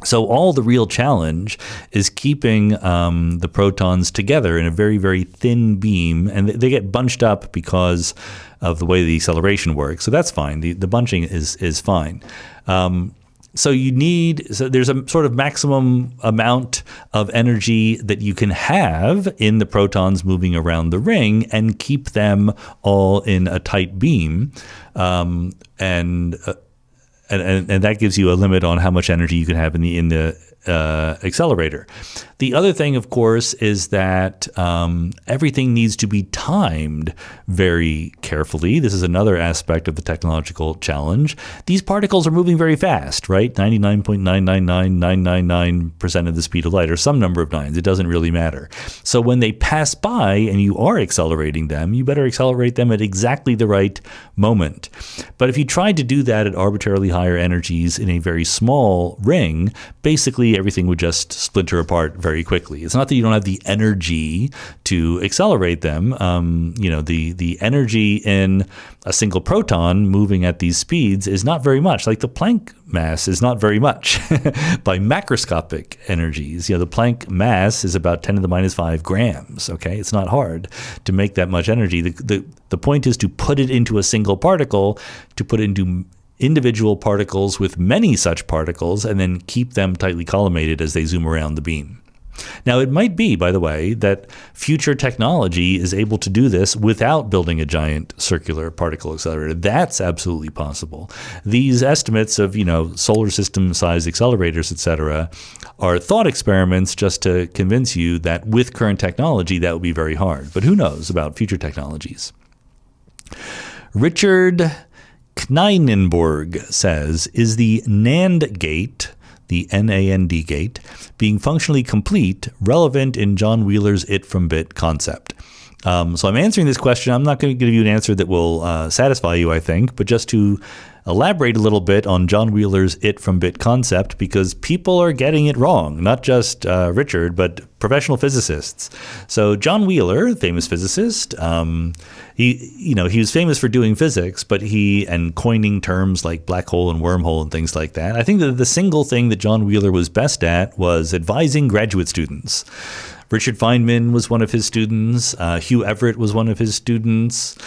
So all the real challenge is keeping the protons together in a very, very thin beam, and they get bunched up because of the way the acceleration works. So that's fine. The bunching is fine. So there's a sort of maximum amount of energy that you can have in the protons moving around the ring and keep them all in a tight beam. And that gives you a limit on how much energy you can have in the accelerator. The other thing, of course, is that everything needs to be timed very carefully. This is another aspect of the technological challenge. These particles are moving very fast, right? 99.999999% of the speed of light, or some number of nines. It doesn't really matter. So when they pass by and you are accelerating them, you better accelerate them at exactly the right moment. But if you tried to do that at arbitrarily higher energies in a very small ring, basically everything would just splinter apart very quickly. It's not that you don't have the energy to accelerate them. The energy in a single proton moving at these speeds is not very much. Like the Planck mass is not very much by macroscopic energies. The Planck mass is about 10 to the minus 5 grams. Okay, it's not hard to make that much energy. The point is to put it into a single particle, to put it into individual particles with many such particles, and then keep them tightly collimated as they zoom around the beam. Now, it might be, by the way, that future technology is able to do this without building a giant circular particle accelerator. That's absolutely possible. These estimates of, solar system-sized accelerators, etc., are thought experiments just to convince you that with current technology, that would be very hard. But who knows about future technologies? Richard Kneinenborg says, is the NAND gate, the NAND gate, being functionally complete, relevant in John Wheeler's it from bit concept? So I'm answering this question. I'm not going to give you an answer that will satisfy you, I think, but just to elaborate a little bit on John Wheeler's it from bit concept, because people are getting it wrong, not just Richard, but professional physicists. So John Wheeler, famous physicist, he was famous for doing physics, but and coining terms like black hole and wormhole and things like that. I think that the single thing that John Wheeler was best at was advising graduate students. Richard Feynman was one of his students. Hugh Everett was one of his students.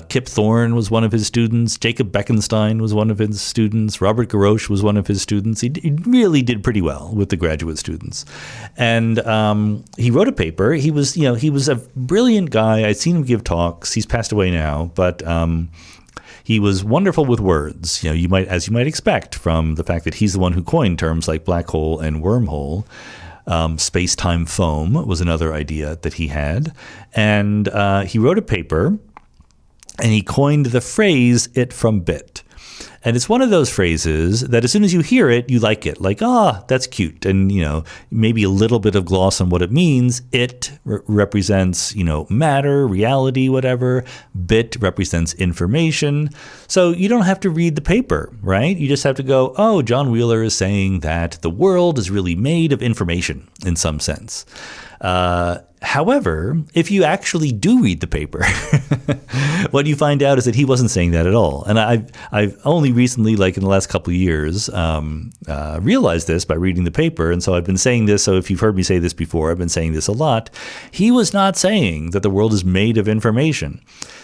Kip Thorne was one of his students. Jacob Bekenstein was one of his students. Robert Garrosh was one of his students. He really did pretty well with the graduate students. And he wrote a paper. He was a brilliant guy. I'd seen him give talks. He's passed away now, but he was wonderful with words. As you might expect from the fact that he's the one who coined terms like black hole and wormhole. Space-time foam was another idea that he had. And he wrote a paper, and he coined the phrase it from bit. And it's one of those phrases that as soon as you hear it, you like it. Like, that's cute. And, maybe a little bit of gloss on what it means. It represents, matter, reality, whatever. Bit represents information. So you don't have to read the paper, right? You just have to go, John Wheeler is saying that the world is really made of information in some sense. However, if you actually do read the paper, what you find out is that he wasn't saying that at all. And I've only recently, like in the last couple of years, realized this by reading the paper. And so I've been saying this. So if you've heard me say this before, I've been saying this a lot. He was not saying that the world is made of information.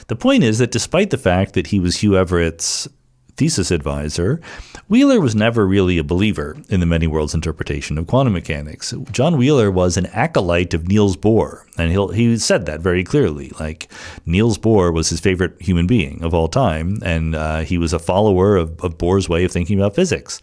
The point is that despite the fact that he was Hugh Everett's thesis advisor, Wheeler was never really a believer in the many worlds interpretation of quantum mechanics. John Wheeler was an acolyte of Niels Bohr, and he said that very clearly. Like, Niels Bohr was his favorite human being of all time, and he was a follower of Bohr's way of thinking about physics.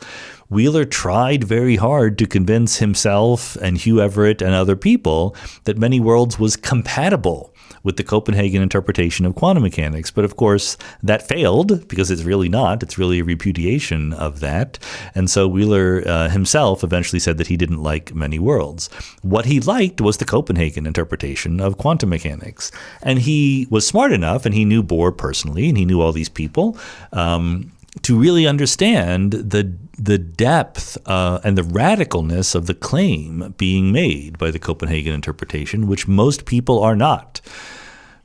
Wheeler tried very hard to convince himself and Hugh Everett and other people that many worlds was compatible with the Copenhagen interpretation of quantum mechanics. But of course, that failed because it's really not. It's really a repudiation of that. And so Wheeler himself eventually said that he didn't like many worlds. What he liked was the Copenhagen interpretation of quantum mechanics. And he was smart enough, and he knew Bohr personally, and he knew all these people, to really understand the depth and the radicalness of the claim being made by the Copenhagen interpretation, which most people are not.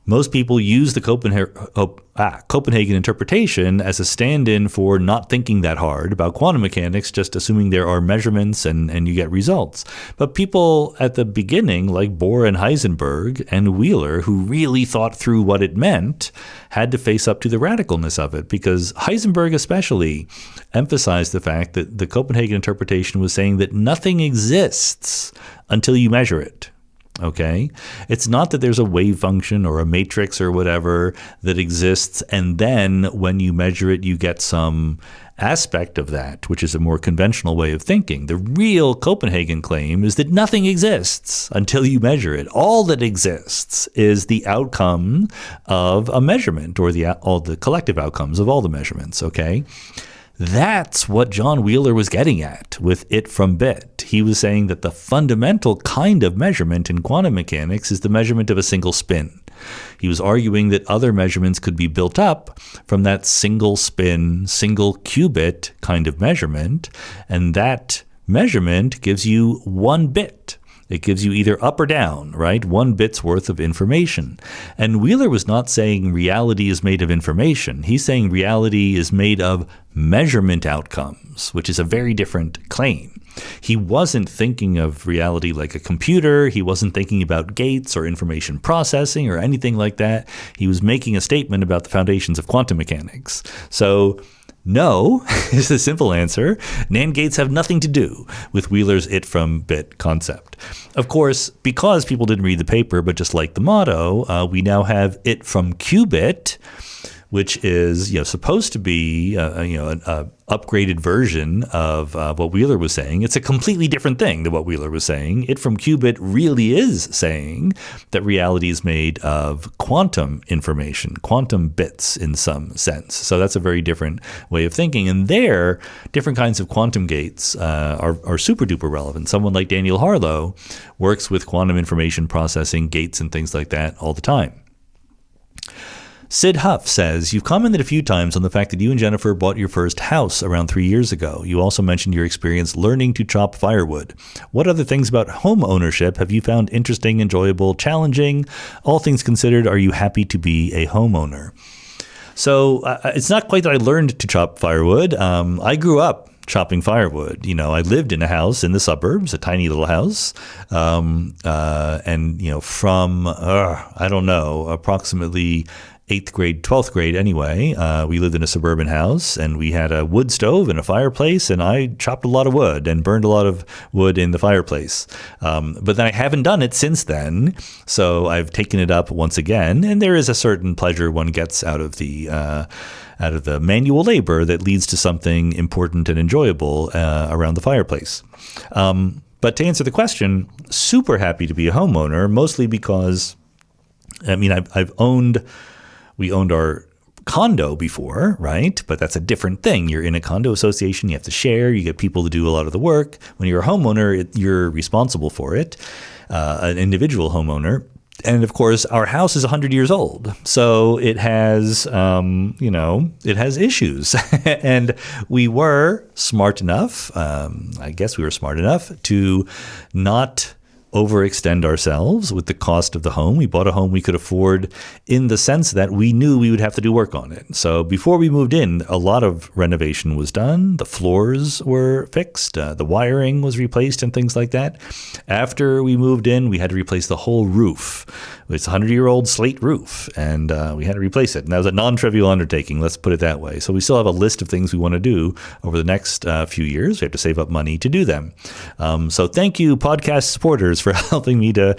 Most people use the Copenhagen interpretation as a stand-in for not thinking that hard about quantum mechanics, just assuming there are measurements and you get results. But people at the beginning, like Bohr and Heisenberg and Wheeler, who really thought through what it meant, had to face up to the radicalness of it, because Heisenberg especially emphasized the fact that the Copenhagen interpretation was saying that nothing exists until you measure it. Okay, it's not that there's a wave function or a matrix or whatever that exists, and then when you measure it, you get some aspect of that, which is a more conventional way of thinking. The real Copenhagen claim is that nothing exists until you measure it. All that exists is the outcome of a measurement, or all the collective outcomes of all the measurements. Okay. That's what John Wheeler was getting at with it from bit. He was saying that the fundamental kind of measurement in quantum mechanics is the measurement of a single spin. He was arguing that other measurements could be built up from that single spin, single qubit kind of measurement, and that measurement gives you one bit. It gives you either up or down, right? 1 bit's worth of information. And Wheeler was not saying reality is made of information. He's saying reality is made of measurement outcomes, which is a very different claim. He wasn't thinking of reality like a computer. He wasn't thinking about gates or information processing or anything like that. He was making a statement about the foundations of quantum mechanics. So no is the simple answer. NAND gates have nothing to do with Wheeler's it from bit concept. Of course, because people didn't read the paper, but just like the motto, we now have it from qubit, which is supposed to be an upgraded version of what Wheeler was saying. It's a completely different thing than what Wheeler was saying. It from qubit really is saying that reality is made of quantum information, quantum bits in some sense. So that's a very different way of thinking. And there, different kinds of quantum gates are super duper relevant. Someone like Daniel Harlow works with quantum information processing gates and things like that all the time. Sid Huff says, you've commented a few times on the fact that you and Jennifer bought your first house around 3 years ago. You also mentioned your experience learning to chop firewood. What other things about home ownership have you found interesting, enjoyable, challenging? All things considered, are you happy to be a homeowner? So it's not quite that I learned to chop firewood. I grew up chopping firewood. I lived in a house in the suburbs, a tiny little house. From, I don't know, approximately 8th grade, 12th grade anyway, we lived in a suburban house, and we had a wood stove and a fireplace, and I chopped a lot of wood and burned a lot of wood in the fireplace. But then I haven't done it since then, so I've taken it up once again, and there is a certain pleasure one gets out of the manual labor that leads to something important and enjoyable around the fireplace. But to answer the question, super happy to be a homeowner, mostly because, we owned our condo before, right? But that's a different thing. You're in a condo association. You have to share. You get people to do a lot of the work. When you're a homeowner, you're responsible for it, an individual homeowner. And of course, our house is 100 years old. So it has, it has issues. And we were smart enough, to not overextend ourselves with the cost of the home. We bought a home we could afford in the sense that we knew we would have to do work on it. So before we moved in, a lot of renovation was done. The floors were fixed. The wiring was replaced and things like that. After we moved in, we had to replace the whole roof. It's a 100-year-old slate roof, and we had to replace it. And that was a non-trivial undertaking, let's put it that way. So we still have a list of things we want to do over the next few years. We have to save up money to do them. So thank you, podcast supporters, for helping me to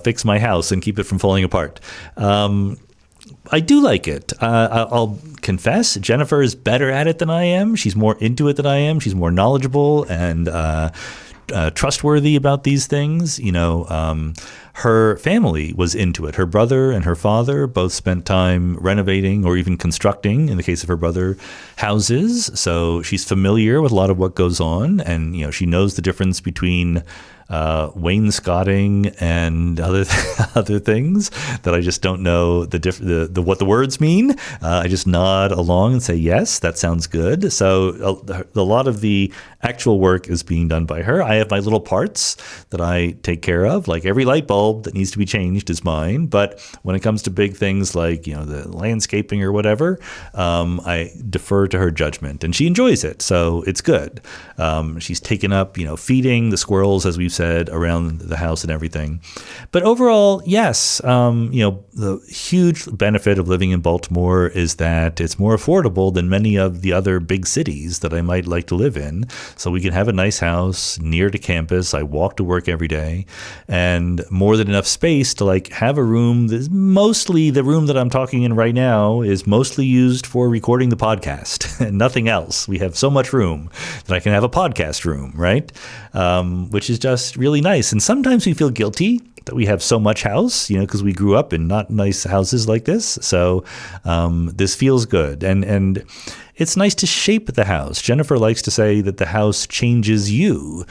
fix my house and keep it from falling apart. I do like it. I'll confess, Jennifer is better at it than I am. She's more into it than I am. She's more knowledgeable and trustworthy about these things. Her family was into it. Her brother and her father both spent time renovating or even constructing, in the case of her brother, houses. So she's familiar with a lot of what goes on, and she knows the difference between wainscoting and other things that I just don't know what the words mean. I just nod along and say, yes, that sounds good. So a lot of the actual work is being done by her. I have my little parts that I take care of, like every light bulb that needs to be changed is mine. But when it comes to big things like, the landscaping or whatever, I defer to her judgment, and she enjoys it. So it's good. She's taken up, feeding the squirrels, as we've said, around the house and everything. But overall, yes, the huge benefit of living in Baltimore is that it's more affordable than many of the other big cities that I might like to live in. So we can have a nice house near to campus. I walk to work every day. And more more than enough space to like have a room that's mostly the room that I'm talking in right now is mostly used for recording the podcast and nothing else. We have so much room that I can have a podcast room, right? Which is just really nice. And sometimes we feel guilty that we have so much house, because we grew up in not nice houses like this. So this feels good. And it's nice to shape the house. Jennifer likes to say that the house changes you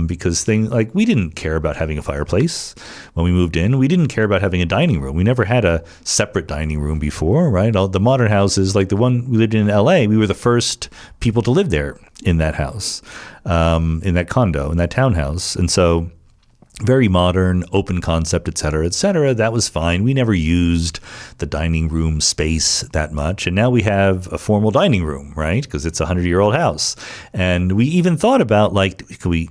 because things like we didn't care about having a fireplace when we moved in. We didn't care about having a dining room. We never had a separate dining room before, right? All the modern houses, like the one we lived in LA, we were the first people to live there in that house, in that condo, in that townhouse. And so very modern, open concept, et cetera, et cetera. That was fine. We never used the dining room space that much. And now we have a formal dining room, right? Because it's a 100-year-old house. And we even thought about, could we,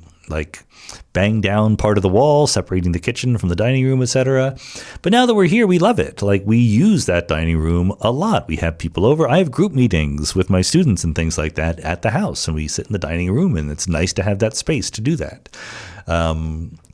bang down part of the wall, separating the kitchen from the dining room, et cetera. But now that we're here, we love it. We use that dining room a lot. We have people over. I have group meetings with my students and things like that at the house. And we sit in the dining room, and it's nice to have that space to do that.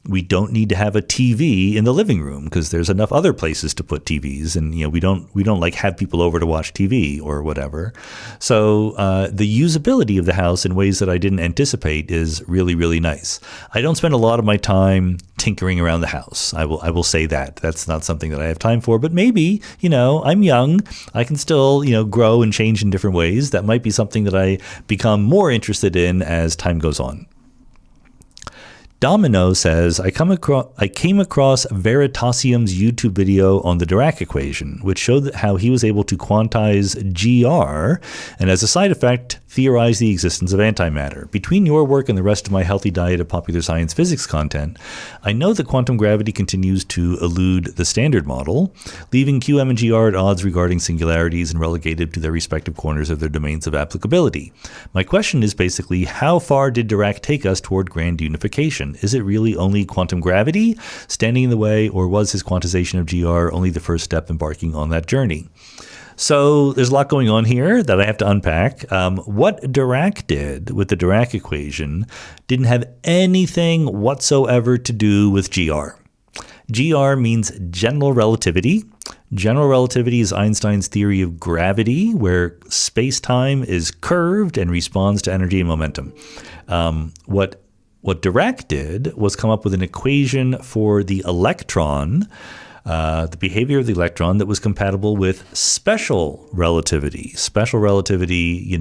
We don't need to have a TV in the living room because there's enough other places to put TVs, and we don't have people over to watch TV or whatever. So the usability of the house in ways that I didn't anticipate is really, really nice. I don't spend a lot of my time tinkering around the house. I will say that that's not something that I have time for. But maybe I'm young. I can still grow and change in different ways. That might be something that I become more interested in as time goes on. Domino says, I came across Veritasium's YouTube video on the Dirac equation, which showed how he was able to quantize GR, and as a side effect, theorize the existence of antimatter. Between your work and the rest of my healthy diet of popular science physics content, I know that quantum gravity continues to elude the standard model, leaving QM and GR at odds regarding singularities and relegated to their respective corners of their domains of applicability. My question is basically, how far did Dirac take us toward grand unification? Is it really only quantum gravity standing in the way, or was his quantization of GR only the first step embarking on that journey? So there's a lot going on here that I have to unpack. What Dirac did with the Dirac equation didn't have anything whatsoever to do with GR. GR means general relativity. General relativity is Einstein's theory of gravity, where space-time is curved and responds to energy and momentum. What Dirac did was come up with an equation for the electron, the behavior of the electron that was compatible with special relativity. Special relativity,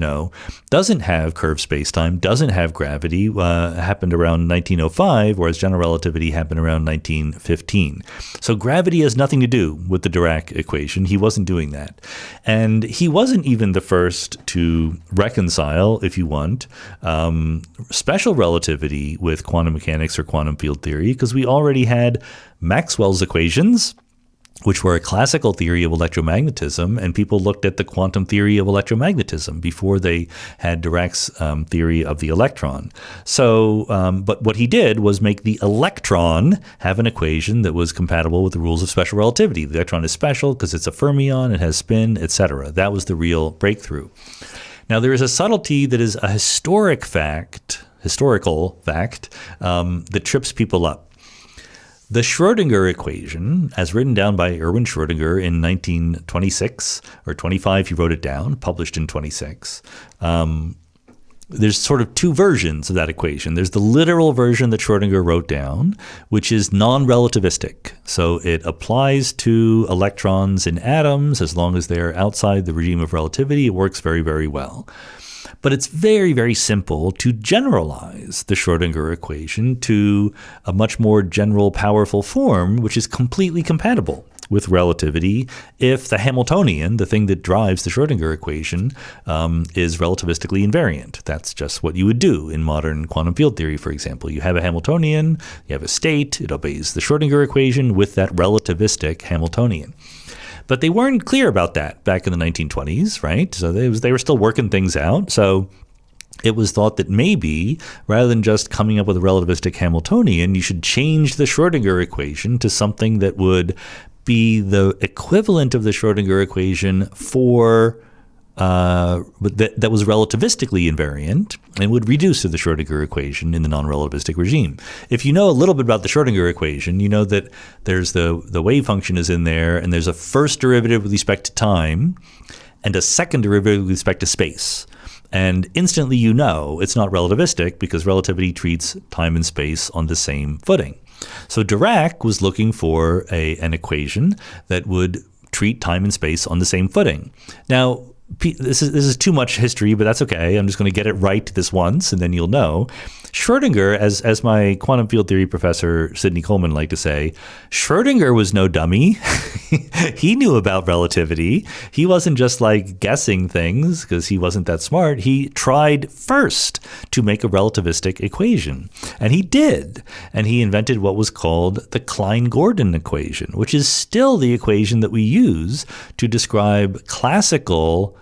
doesn't have curved spacetime, doesn't have gravity, happened around 1905, whereas general relativity happened around 1915. So gravity has nothing to do with the Dirac equation. He wasn't doing that. And he wasn't even the first to reconcile, if you want, special relativity with quantum mechanics or quantum field theory, because we already had Maxwell's equations, which were a classical theory of electromagnetism, and people looked at the quantum theory of electromagnetism before they had Dirac's theory of the electron. So, but what he did was make the electron have an equation that was compatible with the rules of special relativity. The electron is special because it's a fermion, it has spin, etc. That was the real breakthrough. Now, there is a subtlety that is a historical fact, that trips people up. The Schrödinger equation, as written down by Erwin Schrödinger in 1926 or 25, he wrote it down, published in 26. There's sort of two versions of that equation. There's the literal version that Schrödinger wrote down, which is non-relativistic. So it applies to electrons in atoms as long as they're outside the regime of relativity. It works very, very well. But it's very, very simple to generalize the Schrödinger equation to a much more general, powerful form, which is completely compatible with relativity if the Hamiltonian, the thing that drives the Schrödinger equation, is relativistically invariant. That's just what you would do in modern quantum field theory, for example. You have a Hamiltonian, you have a state, it obeys the Schrödinger equation with that relativistic Hamiltonian. But they weren't clear about that back in the 1920s, right? So they were still working things out. So it was thought that maybe, rather than just coming up with a relativistic Hamiltonian, you should change the Schrödinger equation to something that would be the equivalent of the Schrödinger equation for but that was relativistically invariant and would reduce to the Schrödinger equation in the non-relativistic regime. If you know a little bit about the Schrödinger equation, you know that there's the wave function is in there, and there's a first derivative with respect to time and a second derivative with respect to space. And instantly you know it's not relativistic because relativity treats time and space on the same footing. So Dirac was looking for an equation that would treat time and space on the same footing. Now, this is too much history, but that's okay. I'm just going to get it right this once, and then you'll know. Schrödinger, as my quantum field theory professor Sidney Coleman liked to say, Schrödinger was no dummy. He knew about relativity. He wasn't just like guessing things because he wasn't that smart. He tried first to make a relativistic equation, and he did. And he invented what was called the Klein-Gordon equation, which is still the equation that we use to describe classical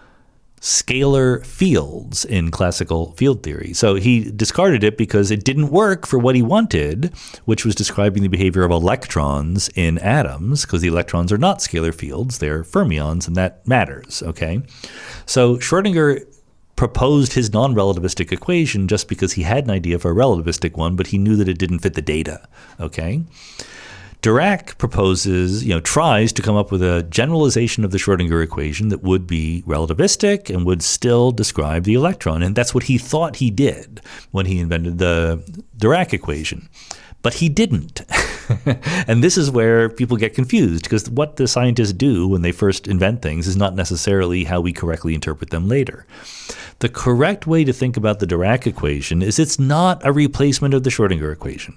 scalar fields in classical field theory. So he discarded it because it didn't work for what he wanted, which was describing the behavior of electrons in atoms, because the electrons are not scalar fields, they're fermions, and that matters, okay? So Schrödinger proposed his non-relativistic equation just because he had an idea for a relativistic one, but he knew that it didn't fit the data, okay? Dirac tries to come up with a generalization of the Schrödinger equation that would be relativistic and would still describe the electron. And that's what he thought he did when he invented the Dirac equation. But he didn't. And this is where people get confused, because what the scientists do when they first invent things is not necessarily how we correctly interpret them later. The correct way to think about the Dirac equation is it's not a replacement of the Schrödinger equation.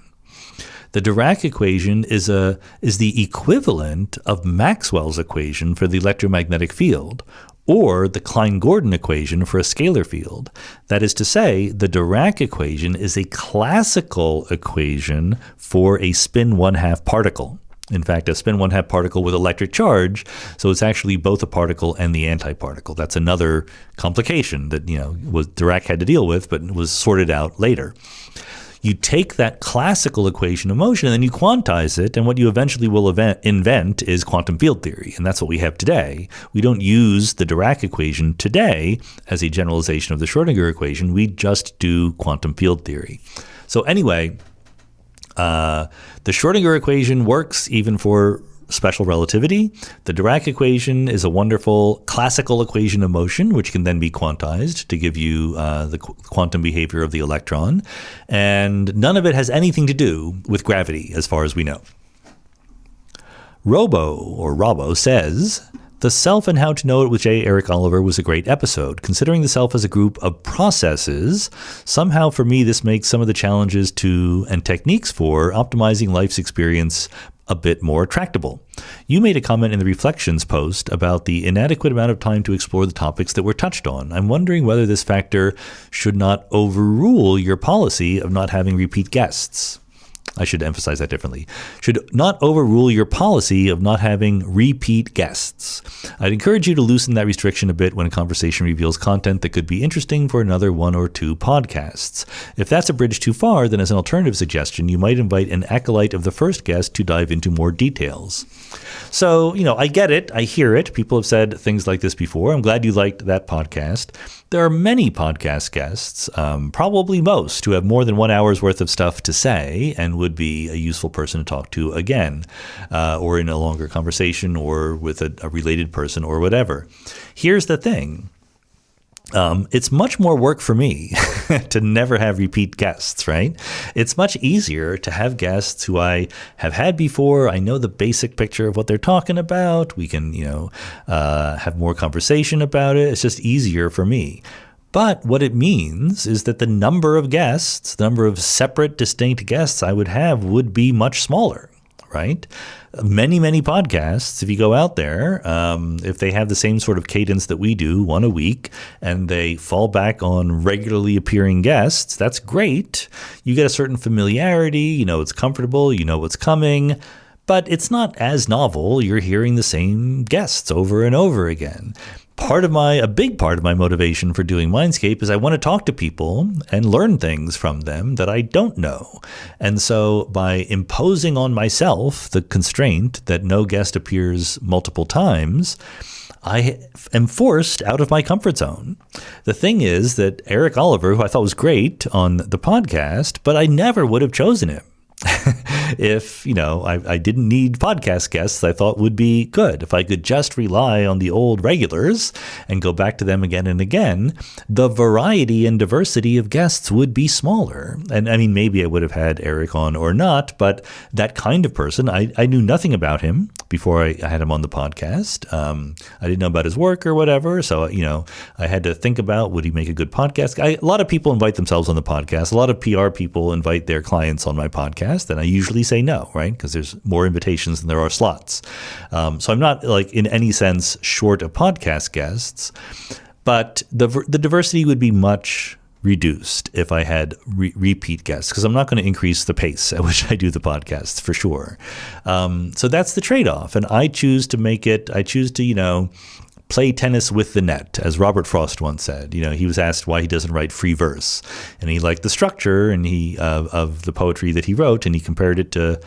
The Dirac equation is the equivalent of Maxwell's equation for the electromagnetic field, or the Klein-Gordon equation for a scalar field. That is to say, the Dirac equation is a classical equation for a spin 1/2 particle. In fact, a spin 1/2 particle with electric charge, so it's actually both a particle and the antiparticle. That's another complication that Dirac had to deal with, but was sorted out later. You take that classical equation of motion and then you quantize it, and what you eventually will invent is quantum field theory, and that's what we have today. We don't use the Dirac equation today as a generalization of the Schrödinger equation. We just do quantum field theory. So anyway, the Schrödinger equation works even for special relativity. The Dirac equation is a wonderful classical equation of motion, which can then be quantized to give you the quantum behavior of the electron. And none of it has anything to do with gravity, as far as we know. Robbo says, The Self and How to Know It with J. Eric Oliver was a great episode. Considering the self as a group of processes, somehow for me this makes some of the challenges to and techniques for optimizing life's experience a bit more tractable. You made a comment in the Reflections post about the inadequate amount of time to explore the topics that were touched on. I'm wondering whether this factor should not overrule your policy of not having repeat guests. I should emphasize that differently. Should not overrule your policy of not having repeat guests. I'd encourage you to loosen that restriction a bit when a conversation reveals content that could be interesting for another 1 or 2 podcasts. If that's a bridge too far, then as an alternative suggestion, you might invite an acolyte of the first guest to dive into more details. So, I get it. I hear it. People have said things like this before. I'm glad you liked that podcast. There are many podcast guests, probably most, who have more than 1 hour's worth of stuff to say and would be a useful person to talk to again, or in a longer conversation, or with a related person, or whatever. Here's the thing. It's much more work for me to never have repeat guests, right? It's much easier to have guests who I have had before. I know the basic picture of what they're talking about. We can, have more conversation about it. It's just easier for me. But what it means is that the number of guests, the number of separate, distinct guests I would have would be much smaller, right? Many, many podcasts, if you go out there, if they have the same sort of cadence that we do, 1 a week, and they fall back on regularly appearing guests, that's great. You get a certain familiarity, it's comfortable, you know what's coming, but it's not as novel. You're hearing the same guests over and over again. A big part of my motivation for doing Mindscape is I want to talk to people and learn things from them that I don't know. And so by imposing on myself the constraint that no guest appears multiple times, I am forced out of my comfort zone. The thing is that Eric Oliver, who I thought was great on the podcast, but I never would have chosen him. If, I didn't need podcast guests I thought would be good. If I could just rely on the old regulars and go back to them again and again, the variety and diversity of guests would be smaller. And I mean, maybe I would have had Eric on or not, but that kind of person, I knew nothing about him before I had him on the podcast. I didn't know about his work or whatever. So, I had to think about, would he make a good podcast? A lot of people invite themselves on the podcast. A lot of PR people invite their clients on my podcast. And I usually say no, right? Because there's more invitations than there are slots. So I'm not in any sense short of podcast guests, but the diversity would be much reduced if I had repeat guests, because I'm not going to increase the pace at which I do the podcasts for sure. So that's the trade-off. And I choose to play tennis with the net, as Robert Frost once said. He was asked why he doesn't write free verse, and he liked the structure and of the poetry that he wrote, and he compared it to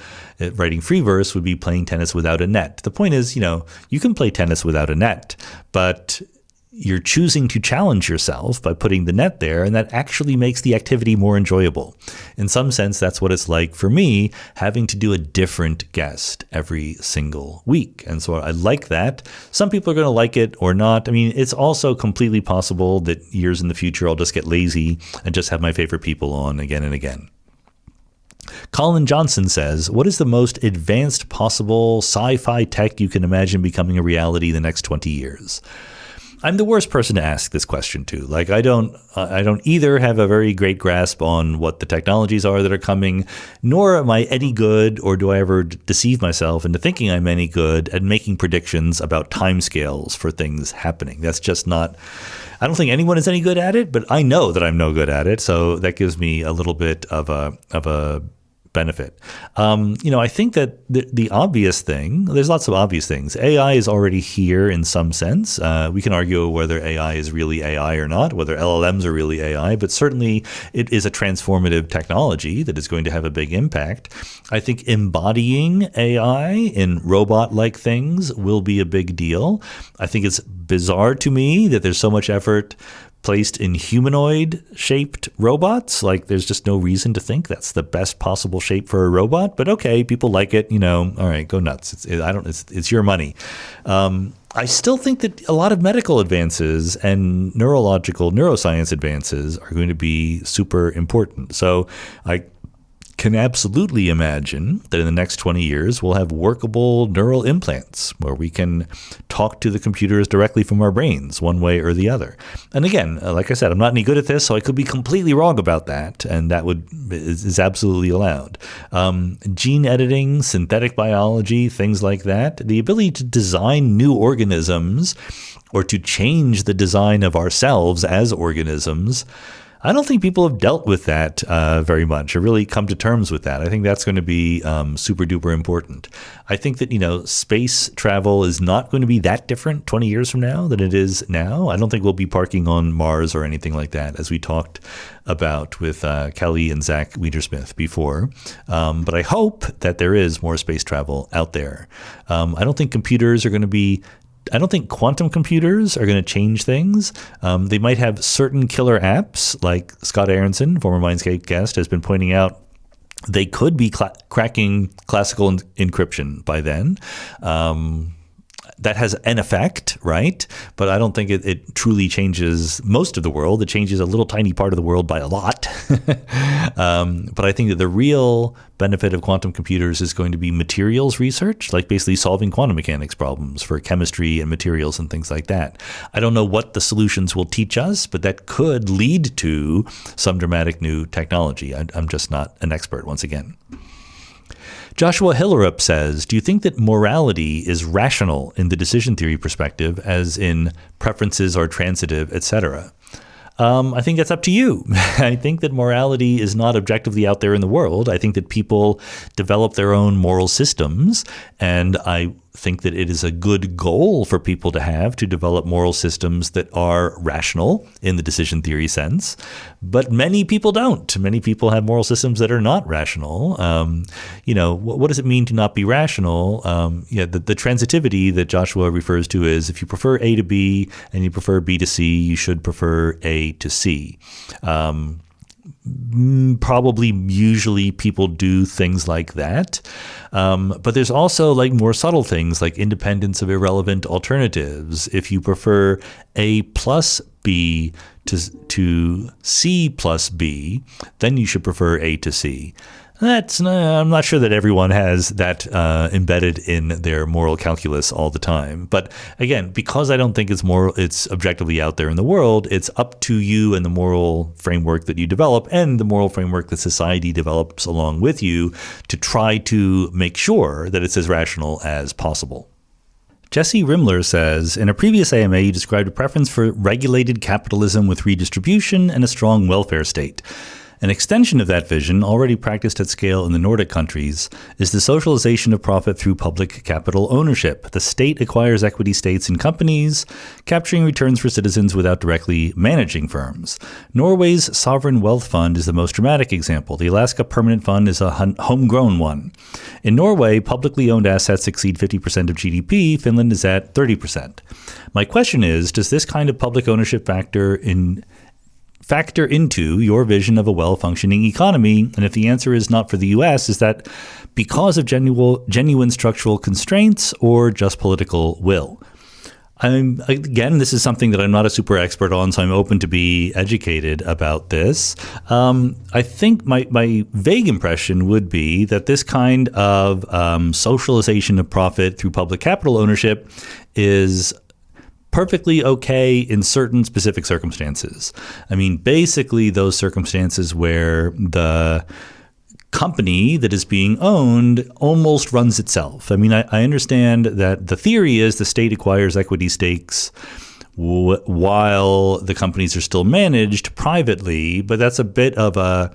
writing free verse would be playing tennis without a net. The point is, you can play tennis without a net, but you're choosing to challenge yourself by putting the net there, and that actually makes the activity more enjoyable. In some sense, that's what it's like for me, having to do a different guest every single week. And so I like that. Some people are going to like it or not. I mean, it's also completely possible that years in the future, I'll just get lazy and just have my favorite people on again and again. Colin Johnson says, what is the most advanced possible sci-fi tech you can imagine becoming a reality in the next 20 years? I'm the worst person to ask this question to. I don't either have a very great grasp on what the technologies are that are coming, nor am I any good, or do I ever deceive myself into thinking I'm any good at making predictions about timescales for things happening. That's just not. I don't think anyone is any good at it, but I know that I'm no good at it, so that gives me a little bit of a benefit. I think that the obvious thing, there's lots of obvious things. AI is already here in some sense. We can argue whether AI is really AI or not, whether LLMs are really AI, but certainly it is a transformative technology that is going to have a big impact. I think embodying AI in robot-like things will be a big deal. I think it's bizarre to me that there's so much effort placed in humanoid-shaped robots. There's just no reason to think that's the best possible shape for a robot. But okay, people like it. All right, go nuts. It's your money. I still think that a lot of medical advances and neuroscience advances are going to be super important. So I can absolutely imagine that in the next 20 years, we'll have workable neural implants where we can talk to the computers directly from our brains one way or the other. And again, like I said, I'm not any good at this, so I could be completely wrong about that. And that is absolutely allowed. Gene editing, synthetic biology, things like that, the ability to design new organisms or to change the design of ourselves as organisms, I don't think people have dealt with that very much or really come to terms with that. I think that's going to be super duper important. I think that, space travel is not going to be that different 20 years from now than it is now. I don't think we'll be parking on Mars or anything like that, as we talked about with Kelly and Zach Weidersmith before. But I hope that there is more space travel out there. I don't think quantum computers are going to change things. They might have certain killer apps, like Scott Aronson, former Mindscape guest, has been pointing out. They could be cracking classical encryption by then. That has an effect, right? But I don't think it truly changes most of the world. It changes a little tiny part of the world by a lot. But I think that the real benefit of quantum computers is going to be materials research, like basically solving quantum mechanics problems for chemistry and materials and things like that. I don't know what the solutions will teach us, but that could lead to some dramatic new technology. I'm just not an expert, once again. Joshua Hillerup says, do you think that morality is rational in the decision theory perspective, as in preferences are transitive, etc.? I think that's up to you. I think that morality is not objectively out there in the world. I think that people develop their own moral systems, and I think that it is a good goal for people to have, to develop moral systems that are rational in the decision theory sense. But many people don't. Many people have moral systems that are not rational. What does it mean to not be rational? The transitivity that Joshua refers to is, if you prefer A to B and you prefer B to C, you should prefer A to C. Probably usually people do things like that. But there's also like more subtle things like independence of irrelevant alternatives. If you prefer A plus B to C plus B, then you should prefer A to C. I'm not sure that everyone has that embedded in their moral calculus all the time. But again, because I don't think it's objectively out there in the world, it's up to you and the moral framework that you develop and the moral framework that society develops along with you to try to make sure that it's as rational as possible. Jesse Rimler says, in a previous AMA, you described a preference for regulated capitalism with redistribution and a strong welfare state. An extension of that vision, already practiced at scale in the Nordic countries, is the socialization of profit through public capital ownership. The state acquires equity stakes in companies, capturing returns for citizens without directly managing firms. Norway's sovereign wealth fund is the most dramatic example. The Alaska Permanent Fund is a homegrown one. In Norway, publicly owned assets exceed 50% of GDP. Finland is at 30%. My question is, does this kind of public ownership factor into your vision of a well-functioning economy? And if the answer is not for the U.S., is that because of genuine structural constraints or just political will? Again, this is something that I'm not a super expert on, so I'm open to be educated about this. I think my vague impression would be that this kind of socialization of profit through public capital ownership is perfectly okay in certain specific circumstances. I mean, basically those circumstances where the company that is being owned almost runs itself. I mean, I understand that the theory is the state acquires equity stakes while the companies are still managed privately, but that's a bit of a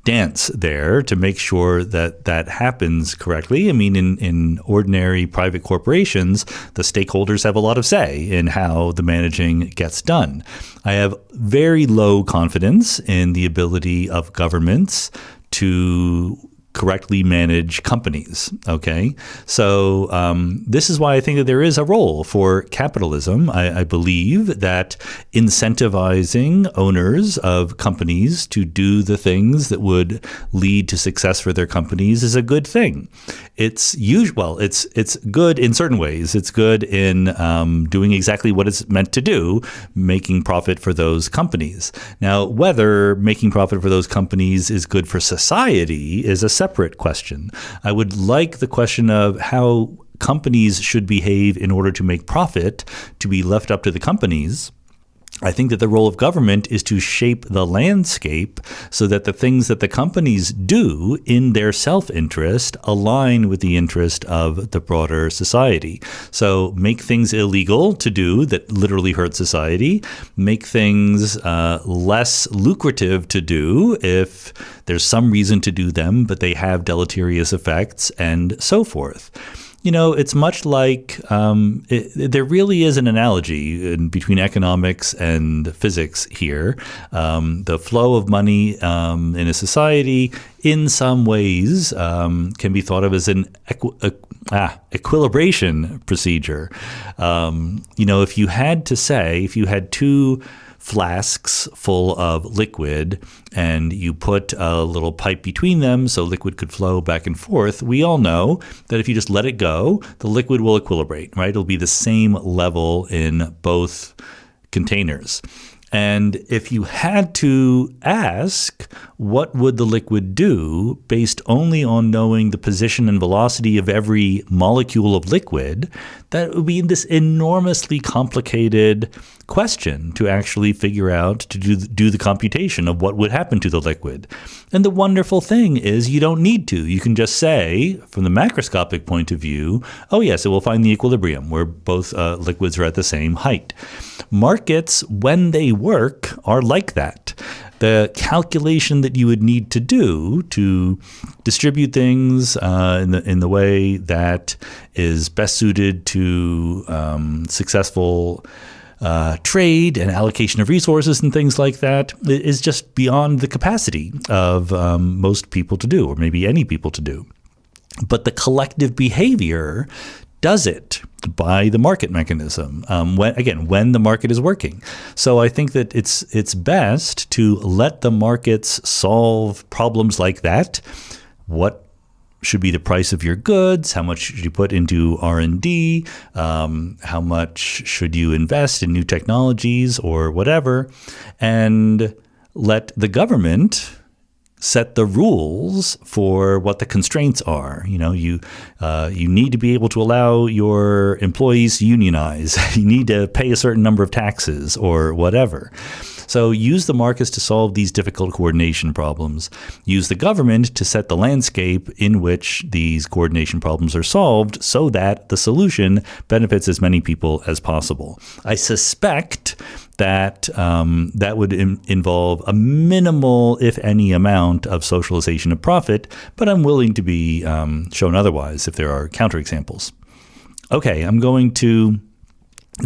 dance there to make sure that that happens correctly. I mean, in ordinary private corporations, the stakeholders have a lot of say in how the managing gets done. I have very low confidence in the ability of governments to correctly manage companies. Okay. So this is why I think that there is a role for capitalism. I believe that incentivizing owners of companies to do the things that would lead to success for their companies is a good thing. It's good in certain ways. It's good in doing exactly what it's meant to do, making profit for those companies. Now, whether making profit for those companies is good for society is a separate question. I would like the question of how companies should behave in order to make profit to be left up to the companies. I think that the role of government is to shape the landscape so that the things that the companies do in their self-interest align with the interest of the broader society. So make things illegal to do that literally hurt society, make things less lucrative to do if there's some reason to do them, but they have deleterious effects, and so forth. You know, it's much like there really is an analogy between economics and physics here. The flow of money in a society in some ways can be thought of as an equilibration procedure. If you had two flasks full of liquid and you put a little pipe between them so liquid could flow back and forth, we all know that if you just let it go, the liquid will equilibrate, right? It'll be the same level in both containers. And if you had to ask, what would the liquid do based only on knowing the position and velocity of every molecule of liquid, that would be this enormously complicated question to actually figure out, to do the computation of what would happen to the liquid. And the wonderful thing is you don't need to. You can just say, from the macroscopic point of view, oh yes, it will find the equilibrium where both liquids are at the same height. Markets, when they work, are like that. the calculation that you would need to do to distribute things in the way that is best suited to successful trade and allocation of resources and things like that is just beyond the capacity of most people to do, or maybe any people to do. But the collective behavior does it by the market mechanism, when the market is working. So I think that it's best to let the markets solve problems like that. What should be the price of your goods? How much should you put into R&D? How much should you invest in new technologies or whatever? And let the government set the rules for what the constraints are. You need to be able to allow your employees to unionize. You need to pay a certain number of taxes or whatever. So use the markets to solve these difficult coordination problems. Use the government to set the landscape in which these coordination problems are solved so that the solution benefits as many people as possible. I suspect that that would involve a minimal, if any, amount of socialization of profit, but I'm willing to be shown otherwise if there are counterexamples. Okay, I'm going to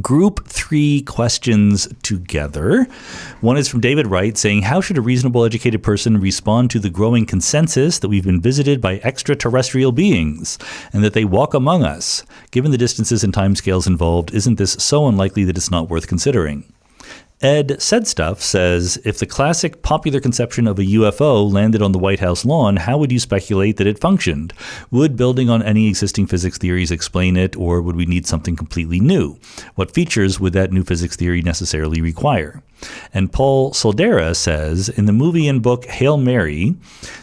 group 3 questions together. One is from David Wright saying, how should a reasonable educated person respond to the growing consensus that we've been visited by extraterrestrial beings and that they walk among us? Given the distances and timescales involved, isn't this so unlikely that it's not worth considering? Ed Said Stuff says, if the classic popular conception of a UFO landed on the White House lawn, how would you speculate that it functioned? Would building on any existing physics theories explain it, or would we need something completely new? What features would that new physics theory necessarily require? And Paul Soldera says, in the movie and book Hail Mary,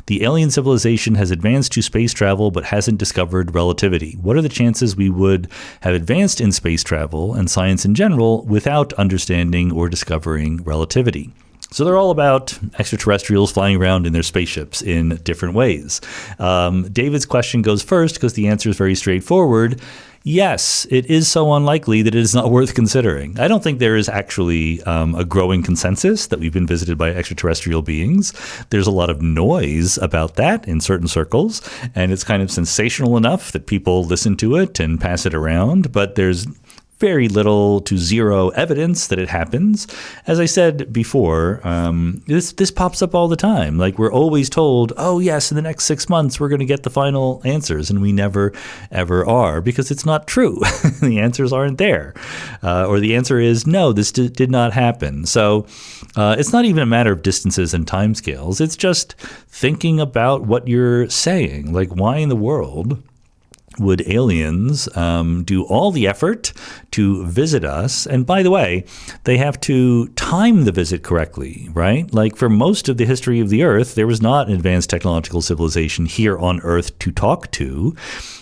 the alien civilization has advanced to space travel but hasn't discovered relativity. What are the chances we would have advanced in space travel and science in general without understanding or discovering relativity? So they're all about extraterrestrials flying around in their spaceships in different ways. David's question goes first because the answer is very straightforward. Yes, it is so unlikely that it is not worth considering. I don't think there is actually a growing consensus that we've been visited by extraterrestrial beings. There's a lot of noise about that in certain circles, and it's kind of sensational enough that people listen to it and pass it around, but there's very little to zero evidence that it happens. As I said before, this pops up all the time. Like, we're always told, oh yes, in the next 6 months we're going to get the final answers, and we never ever are, because it's not true. The answers aren't there, or the answer is no, this did not happen. So it's not even a matter of distances and timescales. It's just thinking about what you're saying. Like, why in the world would aliens do all the effort to visit us? And by the way, they have to time the visit correctly, right? Like, for most of the history of the Earth, there was not an advanced technological civilization here on Earth to talk to.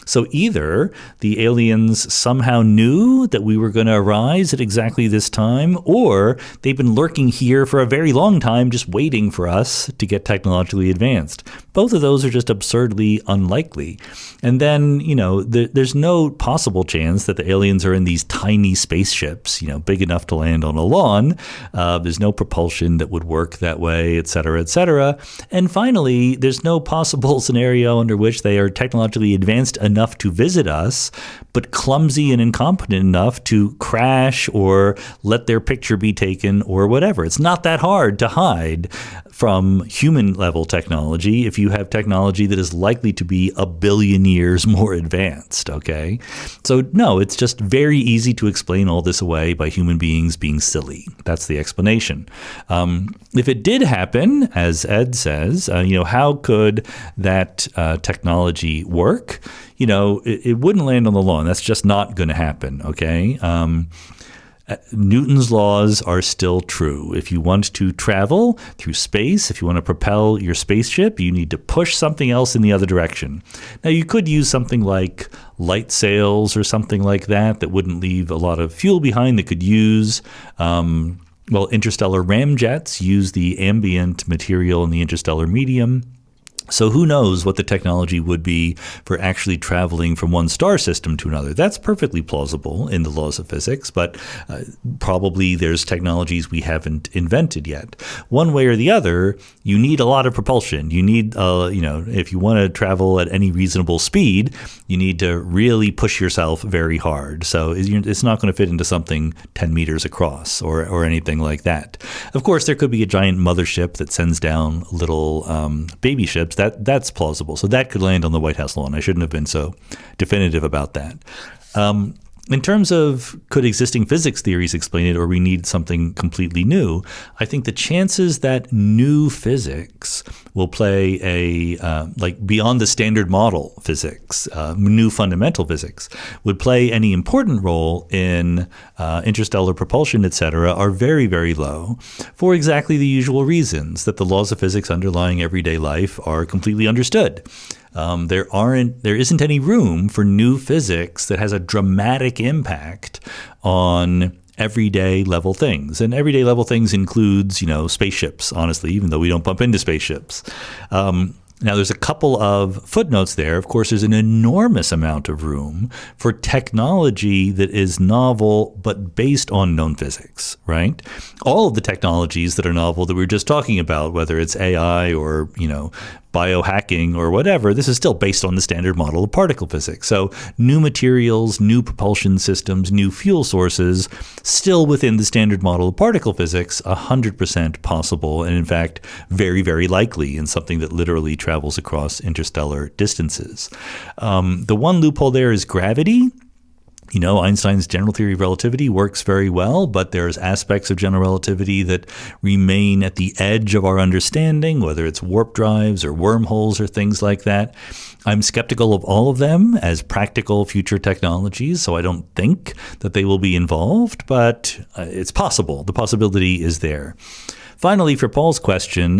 So either the aliens somehow knew that we were going to arise at exactly this time, or they've been lurking here for a very long time, just waiting for us to get technologically advanced. Both of those are just absurdly unlikely. And then, there's no possible chance that the aliens are in these tiny spaceships, big enough to land on a lawn. There's no propulsion that would work that way, et cetera, et cetera. And finally, there's no possible scenario under which they are technologically advanced enough to visit us, but clumsy and incompetent enough to crash or let their picture be taken or whatever. It's not that hard to hide from human level technology if you have technology that is likely to be a billion years more advanced, okay? So no, it's just very easy to explain all this away by human beings being silly. That's the explanation. If it did happen, as Ed says, how could that technology work? It wouldn't land on the lawn. That's just not going to happen, okay? Newton's laws are still true. If you want to travel through space, if you want to propel your spaceship, you need to push something else in the other direction. Now, you could use something like light sails or something like that wouldn't leave a lot of fuel behind, that could use interstellar ramjets use the ambient material in the interstellar medium. So who knows what the technology would be for actually traveling from one star system to another. That's perfectly plausible in the laws of physics, but probably there's technologies we haven't invented yet. One way or the other, you need a lot of propulsion. You need, if you want to travel at any reasonable speed, you need to really push yourself very hard. So it's not going to fit into something 10 meters across or anything like that. Of course, there could be a giant mothership that sends down little baby ships. That's plausible. So that could land on the White House lawn. I shouldn't have been so definitive about that. In terms of could existing physics theories explain it, or we need something completely new, I think the chances that new physics will play beyond the standard model physics, new fundamental physics, would play any important role in interstellar propulsion, etc., are very, very low for exactly the usual reasons, that the laws of physics underlying everyday life are completely understood. There isn't any room for new physics that has a dramatic impact on everyday level things. And everyday level things includes, spaceships, honestly, even though we don't bump into spaceships. Now, there's a couple of footnotes there. Of course, there's an enormous amount of room for technology that is novel but based on known physics, right? All of the technologies that are novel that we were just talking about, whether it's AI or, biohacking or whatever, this is still based on the standard model of particle physics. So new materials, new propulsion systems, new fuel sources, still within the standard model of particle physics, 100% possible, and in fact, very, very likely in something that literally travels across interstellar distances. The one loophole there is gravity. Einstein's general theory of relativity works very well, but there's aspects of general relativity that remain at the edge of our understanding, whether it's warp drives or wormholes or things like that. I'm skeptical of all of them as practical future technologies, so I don't think that they will be involved, but it's possible. The possibility is there. Finally, for Paul's question,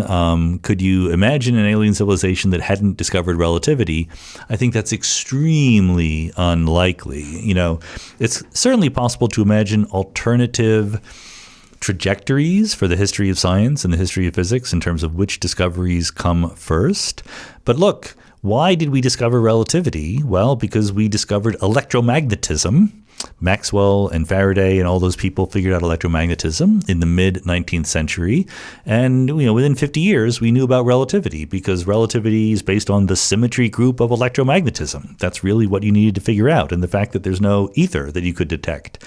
could you imagine an alien civilization that hadn't discovered relativity? I think that's extremely unlikely. It's certainly possible to imagine alternative trajectories for the history of science and the history of physics in terms of which discoveries come first. But look, why did we discover relativity? Well, because we discovered electromagnetism. Maxwell and Faraday and all those people figured out electromagnetism in the mid-19th century. And, within 50 years, we knew about relativity because relativity is based on the symmetry group of electromagnetism. That's really what you needed to figure out, and the fact that there's no ether that you could detect.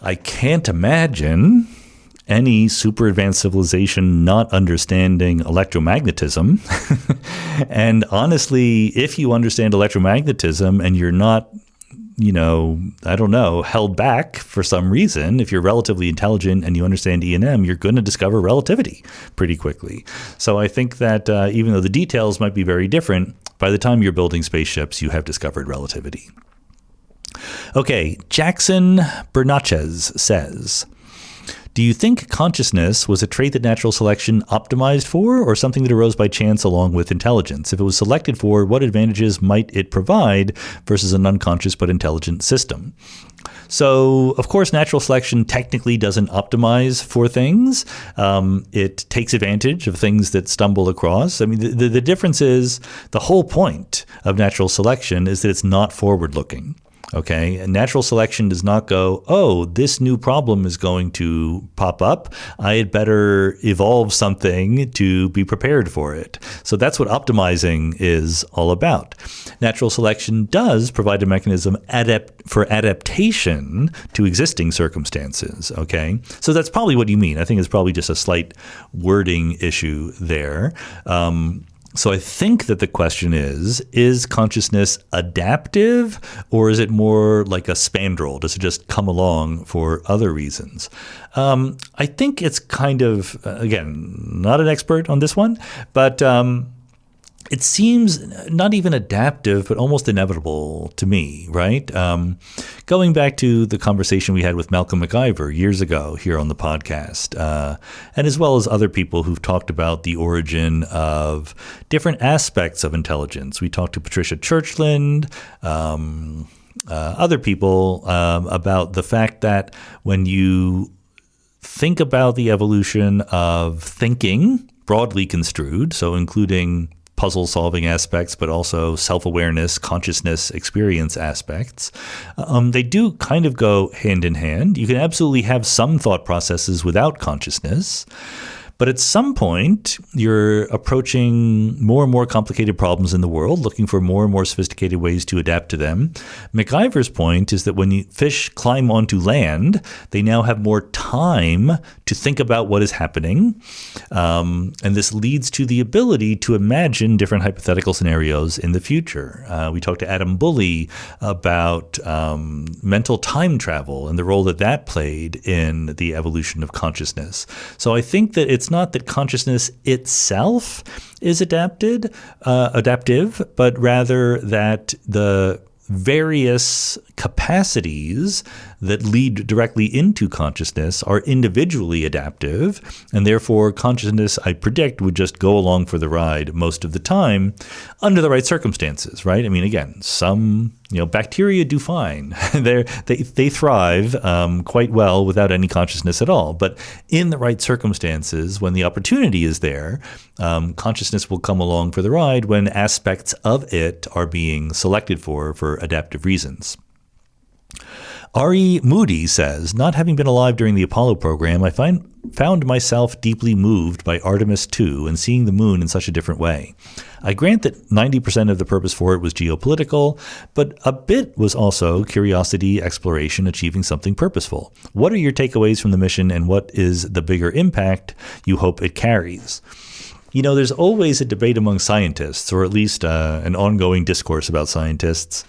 I can't imagine any super advanced civilization not understanding electromagnetism. And honestly, if you understand electromagnetism and you're not held back for some reason, if you're relatively intelligent and you understand E&M, you're going to discover relativity pretty quickly. So I think that even though the details might be very different, by the time you're building spaceships, you have discovered relativity. Okay, Jackson Bernachez says, do you think consciousness was a trait that natural selection optimized for, or something that arose by chance along with intelligence? If it was selected for, what advantages might it provide versus an unconscious but intelligent system? So, of course, natural selection technically doesn't optimize for things. It takes advantage of things that stumble across. I mean, the difference is the whole point of natural selection is that it's not forward-looking. Okay, and natural selection does not go, oh, this new problem is going to pop up. I had better evolve something to be prepared for it. So that's what optimizing is all about. Natural selection does provide a mechanism for adaptation to existing circumstances. Okay, so that's probably what you mean. I think it's probably just a slight wording issue there. So I think that the question is consciousness adaptive, or is it more like a spandrel? Does it just come along for other reasons? I think it's kind of, again, not an expert on this one, but it seems not even adaptive, but almost inevitable to me, right? Going back to the conversation we had with Malcolm McIver years ago here on the podcast, and as well as other people who've talked about the origin of different aspects of intelligence. We talked to Patricia Churchland, other people about the fact that when you think about the evolution of thinking, broadly construed, so including puzzle solving aspects, but also self-awareness, consciousness, experience aspects. They do kind of go hand in hand. You can absolutely have some thought processes without consciousness. But at some point, you're approaching more and more complicated problems in the world, looking for more and more sophisticated ways to adapt to them. MacIver's point is that when fish climb onto land, they now have more time to think about what is happening. And this leads to the ability to imagine different hypothetical scenarios in the future. We talked to Adam Bully about mental time travel and the role that that played in the evolution of consciousness. So I think that it's not that consciousness itself is adaptive, but rather that the various capacities that lead directly into consciousness are individually adaptive, and therefore consciousness, I predict, would just go along for the ride most of the time under the right circumstances, right? I mean, again, some bacteria do fine. They thrive quite well without any consciousness at all. But in the right circumstances, when the opportunity is there, consciousness will come along for the ride when aspects of it are being selected for adaptive reasons. R.E. Moody says, not having been alive during the Apollo program, I found myself deeply moved by Artemis II and seeing the moon in such a different way. I grant that 90% of the purpose for it was geopolitical, but a bit was also curiosity, exploration, achieving something purposeful. What are your takeaways from the mission, and what is the bigger impact you hope it carries? There's always a debate among scientists, or at least an ongoing discourse about scientists,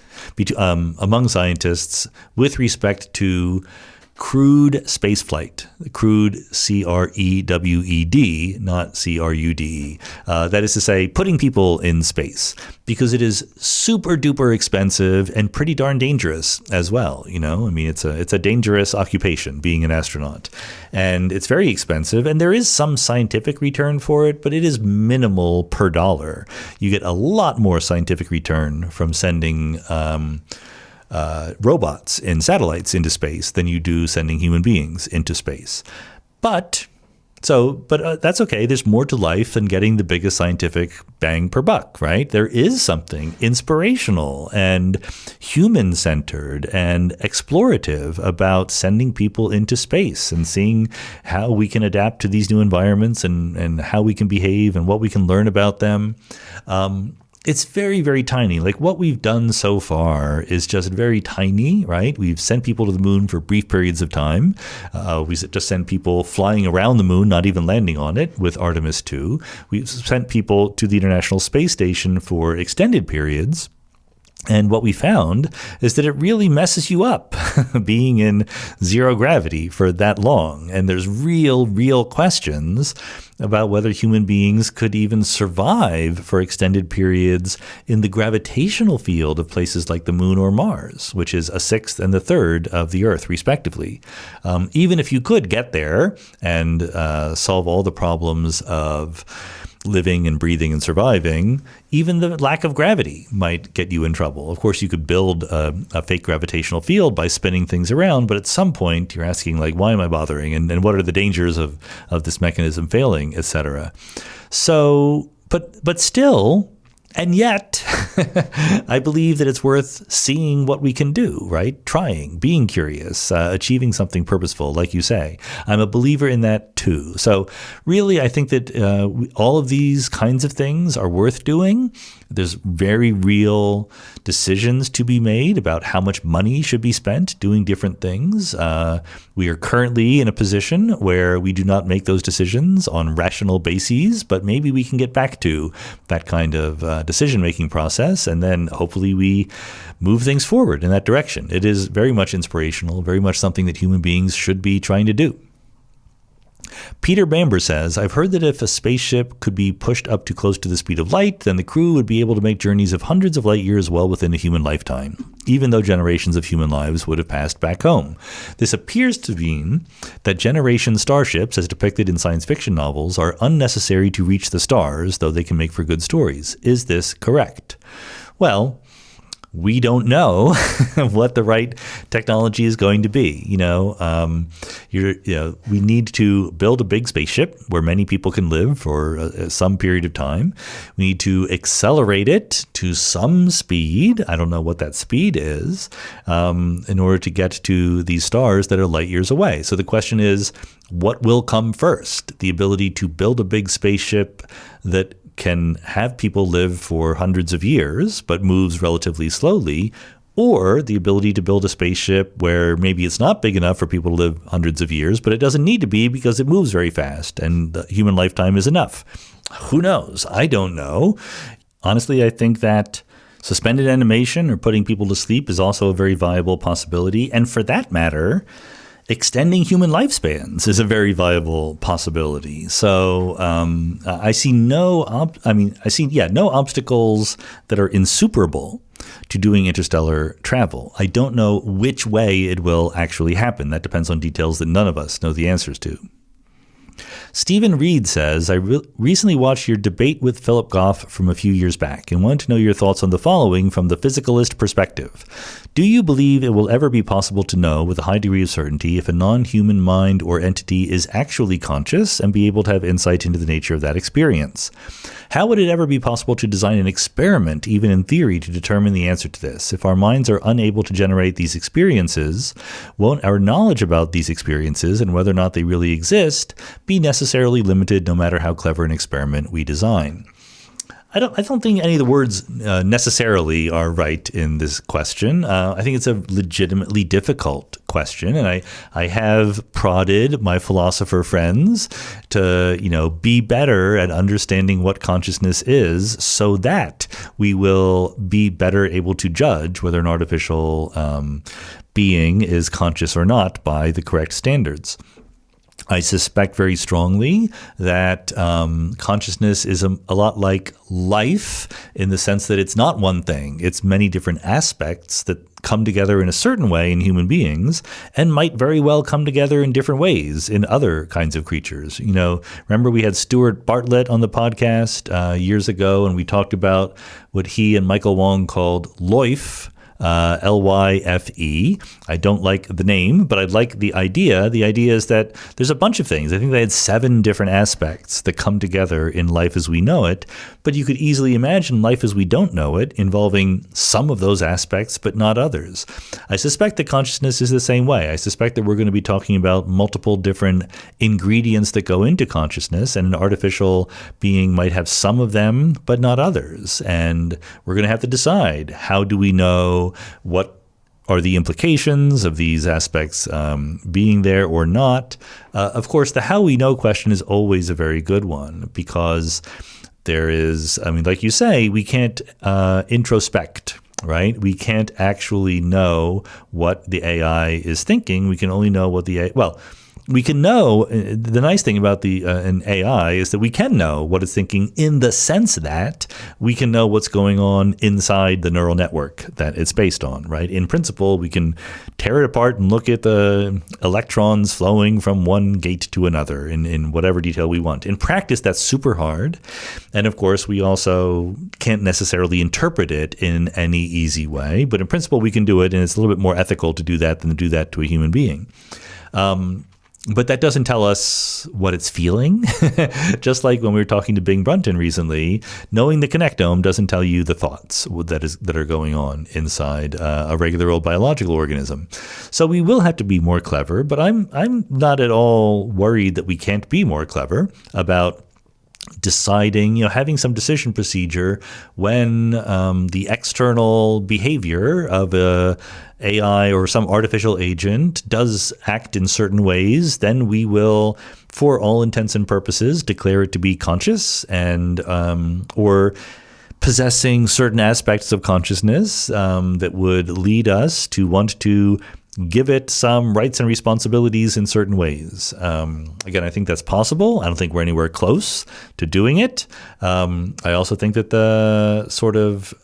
among scientists, with respect to crewed spaceflight, crewed C-R-E-W-E-D, not C-R-U-D-E. That is to say, putting people in space, because it is super duper expensive and pretty darn dangerous as well. I mean, it's a dangerous occupation, being an astronaut, and it's very expensive. And there is some scientific return for it, but it is minimal per dollar. You get a lot more scientific return from sending robots and satellites into space than you do sending human beings into space. But that's okay. There's more to life than getting the biggest scientific bang per buck, right? There is something inspirational and human-centered and explorative about sending people into space and seeing how we can adapt to these new environments and how we can behave and what we can learn about them. It's very, very tiny. Like, what we've done so far is just very tiny, right? We've sent people to the moon for brief periods of time. We just sent people flying around the moon, not even landing on it, with Artemis II. We've sent people to the International Space Station for extended periods. And what we found is that it really messes you up being in zero gravity for that long. And there's real questions about whether human beings could even survive for extended periods in the gravitational field of places like the moon or Mars, which is a sixth and a third of the Earth, respectively. Even if you could get there and solve all the problems of living and breathing and surviving, even the lack of gravity might get you in trouble. Of course, you could build a fake gravitational field by spinning things around, but at some point you're asking, like, why am I bothering? And what are the dangers of this mechanism failing, etc. So, but still, and yet, I believe that it's worth seeing what we can do, right? Trying, being curious, achieving something purposeful, like you say. I'm a believer in that too. So really, I think that all of these kinds of things are worth doing. There's very real decisions to be made about how much money should be spent doing different things. We are currently in a position where we do not make those decisions on rational bases, but maybe we can get back to that kind of decision-making process, and then hopefully we move things forward in that direction. It is very much inspirational, very much something that human beings should be trying to do. Peter Bamber says, I've heard that if a spaceship could be pushed up too close to the speed of light, then the crew would be able to make journeys of hundreds of light years well within a human lifetime, even though generations of human lives would have passed back home. This appears to mean that generation starships, as depicted in science fiction novels, are unnecessary to reach the stars, though they can make for good stories. Is this correct? Well, we don't know what the right technology is going to be. we need to build a big spaceship where many people can live for some period of time. We need to accelerate it to some speed. I don't know what that speed is, in order to get to these stars that are light years away. So the question is, what will come first? The ability to build a big spaceship that can have people live for hundreds of years, but moves relatively slowly, or the ability to build a spaceship where maybe it's not big enough for people to live hundreds of years, but it doesn't need to be because it moves very fast and the human lifetime is enough. Who knows? I don't know. Honestly, I think that suspended animation or putting people to sleep is also a very viable possibility. And for that matter, extending human lifespans is a very viable possibility. So I see no obstacles that are insuperable to doing interstellar travel. I don't know which way it will actually happen. That depends on details that none of us know the answers to. Stephen Reed says, I recently watched your debate with Philip Goff from a few years back and wanted to know your thoughts on the following from the physicalist perspective. Do you believe it will ever be possible to know with a high degree of certainty if a non-human mind or entity is actually conscious and be able to have insight into the nature of that experience? How would it ever be possible to design an experiment, even in theory, to determine the answer to this? If our minds are unable to generate these experiences, won't our knowledge about these experiences and whether or not they really exist be necessarily limited no matter how clever an experiment we design? I don't think any of the words necessarily are right in this question. I think it's a legitimately difficult question, and I have prodded my philosopher friends to be better at understanding what consciousness is, so that we will be better able to judge whether an artificial being is conscious or not by the correct standards. I suspect very strongly that consciousness is a lot like life in the sense that it's not one thing. It's many different aspects that come together in a certain way in human beings and might very well come together in different ways in other kinds of creatures. Remember we had Stuart Bartlett on the podcast years ago, and we talked about what he and Michael Wong called LYFE. L-Y-F-E. I don't like the name, but I like the idea. The idea is that there's a bunch of things. I think they had 7 different aspects that come together in life as we know it, but you could easily imagine life as we don't know it involving some of those aspects, but not others. I suspect that consciousness is the same way. I suspect that we're going to be talking about multiple different ingredients that go into consciousness, and an artificial being might have some of them, but not others. And we're going to have to decide, how do we know what are the implications of these aspects being there or not? Of course, the how we know question is always a very good one, because there is, like you say, we can't introspect, right? We can't actually know what the AI is thinking. We can only know what we can know. The nice thing about an AI is that we can know what it's thinking, in the sense that we can know what's going on inside the neural network that it's based on, right? In principle, we can tear it apart and look at the electrons flowing from one gate to another in whatever detail we want. In practice, that's super hard. And of course, we also can't necessarily interpret it in any easy way. But in principle, we can do it, and it's a little bit more ethical to do that than to do that to a human being. But that doesn't tell us what it's feeling. Just like when we were talking to Bing Brunton recently, knowing the connectome doesn't tell you the thoughts that are going on inside a regular old biological organism. So we will have to be more clever, but I'm not at all worried that we can't be more clever about deciding, having some decision procedure when the external behavior of a AI or some artificial agent does act in certain ways. Then we will, for all intents and purposes, declare it to be conscious and or possessing certain aspects of consciousness that would lead us to want to give it some rights and responsibilities in certain ways. Again, I think that's possible. I don't think we're anywhere close to doing it. I also think that the sort of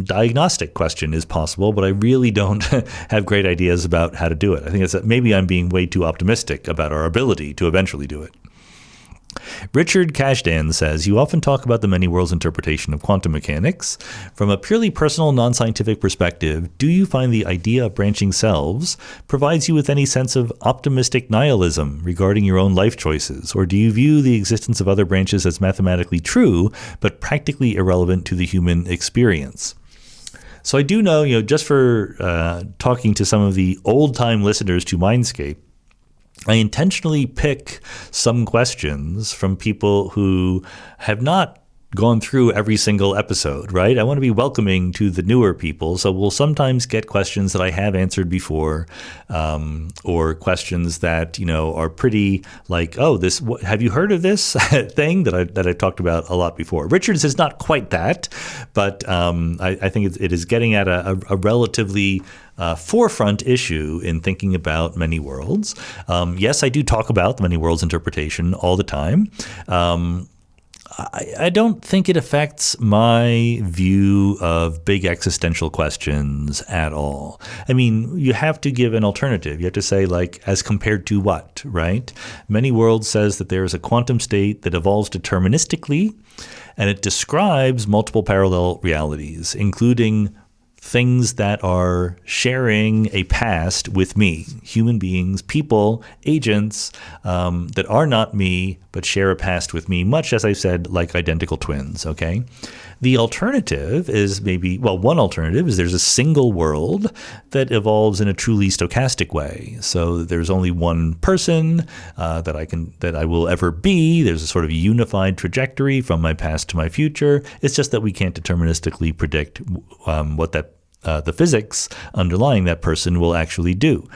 diagnostic question is possible, but I really don't have great ideas about how to do it. I think maybe I'm being way too optimistic about our ability to eventually do it. Richard Kashdan says, you often talk about the many worlds interpretation of quantum mechanics. From a purely personal, non-scientific perspective, do you find the idea of branching selves provides you with any sense of optimistic nihilism regarding your own life choices? Or do you view the existence of other branches as mathematically true, but practically irrelevant to the human experience? So I do know, just for talking to some of the old-time listeners to Mindscape, I intentionally pick some questions from people who have not gone through every single episode, right? I want to be welcoming to the newer people. So we'll sometimes get questions that I have answered before, or questions that, are pretty like, oh, have you heard of this thing that I talked about a lot before? Richard's is not quite that, but I think it is getting at a relatively forefront issue in thinking about many worlds. Yes, I do talk about the many worlds interpretation all the time. I don't think it affects my view of big existential questions at all. I mean, you have to give an alternative. You have to say, like, as compared to what, right? Many worlds says that there is a quantum state that evolves deterministically, and it describes multiple parallel realities, including things that are sharing a past with me, human beings, people, agents that are not me, but share a past with me, much as I said, like identical twins, okay? The alternative is one alternative is there's a single world that evolves in a truly stochastic way. So there's only one person that I will ever be. There's a sort of unified trajectory from my past to my future. It's just that we can't deterministically predict what the physics underlying that person will actually do.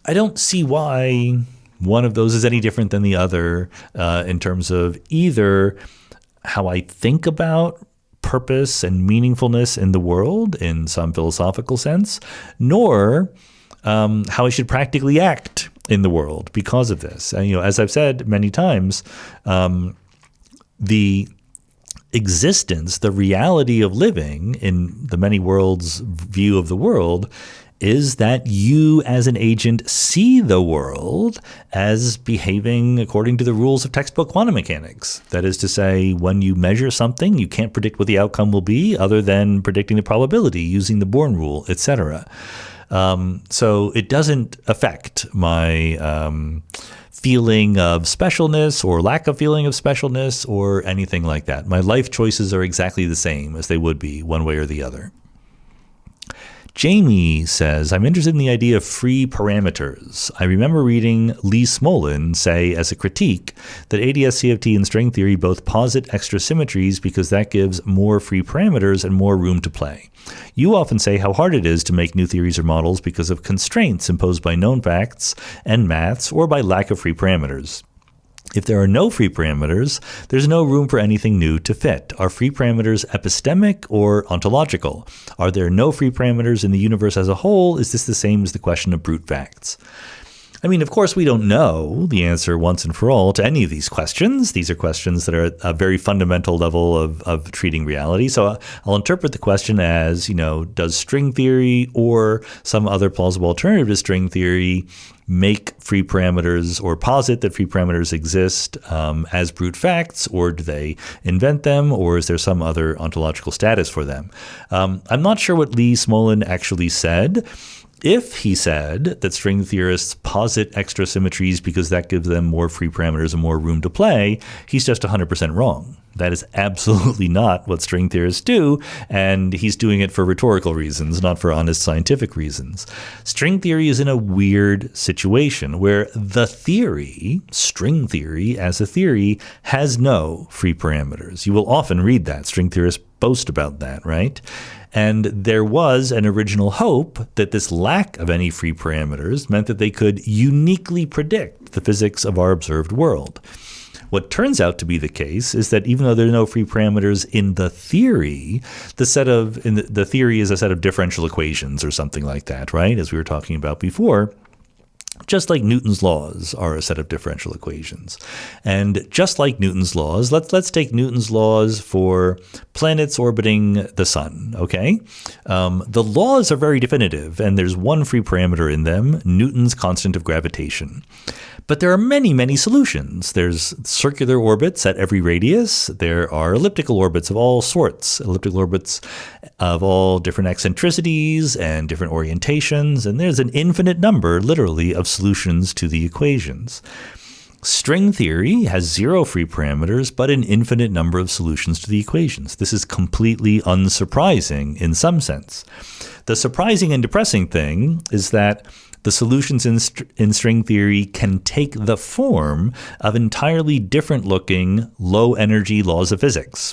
I don't see why one of those is any different than the other in terms of either how I think about purpose and meaningfulness in the world in some philosophical sense, nor how I should practically act in the world because of this. And, as I've said many times, the existence, the reality of living in the many worlds view of the world is that you as an agent see the world as behaving according to the rules of textbook quantum mechanics. That is to say, when you measure something, you can't predict what the outcome will be other than predicting the probability using the Born rule, etc. So it doesn't affect my feeling of specialness or lack of feeling of specialness or anything like that. My life choices are exactly the same as they would be one way or the other. Jamie says, I'm interested in the idea of free parameters. I remember reading Lee Smolin say as a critique that ADS, CFT, and string theory both posit extra symmetries because that gives more free parameters and more room to play. You often say how hard it is to make new theories or models because of constraints imposed by known facts and maths or by lack of free parameters. If there are no free parameters, there's no room for anything new to fit. Are free parameters epistemic or ontological? Are there no free parameters in the universe as a whole? Is this the same as the question of brute facts? I mean, of course, we don't know the answer once and for all to any of these questions. These are questions that are at a very fundamental level of treating reality. So I'll interpret the question as, does string theory or some other plausible alternative to string theory make free parameters or posit that free parameters exist as brute facts, or do they invent them, or is there some other ontological status for them? I'm not sure what Lee Smolin actually said. If he said that string theorists posit extra symmetries because that gives them more free parameters and more room to play, he's just 100% wrong. That is absolutely not what string theorists do, and he's doing it for rhetorical reasons, not for honest scientific reasons. String theory is in a weird situation where the theory, string theory as a theory, has no free parameters. You will often read that. String theorists boast about that, right? And there was an original hope that this lack of any free parameters meant that they could uniquely predict the physics of our observed world. What turns out to be the case is that even though there are no free parameters in the theory, the theory is a set of differential equations or something like that, right? As we were talking about before. just like Newton's laws are a set of differential equations. And just like Newton's laws, let's take Newton's laws for planets orbiting the sun, okay? The laws are very definitive, and there's one free parameter in them, Newton's constant of gravitation. But there are many, many solutions. There's circular orbits at every radius. There are elliptical orbits of all sorts, elliptical orbits of all different eccentricities and different orientations. And there's an infinite number, literally, of solutions to the equations. String theory has 0 free parameters, but an infinite number of solutions to the equations. This is completely unsurprising in some sense. The surprising and depressing thing is that the solutions in string theory can take the form of entirely different looking low energy laws of physics.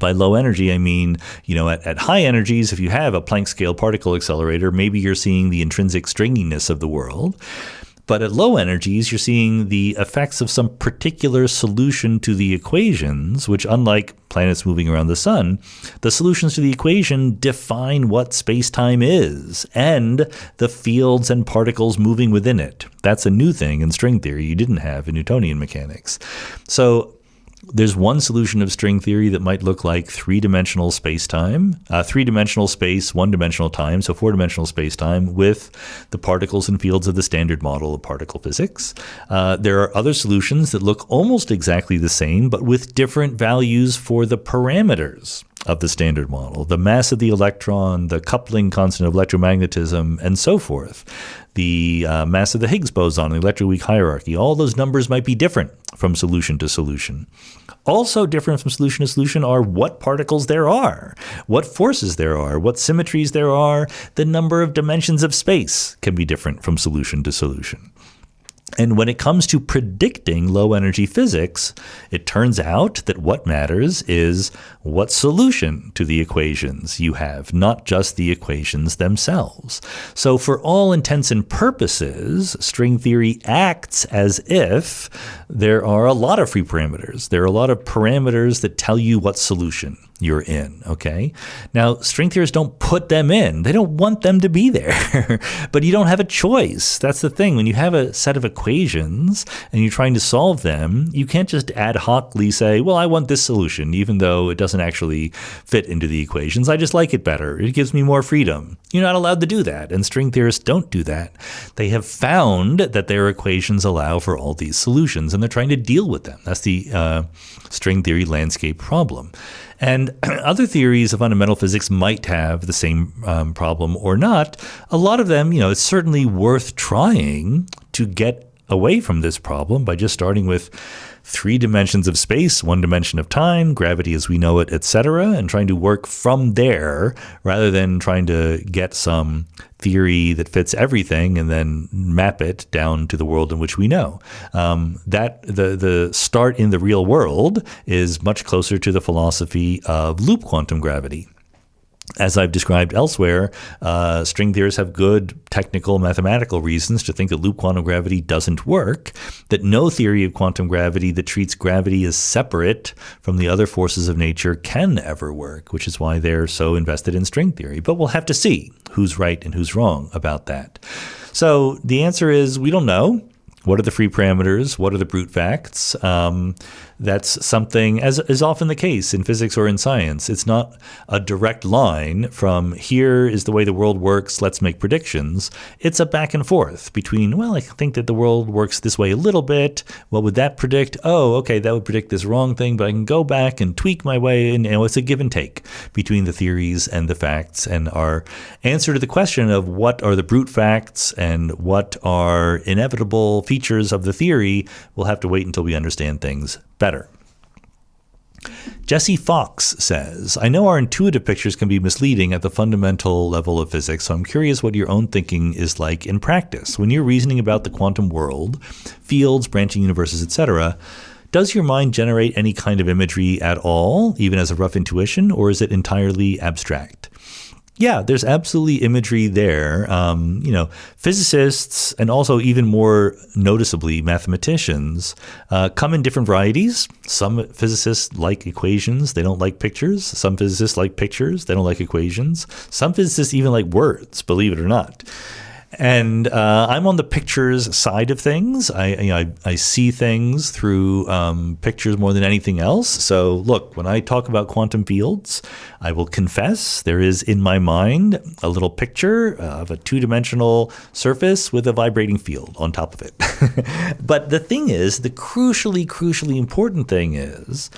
By low energy, I mean, at high energies, if you have a Planck scale particle accelerator, maybe you're seeing the intrinsic stringiness of the world. But at low energies, you're seeing the effects of some particular solution to the equations, which, unlike planets moving around the sun, the solutions to the equation define what space-time is and the fields and particles moving within it. That's a new thing in string theory you didn't have in Newtonian mechanics. So there's one solution of string theory that might look like three-dimensional space-time, three-dimensional space, one-dimensional time, so four-dimensional space-time with the particles and fields of the standard model of particle physics. There are other solutions that look almost exactly the same, but with different values for the parameters of the standard model, the mass of the electron, the coupling constant of electromagnetism, and so forth. The mass of the Higgs boson, the electroweak hierarchy, all those numbers might be different from solution to solution. Also different from solution to solution are what particles there are, what forces there are, what symmetries there are. The number of dimensions of space can be different from solution to solution. And when it comes to predicting low-energy physics, it turns out that what matters is what solution to the equations you have, not just the equations themselves. So for all intents and purposes, string theory acts as if there are a lot of free parameters. There are a lot of parameters that tell you what solution you're in, okay? Now, string theorists don't put them in. They don't want them to be there, but you don't have a choice. That's the thing. When you have a set of equations and you're trying to solve them, you can't just ad hocly say, well, I want this solution, even though it doesn't actually fit into the equations. I just like it better. It gives me more freedom. You're not allowed to do that, and string theorists don't do that. They have found that their equations allow for all these solutions, and they're trying to deal with them. That's the string theory landscape problem. And other theories of fundamental physics might have the same problem or not. A lot of them, it's certainly worth trying to get away from this problem by just starting with 3 dimensions of space, 1 dimension of time, gravity as we know it, etc., and trying to work from there rather than trying to get some theory that fits everything and then map it down to the world in which we know. That the start in the real world is much closer to the philosophy of loop quantum gravity. As I've described elsewhere, string theorists have good technical mathematical reasons to think that loop quantum gravity doesn't work, that no theory of quantum gravity that treats gravity as separate from the other forces of nature can ever work, which is why they're so invested in string theory. But we'll have to see who's right and who's wrong about that. So the answer is we don't know. What are the free parameters? What are the brute facts? That's something, as is often the case in physics or in science. It's not a direct line from here is the way the world works, let's make predictions. It's a back and forth between, well, I think that the world works this way a little bit. What would that predict? Oh, okay, that would predict this wrong thing, but I can go back and tweak my way. And it's a give and take between the theories and the facts. And our answer to the question of what are the brute facts and what are inevitable features of the theory, we'll have to wait until we understand things better. Jesse Fox says, I know our intuitive pictures can be misleading at the fundamental level of physics, so I'm curious what your own thinking is like in practice. When you're reasoning about the quantum world, fields, branching universes, etc., does your mind generate any kind of imagery at all, even as a rough intuition, or is it entirely abstract? Yeah, there's absolutely imagery there. Physicists and also even more noticeably mathematicians come in different varieties. Some physicists like equations. They don't like pictures. Some physicists like pictures. They don't like equations. Some physicists even like words, believe it or not. And I'm on the pictures side of things. I see things through pictures more than anything else. So look, when I talk about quantum fields, I will confess there is in my mind a little picture of a two-dimensional surface with a vibrating field on top of it. But the thing is, the crucially important thing is,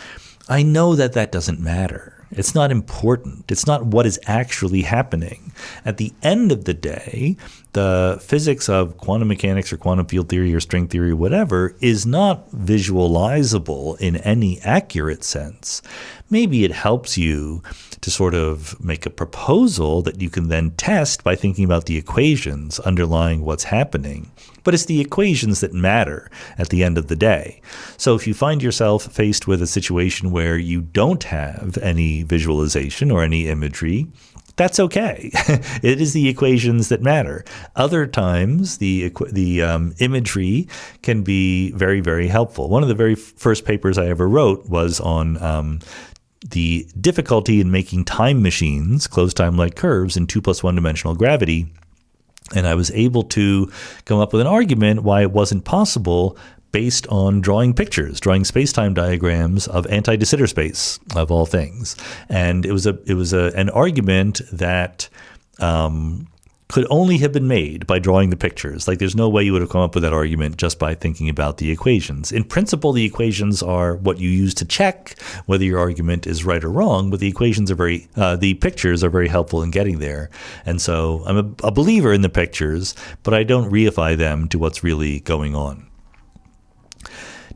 I know that that doesn't matter. It's not important. It's not what is actually happening. At the end of the day, the physics of quantum mechanics or quantum field theory or string theory, whatever, is not visualizable in any accurate sense. Maybe it helps you to sort of make a proposal that you can then test by thinking about the equations underlying what's happening. But it's the equations that matter at the end of the day. So if you find yourself faced with a situation where you don't have any visualization or any imagery, that's okay. It is the equations that matter. Other times, the imagery can be very, very helpful. One of the very first papers I ever wrote was on the difficulty in making time machines, closed time-like curves, in 2+1 dimensional gravity. And I was able to come up with an argument why it wasn't possible based on drawing pictures, drawing space-time diagrams of anti-de Sitter space, of all things. And it was an argument that could only have been made by drawing the pictures. Like, there's no way you would have come up with that argument just by thinking about the equations. In principle, the equations are what you use to check whether your argument is right or wrong, but the equations are the pictures are very helpful in getting there. And so I'm a believer in the pictures, but I don't reify them to what's really going on.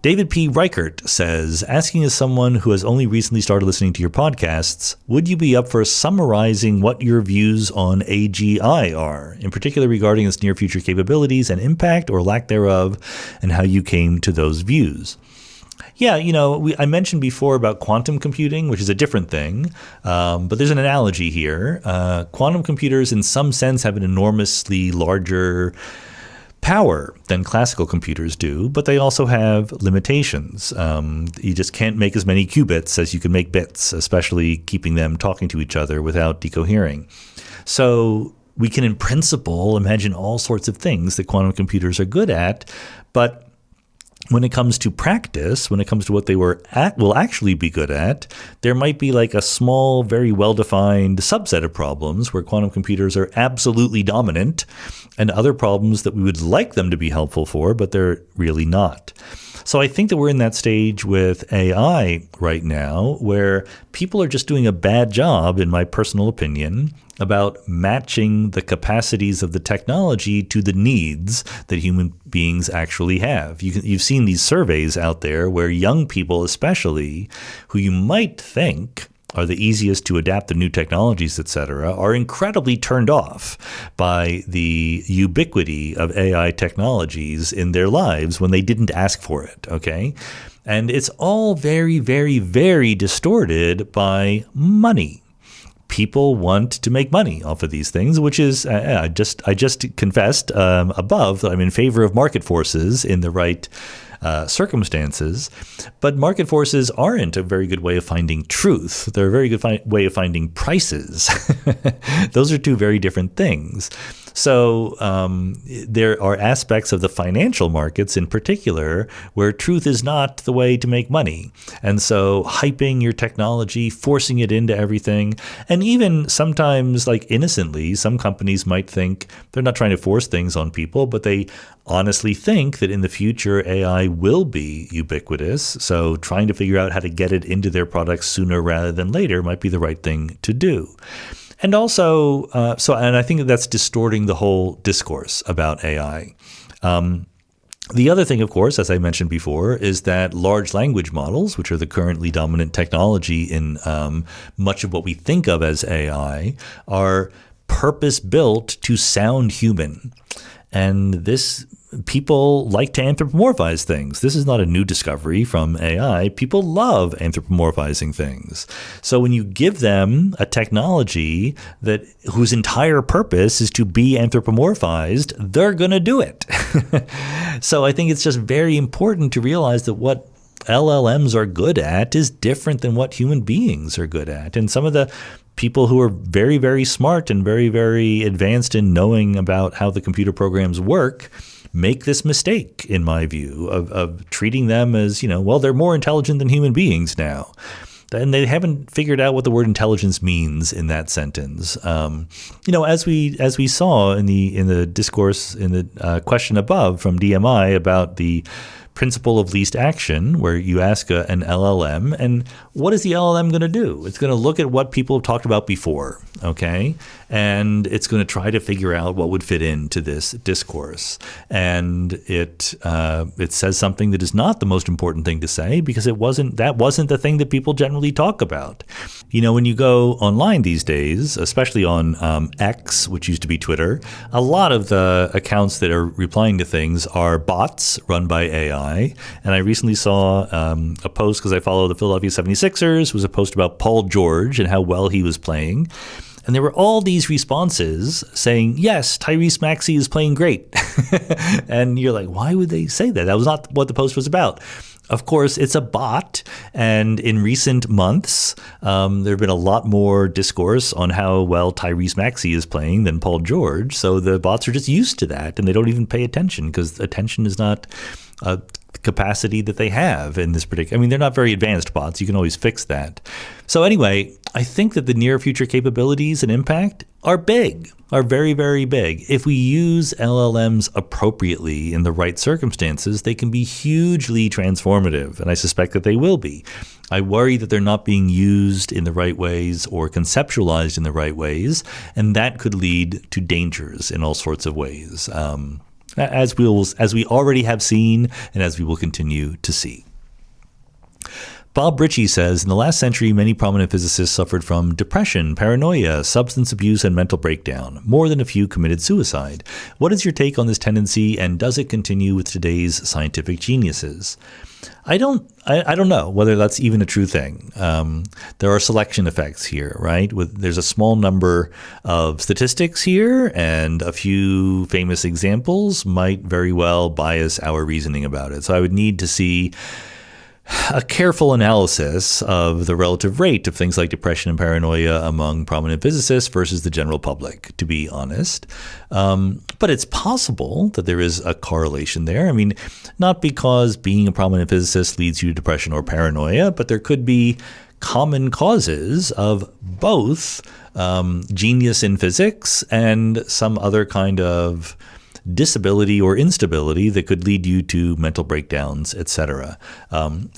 David P. Reichert says, asking as someone who has only recently started listening to your podcasts, would you be up for summarizing what your views on AGI are, in particular regarding its near future capabilities and impact or lack thereof, and how you came to those views? Yeah, I mentioned before about quantum computing, which is a different thing, but there's an analogy here. Quantum computers, in some sense, have an enormously larger power than classical computers do, but they also have limitations. You just can't make as many qubits as you can make bits, especially keeping them talking to each other without decohering. So we can, in principle, imagine all sorts of things that quantum computers are good at, but when it comes to practice, when it comes to what they will actually be good at, there might be like a small, very well-defined subset of problems where quantum computers are absolutely dominant, and other problems that we would like them to be helpful for, but they're really not. So I think that we're in that stage with AI right now where people are just doing a bad job, in my personal opinion, about matching the capacities of the technology to the needs that human beings actually have. You've seen these surveys out there where young people especially, who you might think are the easiest to adapt to new technologies, etc., are incredibly turned off by the ubiquity of AI technologies in their lives when they didn't ask for it, okay? And it's all very, very, very distorted by money. People want to make money off of these things, which is, I just confessed above that I'm in favor of market forces in the right circumstances, but market forces aren't a very good way of finding truth. They're a very good way of finding prices. Those are two very different things. So there are aspects of the financial markets in particular where truth is not the way to make money. And so hyping your technology, forcing it into everything, and even sometimes, like innocently, some companies might think they're not trying to force things on people, but they honestly think that in the future AI will be ubiquitous. So trying to figure out how to get it into their products sooner rather than later might be the right thing to do. And also, and I think that's distorting the whole discourse about AI. The other thing, of course, as I mentioned before, is that large language models, which are the currently dominant technology in much of what we think of as AI, are purpose-built to sound human. And people like to anthropomorphize things. This is not a new discovery from AI. People love anthropomorphizing things. So when you give them a technology whose entire purpose is to be anthropomorphized, they're going to do it. So I think it's just very important to realize that what LLMs are good at is different than what human beings are good at. And some of the people who are very, very smart and very, very advanced in knowing about how the computer programs work make this mistake, in my view, of treating them as, well, they're more intelligent than human beings now. And they haven't figured out what the word intelligence means in that sentence. As we saw in the discourse in the question above from DMI about the principle of least action, where you ask an LLM, and what is the LLM going to do? It's going to look at what people have talked about before, okay? And it's going to try to figure out what would fit into this discourse. And it says something that is not the most important thing to say, because that wasn't the thing that people generally talk about. When you go online these days, especially on X, which used to be Twitter, a lot of the accounts that are replying to things are bots run by AI. And I recently saw a post, because I follow the Philadelphia 76ers, was a post about Paul George and how well he was playing. And there were all these responses saying, yes, Tyrese Maxey is playing great. And you're like, why would they say that? That was not what the post was about. Of course, it's a bot, and in recent months, there have been a lot more discourse on how well Tyrese Maxey is playing than Paul George. So the bots are just used to that, and they don't even pay attention, because attention is not a capacity that they have in this particular. They're not very advanced bots. You can always fix that. So anyway, I think that the near future capabilities and impact are big, are very, very big. If we use LLMs appropriately in the right circumstances, they can be hugely transformative, and I suspect that they will be. I worry that they're not being used in the right ways or conceptualized in the right ways, and that could lead to dangers in all sorts of ways, as we already have seen and as we will continue to see. Bob Ritchie says, in the last century, many prominent physicists suffered from depression, paranoia, substance abuse, and mental breakdown. More than a few committed suicide. What is your take on this tendency, and does it continue with today's scientific geniuses? I don't know whether that's even a true thing. There are selection effects here, right? There's a small number of statistics here, and a few famous examples might very well bias our reasoning about it. So I would need to see a careful analysis of the relative rate of things like depression and paranoia among prominent physicists versus the general public, to be honest. But it's possible that there is a correlation there. Not because being a prominent physicist leads you to depression or paranoia, but there could be common causes of both genius in physics and some other kind of disability or instability that could lead you to mental breakdowns, etc.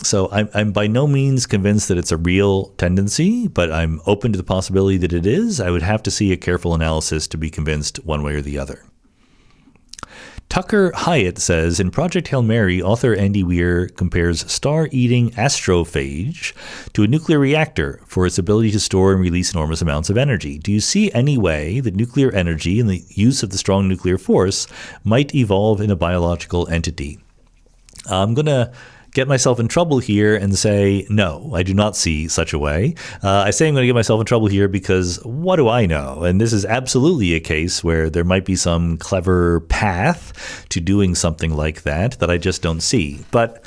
So I'm by no means convinced that it's a real tendency, but I'm open to the possibility that it is. I would have to see a careful analysis to be convinced one way or the other. Tucker Hyatt says, in Project Hail Mary, author Andy Weir compares star-eating astrophage to a nuclear reactor for its ability to store and release enormous amounts of energy. Do you see any way that nuclear energy and the use of the strong nuclear force might evolve in a biological entity? I'm going to get myself in trouble here and say, no, I do not see such a way. I say I'm going to get myself in trouble here because what do I know? And this is absolutely a case where there might be some clever path to doing something like that I just don't see. But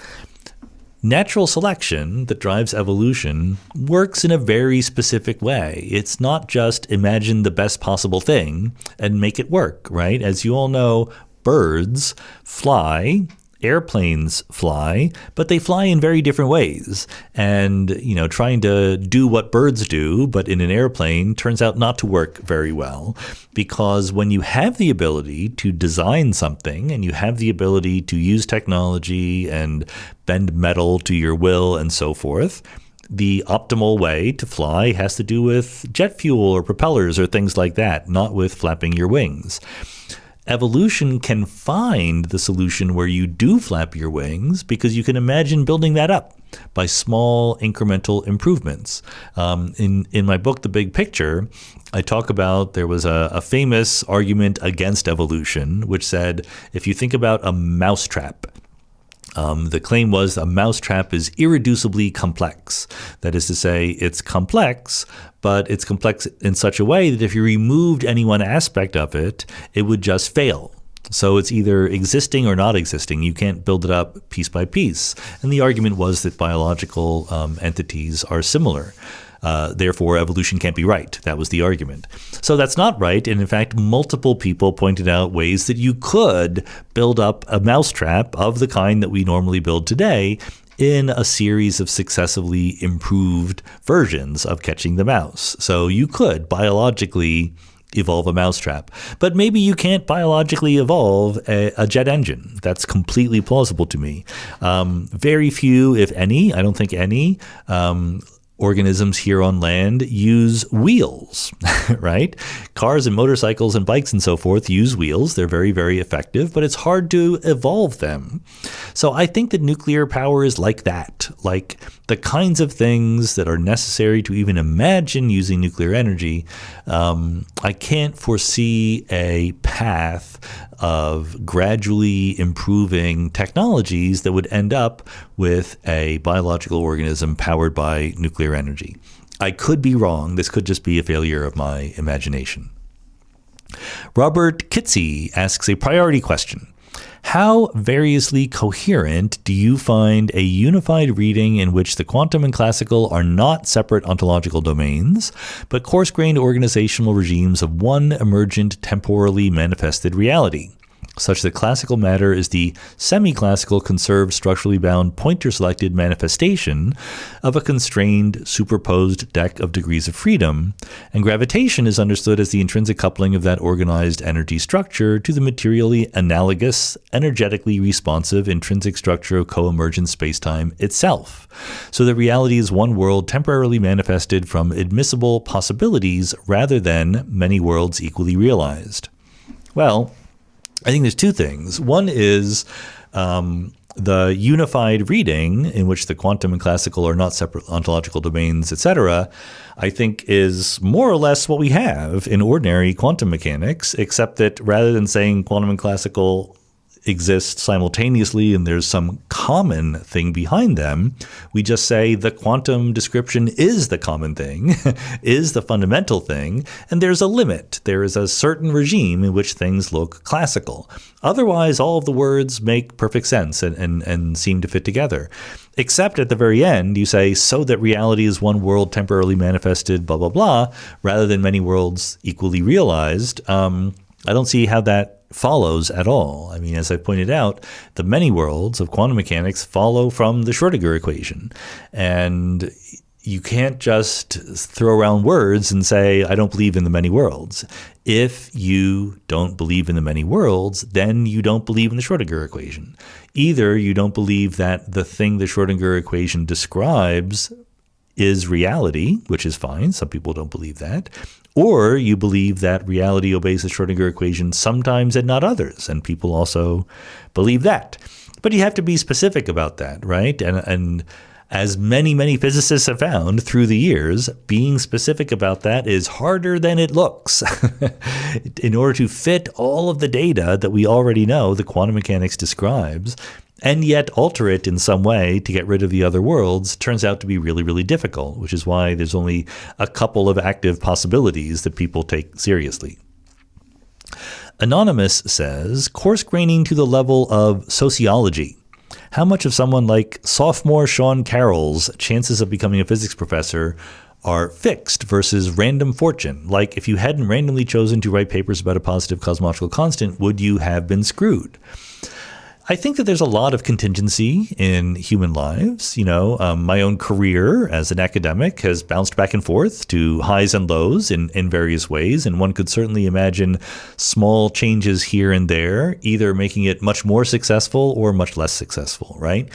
natural selection that drives evolution works in a very specific way. It's not just imagine the best possible thing and make it work, right? As you all know, birds fly, airplanes fly, but they fly in very different ways. And, trying to do what birds do, but in an airplane turns out not to work very well, because when you have the ability to design something and you have the ability to use technology and bend metal to your will and so forth, the optimal way to fly has to do with jet fuel or propellers or things like that, not with flapping your wings. Evolution can find the solution where you do flap your wings because you can imagine building that up by small incremental improvements. In my book, The Big Picture, I talk about there was a famous argument against evolution, which said, if you think about a mousetrap, the claim was a mousetrap is irreducibly complex. That is to say, it's complex, but it's complex in such a way that if you removed any one aspect of it, it would just fail. So it's either existing or not existing. You can't build it up piece by piece. And the argument was that biological entities are similar. Therefore, evolution can't be right. That was the argument. So that's not right. And in fact, multiple people pointed out ways that you could build up a mousetrap of the kind that we normally build today in a series of successively improved versions of catching the mouse. So you could biologically evolve a mousetrap, but maybe you can't biologically evolve a jet engine. That's completely plausible to me. Very few, if any, I don't think any, organisms here on land use wheels, right? Cars and motorcycles and bikes and so forth use wheels. They're very, very effective, but it's hard to evolve them. So I think that nuclear power is like that, like the kinds of things that are necessary to even imagine using nuclear energy. I can't foresee a path of gradually improving technologies that would end up with a biological organism powered by nuclear energy. I could be wrong. This could just be a failure of my imagination. Robert Kitsey asks a priority question. How variously coherent do you find a unified reading in which the quantum and classical are not separate ontological domains, but coarse-grained organizational regimes of one emergent, temporally manifested reality, such that classical matter is the semi-classical, conserved, structurally bound, pointer-selected manifestation of a constrained, superposed deck of degrees of freedom, and gravitation is understood as the intrinsic coupling of that organized energy structure to the materially analogous, energetically responsive intrinsic structure of co-emergent spacetime itself, so that reality is one world temporarily manifested from admissible possibilities rather than many worlds equally realized. Well, I think there's two things. One is the unified reading in which the quantum and classical are not separate ontological domains, etc., I think is more or less what we have in ordinary quantum mechanics, except that rather than saying quantum and classical exist simultaneously and there's some common thing behind them, we just say the quantum description is the common thing, is the fundamental thing, and there's a limit. There is a certain regime in which things look classical. Otherwise, all of the words make perfect sense and seem to fit together. Except at the very end, you say, so that reality is one world temporarily manifested, blah, blah, blah, rather than many worlds equally realized. I don't see how that follows at all. I mean, as I pointed out, the many worlds of quantum mechanics follow from the Schrödinger equation. And you can't just throw around words and say, I don't believe in the many worlds. If you don't believe in the many worlds, then you don't believe in the Schrödinger equation. Either you don't believe that the thing the Schrödinger equation describes is reality, which is fine. Some people don't believe that. Or you believe that reality obeys the Schrödinger equation sometimes and not others, and people also believe that. But you have to be specific about that, right? And as many physicists have found through the years, being specific about that is harder than it looks. In order to fit all of the data that we already know the quantum mechanics describes, and yet alter it in some way to get rid of the other worlds, turns out to be really, really difficult, which is why there's only a couple of active possibilities that people take seriously. Anonymous says, coarse graining to the level of sociology. How much of someone like sophomore Sean Carroll's chances of becoming a physics professor are fixed versus random fortune? Like, if you hadn't randomly chosen to write papers about a positive cosmological constant, would you have been screwed? I think that there's a lot of contingency in human lives. You know, my own career as an academic has bounced back and forth to highs and lows in various ways. And one could certainly imagine small changes here and there, either making it much more successful or much less successful, right?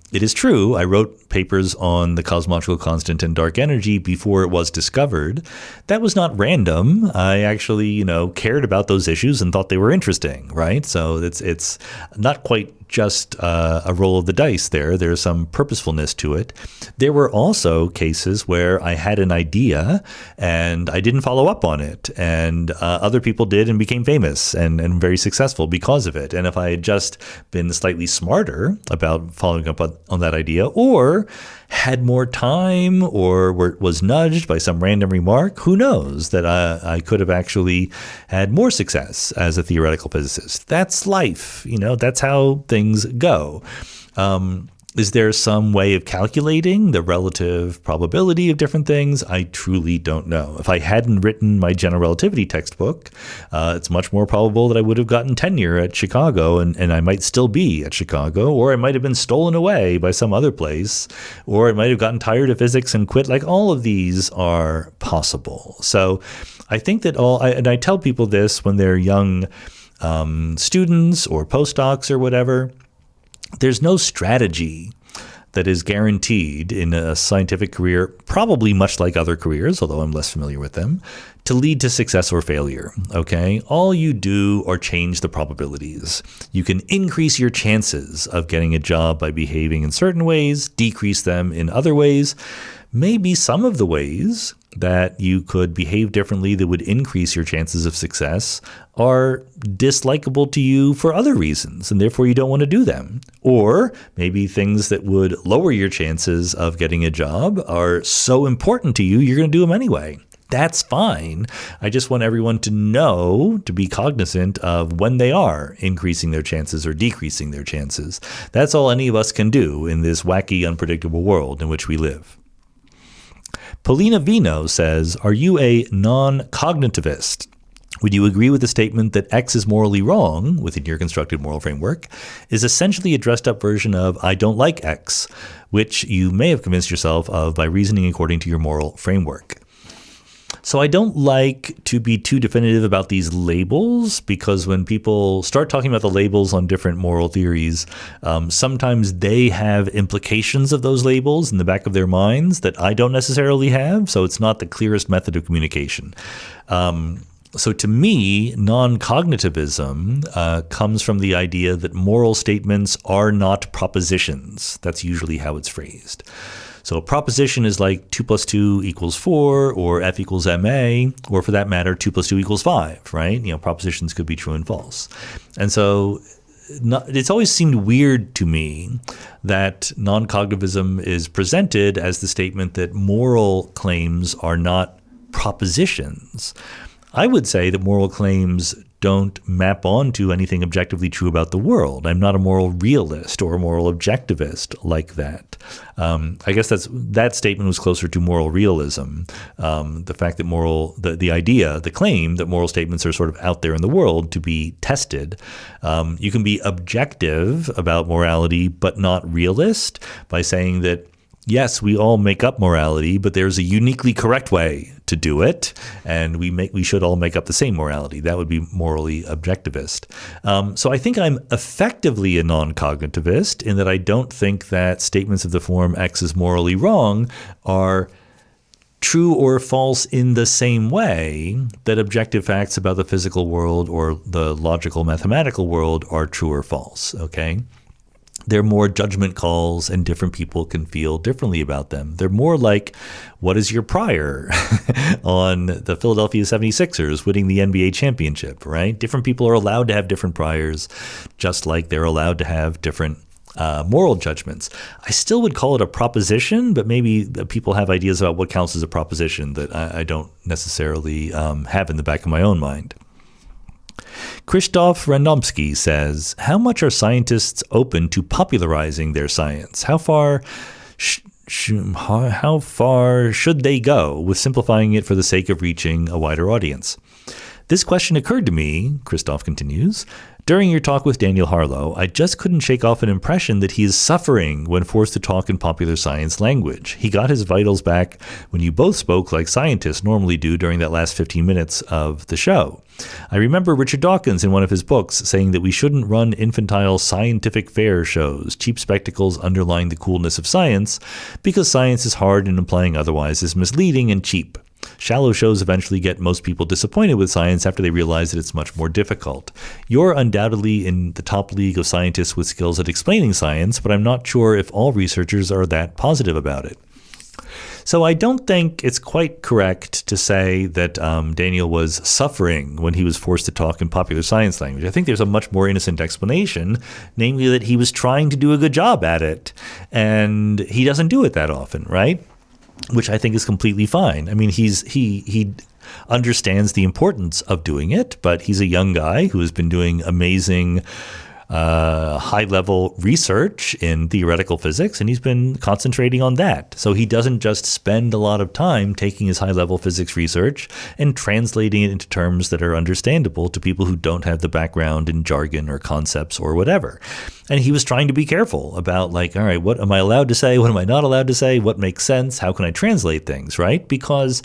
It is true, I wrote papers on the cosmological constant and dark energy before it was discovered. That was not random. I actually, cared about those issues and thought they were interesting, right? So it's not quite just a roll of the dice there. There's some purposefulness to it. There were also cases where I had an idea and I didn't follow up on it, and other people did and became famous and very successful because of it. And if I had just been slightly smarter about following up on that idea, or had more time, or was nudged by some random remark, who knows that I could have actually had more success as a theoretical physicist. That's life. That's how things go. Is there some way of calculating the relative probability of different things? I truly don't know. If I hadn't written my general relativity textbook, it's much more probable that I would have gotten tenure at Chicago, and I might still be at Chicago, or I might have been stolen away by some other place, or I might have gotten tired of physics and quit. Like, all of these are possible. So I think that and I tell people this when they're young students or postdocs or whatever, there's no strategy that is guaranteed in a scientific career, probably much like other careers, although I'm less familiar with them, to lead to success or failure, okay? All you do are change the probabilities. You can increase your chances of getting a job by behaving in certain ways, decrease them in other ways. Maybe some of the ways that you could behave differently that would increase your chances of success are dislikable to you for other reasons, and therefore you don't want to do them. Or maybe things that would lower your chances of getting a job are so important to you, you're going to do them anyway. That's fine. I just want everyone to know, to be cognizant of when they are increasing their chances or decreasing their chances. That's all any of us can do in this wacky, unpredictable world in which we live. Polina Vino says, are you a non-cognitivist? Would you agree with the statement that X is morally wrong, within your constructed moral framework, is essentially a dressed-up version of I don't like X, which you may have convinced yourself of by reasoning according to your moral framework? So I don't like to be too definitive about these labels, because when people start talking about the labels on different moral theories, sometimes they have implications of those labels in the back of their minds that I don't necessarily have. So it's not the clearest method of communication. So to me, non-cognitivism comes from the idea that moral statements are not propositions. That's usually how it's phrased. So a proposition is like 2 + 2 = 4, or F = ma, or for that matter, 2 + 2 = 5, right? You know, propositions could be true and false. And so it's always seemed weird to me that non-cognitivism is presented as the statement that moral claims are not propositions. I would say that moral claims don't map onto anything objectively true about the world. I'm not a moral realist or a moral objectivist like that. I guess that statement was closer to moral realism. The fact that the claim that moral statements are sort of out there in the world to be tested. You can be objective about morality, but not realist, by saying that, yes, we all make up morality, but there's a uniquely correct way to do it, and we should all make up the same morality. That would be morally objectivist. So I think I'm effectively a non-cognitivist in that I don't think that statements of the form X is morally wrong are true or false in the same way that objective facts about the physical world or the logical mathematical world are true or false, okay? They're more judgment calls, and different people can feel differently about them. They're more like, what is your prior on the Philadelphia 76ers winning the NBA championship, right? Different people are allowed to have different priors, just like they're allowed to have different moral judgments. I still would call it a proposition, but maybe people have ideas about what counts as a proposition that I don't necessarily have in the back of my own mind. Krzysztof Randomski says, how much are scientists open to popularizing their science? How far should they go with simplifying it for the sake of reaching a wider audience? This question occurred to me, Krzysztof continues, during your talk with Daniel Harlow. I just couldn't shake off an impression that he is suffering when forced to talk in popular science language. He got his vitals back when you both spoke like scientists normally do during that last 15 minutes of the show. I remember Richard Dawkins in one of his books saying that we shouldn't run infantile scientific fair shows, cheap spectacles underlying the coolness of science, because science is hard and implying otherwise is misleading and cheap. Shallow shows eventually get most people disappointed with science after they realize that it's much more difficult. You're undoubtedly in the top league of scientists with skills at explaining science, but I'm not sure if all researchers are that positive about it. So I don't think it's quite correct to say that Daniel was suffering when he was forced to talk in popular science language. I think there's a much more innocent explanation, namely that he was trying to do a good job at it, and he doesn't do it that often, right? Which I think is completely fine. I mean, he understands the importance of doing it, but he's a young guy who has been doing amazing high-level research in theoretical physics, and he's been concentrating on that. So he doesn't just spend a lot of time taking his high-level physics research and translating it into terms that are understandable to people who don't have the background in jargon or concepts or whatever. And he was trying to be careful about, like, all right, what am I allowed to say? What am I not allowed to say? What makes sense? How can I translate things, right? Because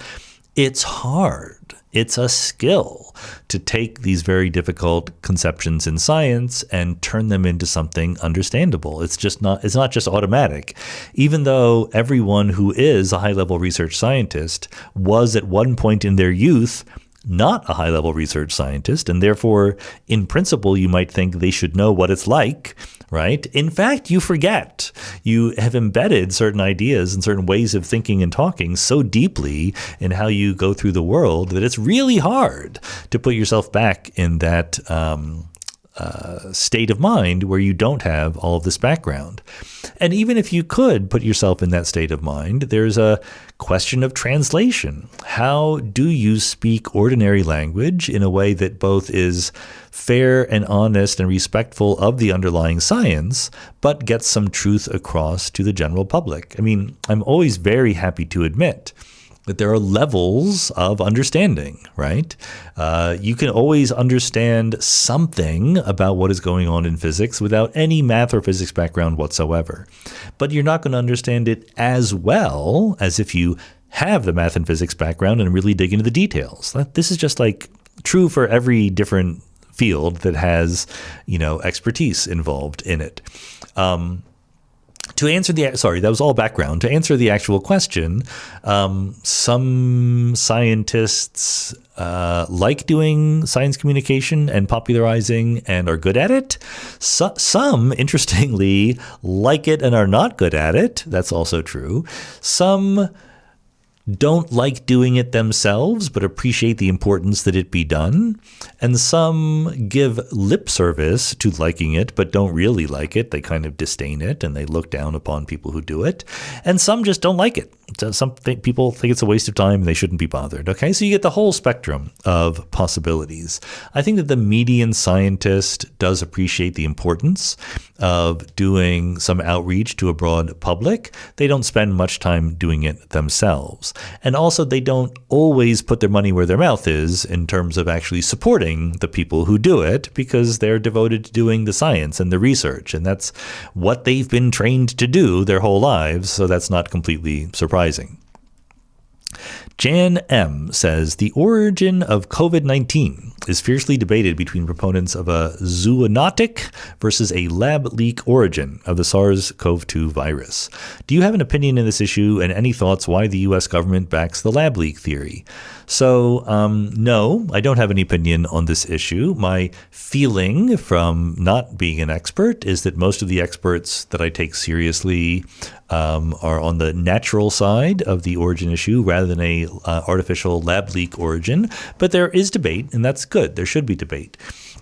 it's hard. It's a skill to take these very difficult conceptions in science and turn them into something understandable. It's not just automatic. Even though everyone who is a high-level research scientist was at one point in their youth not a high-level research scientist, and therefore, in principle, you might think they should know what it's like, right? In fact, you forget. You have embedded certain ideas and certain ways of thinking and talking so deeply in how you go through the world that it's really hard to put yourself back in that state of mind where you don't have all of this background. And even if you could put yourself in that state of mind, there's a question of translation. How do you speak ordinary language in a way that both is fair and honest and respectful of the underlying science, but gets some truth across to the general public? I mean, I'm always very happy to admit that there are levels of understanding, right? You can always understand something about what is going on in physics without any math or physics background whatsoever. But you're not going to understand it as well as if you have the math and physics background and really dig into the details. This is just like true for every different field that has, expertise involved in it. To answer that was all background. To answer the actual question, some scientists like doing science communication and popularizing and are good at it. Some, interestingly, like it and are not good at it. That's also true. Some don't like doing it themselves, but appreciate the importance that it be done. And some give lip service to liking it, but don't really like it. They kind of disdain it, and they look down upon people who do it. And some just don't like it. Some people think it's a waste of time and they shouldn't be bothered. Okay, so you get the whole spectrum of possibilities. I think that the median scientist does appreciate the importance of doing some outreach to a broad public. They don't spend much time doing it themselves. And also, they don't always put their money where their mouth is in terms of actually supporting the people who do it, because they're devoted to doing the science and the research. And that's what they've been trained to do their whole lives. So that's not completely surprising. Jan M. says, the origin of COVID-19 is fiercely debated between proponents of a zoonotic versus a lab leak origin of the SARS-CoV-2 virus. Do you have an opinion in this issue, and any thoughts why the U.S. government backs the lab leak theory? So, no, I don't have any opinion on this issue. My feeling from not being an expert is that most of the experts that I take seriously are on the natural side of the origin issue rather than a artificial lab leak origin. But there is debate, and that's good. There should be debate.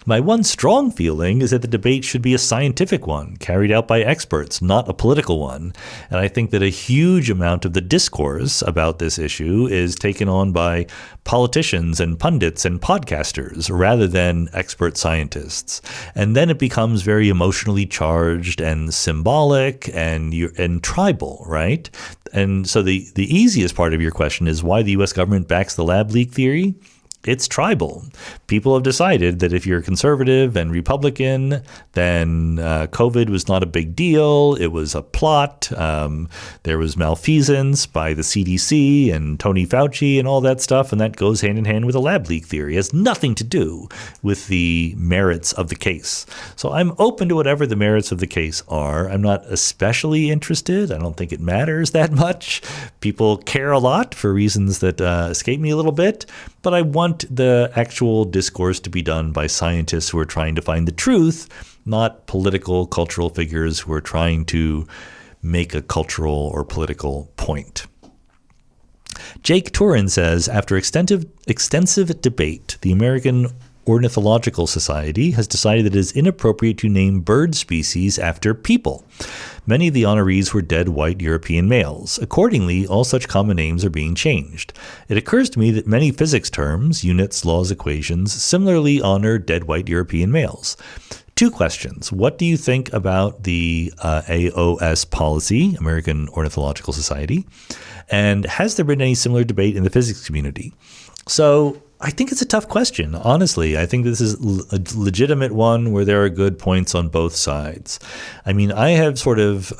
My one strong feeling is that the debate should be a scientific one, carried out by experts, not a political one. And I think that a huge amount of the discourse about this issue is taken on by politicians and pundits and podcasters rather than expert scientists. And then it becomes very emotionally charged and symbolic and tribal, right? And so the easiest part of your question is why the U.S. government backs the lab leak theory. It's tribal. People have decided that if you're conservative and Republican, then COVID was not a big deal. It was a plot. There was malfeasance by the CDC and Tony Fauci and all that stuff, and that goes hand in hand with a lab leak theory. It has nothing to do with the merits of the case. So I'm open to whatever the merits of the case are. I'm not especially interested. I don't think it matters that much. People care a lot for reasons that escape me a little bit, but I want the actual discourse to be done by scientists who are trying to find the truth, not political, cultural figures who are trying to make a cultural or political point. Jake Turin says, after extensive debate, the American Ornithological Society has decided that it is inappropriate to name bird species after people. Many of the honorees were dead white European males. Accordingly, all such common names are being changed. It occurs to me that many physics terms, units, laws, equations, similarly honor dead white European males. 2 questions. What do you think about the AOS policy, American Ornithological Society? And has there been any similar debate in the physics community? So I think it's a tough question, honestly. I think this is a legitimate one where there are good points on both sides. I mean, I have sort of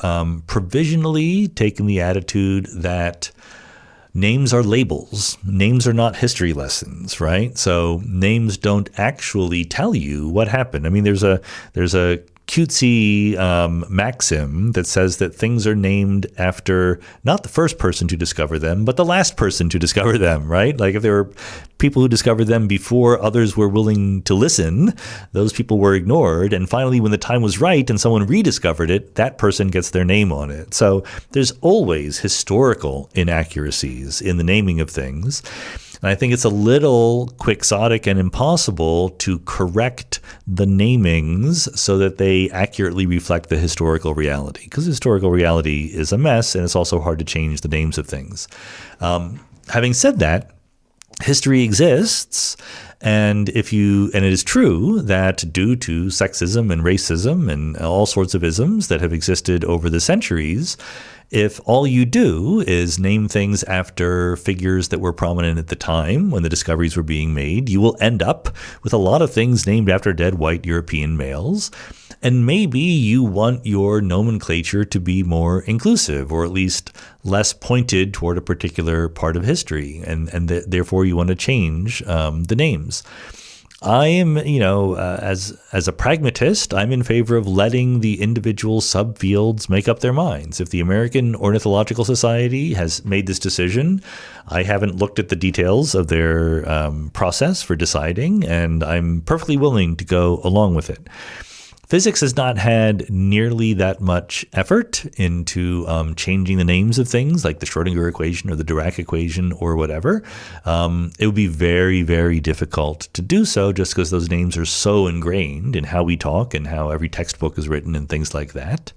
provisionally taken the attitude that names are labels. Names are not history lessons, right? So names don't actually tell you what happened. I mean, there's a cutesy maxim that says that things are named after not the first person to discover them, but the last person to discover them, right? Like if there were people who discovered them before others were willing to listen, those people were ignored. And finally, when the time was right and someone rediscovered it, that person gets their name on it. So there's always historical inaccuracies in the naming of things. And I think it's a little quixotic and impossible to correct the namings so that they accurately reflect the historical reality, because historical reality is a mess and it's also hard to change the names of things. Having said that, history exists, and it is true that due to sexism and racism and all sorts of isms that have existed over the centuries, if all you do is name things after figures that were prominent at the time when the discoveries were being made, you will end up with a lot of things named after dead white European males. And maybe you want your nomenclature to be more inclusive, or at least less pointed toward a particular part of history, and therefore you want to change the names. I am, as a pragmatist, I'm in favor of letting the individual subfields make up their minds. If the American Ornithological Society has made this decision, I haven't looked at the details of their process for deciding, and I'm perfectly willing to go along with it. Physics has not had nearly that much effort into changing the names of things like the Schrödinger equation or the Dirac equation or whatever. It would be very, very difficult to do so just because those names are so ingrained in how we talk and how every textbook is written and things like that.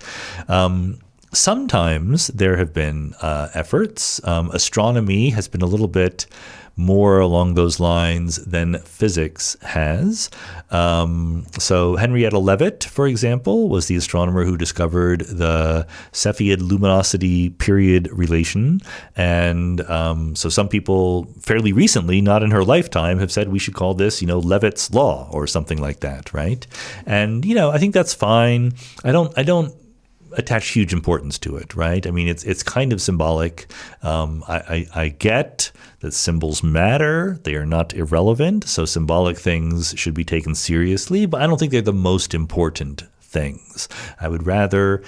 Sometimes there have been efforts. Astronomy has been a little bit more along those lines than physics has. So Henrietta Leavitt, for example, was the astronomer who discovered the Cepheid luminosity period relation. And so some people fairly recently, not in her lifetime, have said we should call this, Leavitt's law or something like that, right? And, I think that's fine. I don't attach huge importance to it, right? I mean, it's kind of symbolic. I get that symbols matter. They are not irrelevant. So symbolic things should be taken seriously, but I don't think they're the most important things. I would rather...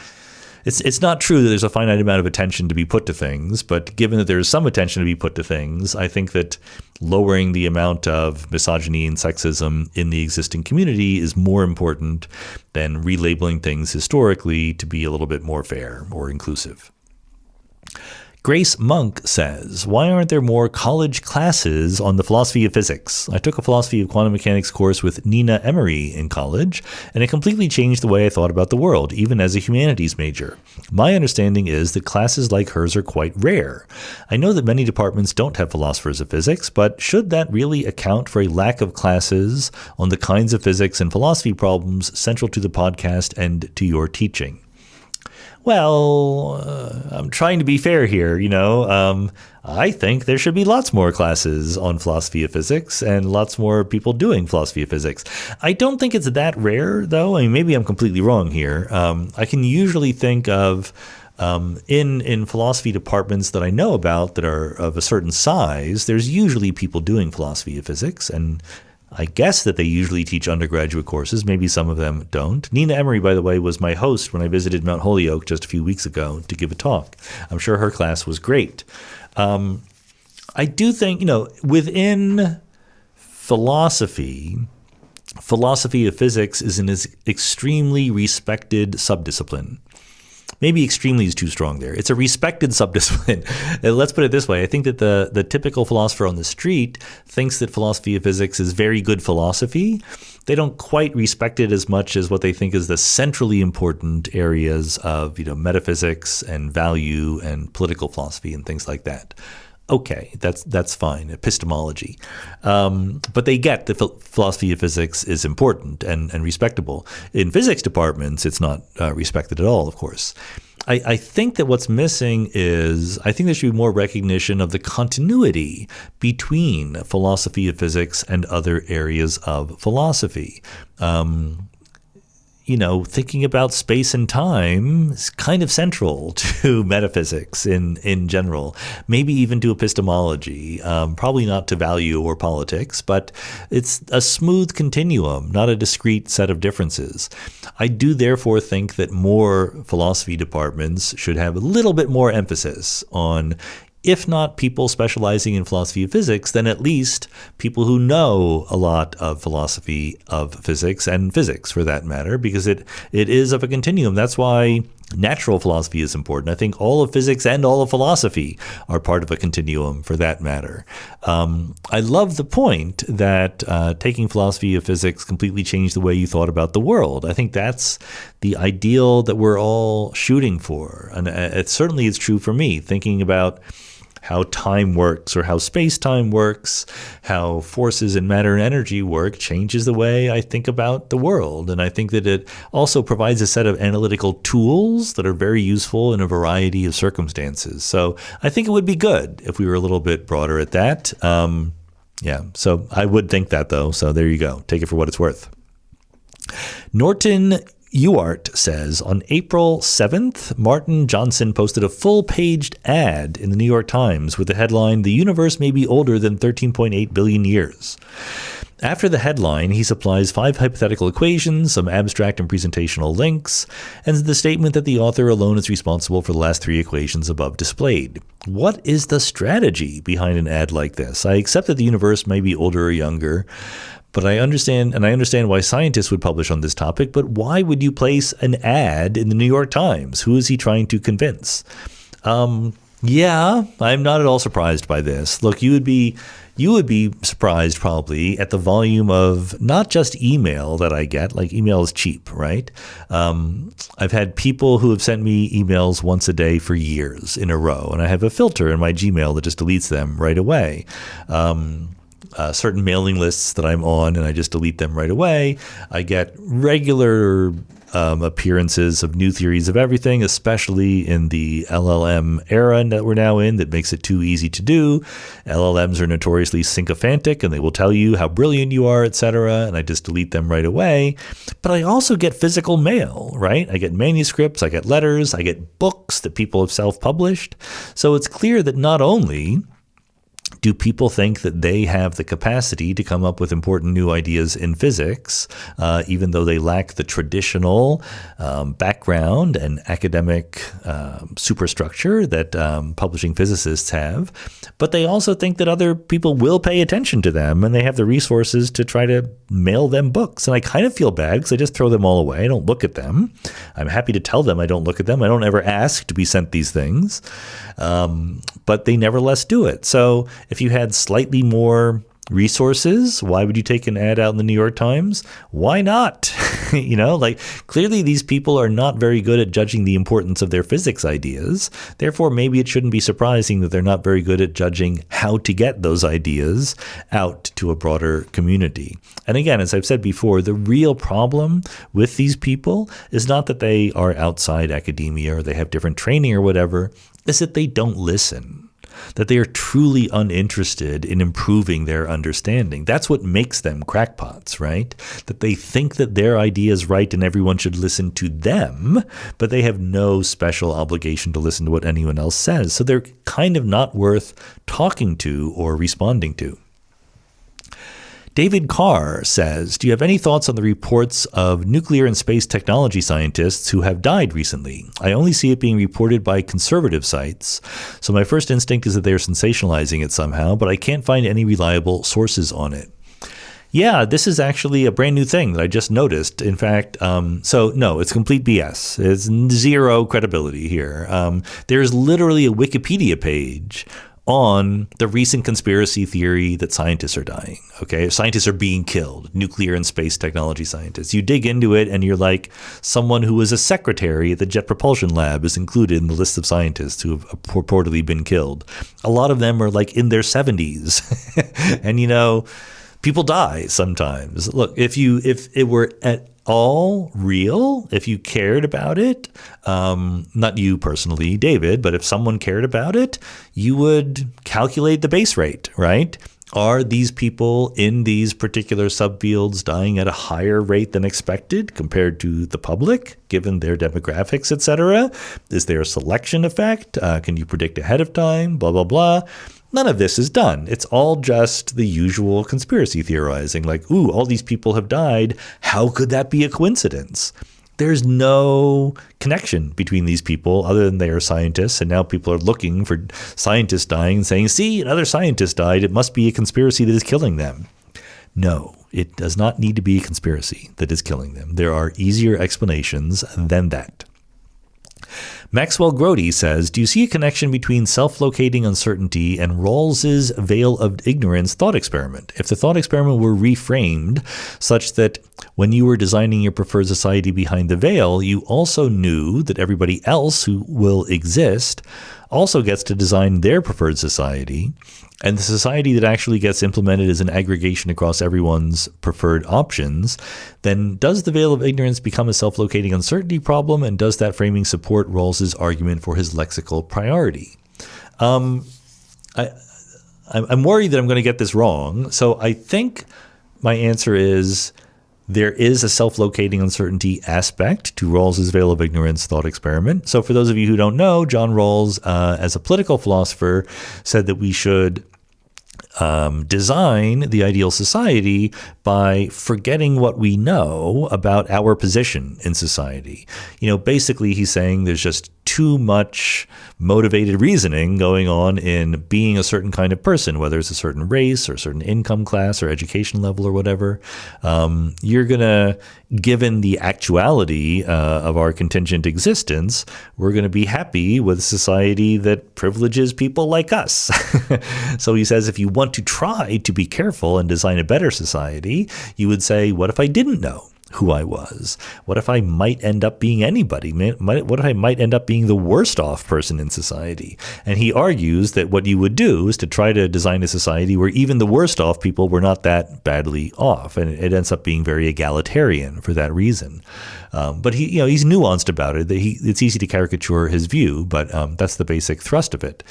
It's not true that there's a finite amount of attention to be put to things, but given that there's some attention to be put to things, I think that lowering the amount of misogyny and sexism in the existing community is more important than relabeling things historically to be a little bit more fair or inclusive. Grace Monk says, why aren't there more college classes on the philosophy of physics? I took a philosophy of quantum mechanics course with Nina Emery in college, and it completely changed the way I thought about the world, even as a humanities major. My understanding is that classes like hers are quite rare. I know that many departments don't have philosophers of physics, but should that really account for a lack of classes on the kinds of physics and philosophy problems central to the podcast and to your teaching? Well, I'm trying to be fair here, I think there should be lots more classes on philosophy of physics and lots more people doing philosophy of physics. I don't think it's that rare, though. I mean, maybe I'm completely wrong here. I can usually think of in philosophy departments that I know about that are of a certain size, there's usually people doing philosophy of physics, and I guess that they usually teach undergraduate courses. Maybe some of them don't. Nina Emery, by the way, was my host when I visited Mount Holyoke just a few weeks ago to give a talk. I'm sure her class was great. I do think, within philosophy of physics is an extremely respected subdiscipline. Maybe extremely is too strong there. It's a respected subdiscipline. Let's put it this way. I think that the typical philosopher on the street thinks that philosophy of physics is very good philosophy. They don't quite respect it as much as what they think is the centrally important areas of, metaphysics and value and political philosophy and things like that. Okay, that's fine, epistemology. But they get that philosophy of physics is important and respectable. In physics departments, it's not respected at all, of course. I think that what's missing is, I think there should be more recognition of the continuity between philosophy of physics and other areas of philosophy. Thinking about space and time is kind of central to metaphysics in general, maybe even to epistemology, probably not to value or politics, but it's a smooth continuum, not a discrete set of differences. I do therefore think that more philosophy departments should have a little bit more emphasis on, if not people specializing in philosophy of physics, then at least people who know a lot of philosophy of physics and physics for that matter, because it is of a continuum. That's why natural philosophy is important. I think all of physics and all of philosophy are part of a continuum for that matter. I love the point that taking philosophy of physics completely changed the way you thought about the world. I think that's the ideal that we're all shooting for. And it certainly is true for me, thinking about how time works or how space-time works, how forces in matter and energy work changes the way I think about the world. And I think that it also provides a set of analytical tools that are very useful in a variety of circumstances. So I think it would be good if we were a little bit broader at that. So I would think that, though. So there you go. Take it for what it's worth. Norton Ewart says, on April 7th, Martin Johnson posted a full-paged ad in the New York Times with the headline, "The universe may be older than 13.8 billion years." After the headline, he supplies 5 hypothetical equations, some abstract and presentational links, and the statement that the author alone is responsible for the last 3 equations above displayed. What is the strategy behind an ad like this? I accept that the universe may be older or younger, but I understand why scientists would publish on this topic, but why would you place an ad in the New York Times? Who is he trying to convince? I'm not at all surprised by this. Look, you would be surprised probably at the volume of not just email that I get. Like, email is cheap, right? I've had people who have sent me emails once a day for years in a row, and I have a filter in my Gmail that just deletes them right away. Certain mailing lists that I'm on, and I just delete them right away. I get regular appearances of new theories of everything, especially in the LLM era that we're now in, that makes it too easy to do. LLMs are notoriously sycophantic, and they will tell you how brilliant you are, etc., and I just delete them right away. But I also get physical mail, right? I get manuscripts, I get letters, I get books that people have self-published. So it's clear that not only do people think that they have the capacity to come up with important new ideas in physics, even though they lack the traditional background and academic superstructure that publishing physicists have, but they also think that other people will pay attention to them and they have the resources to try to mail them books. And I kind of feel bad because I just throw them all away. I don't look at them. I'm happy to tell them I don't look at them. I don't ever ask to be sent these things, but they nevertheless do it. So if you had slightly more resources, why would you take an ad out in the New York Times? Why not? Clearly these people are not very good at judging the importance of their physics ideas. Therefore, maybe it shouldn't be surprising that they're not very good at judging how to get those ideas out to a broader community. And again, as I've said before, the real problem with these people is not that they are outside academia or they have different training or whatever, is that they don't listen. That they are truly uninterested in improving their understanding. That's what makes them crackpots, right? That they think that their idea is right and everyone should listen to them, but they have no special obligation to listen to what anyone else says. So they're kind of not worth talking to or responding to. David Carr says, do you have any thoughts on the reports of nuclear and space technology scientists who have died recently? I only see it being reported by conservative sites, so my first instinct is that they're sensationalizing it somehow, but I can't find any reliable sources on it. Yeah, this is actually a brand new thing that I just noticed. In fact, no, it's complete BS. It's zero credibility here. There's literally a Wikipedia page on the recent conspiracy theory that scientists are dying. Okay, scientists are being killed, nuclear and space technology scientists. You dig into it and you're like, someone who was a secretary at the Jet Propulsion Lab is included in the list of scientists who have purportedly been killed. A lot of them are like in their 70s. And, you know, people die sometimes. Look, if it were at all real, if you cared about it, not you personally, David, but if someone cared about it, you would calculate the base rate, right? Are these people in these particular subfields dying at a higher rate than expected compared to the public, given their demographics, et cetera? Is there a selection effect? Can you predict ahead of time? Blah, blah, blah. None of this is done. It's all just the usual conspiracy theorizing, like, ooh, all these people have died. How could that be a coincidence? There's no connection between these people other than they are scientists, and now people are looking for scientists dying and saying, see, another scientist died. It must be a conspiracy that is killing them. No, it does not need to be a conspiracy that is killing them. There are easier explanations than that. Maxwell Grody says, do you see a connection between self-locating uncertainty and Rawls's veil of ignorance thought experiment? If the thought experiment were reframed such that when you were designing your preferred society behind the veil, you also knew that everybody else who will exist also gets to design their preferred society, and the society that actually gets implemented is an aggregation across everyone's preferred options, then does the veil of ignorance become a self-locating uncertainty problem, and does that framing support Rawls's argument for his lexical priority? I'm worried that I'm going to get this wrong, so I think my answer is there is a self-locating uncertainty aspect to Rawls's veil of ignorance thought experiment. So for those of you who don't know, John Rawls, as a political philosopher, said that we should design the ideal society by forgetting what we know about our position in society. You know, basically he's saying there's just too much motivated reasoning going on in being a certain kind of person, whether it's a certain race or a certain income class or education level or whatever. You're going to, given the actuality of our contingent existence, we're going to be happy with a society that privileges people like us. So he says, if you want to try to be careful and design a better society, you would say, what if I didn't know who I was? What if I might end up being anybody? What if I might end up being the worst off person in society? And he argues that what you would do is to try to design a society where even the worst off people were not that badly off. And it ends up being very egalitarian for that reason. But he's nuanced about it. It's easy to caricature his view, but that's the basic thrust of it.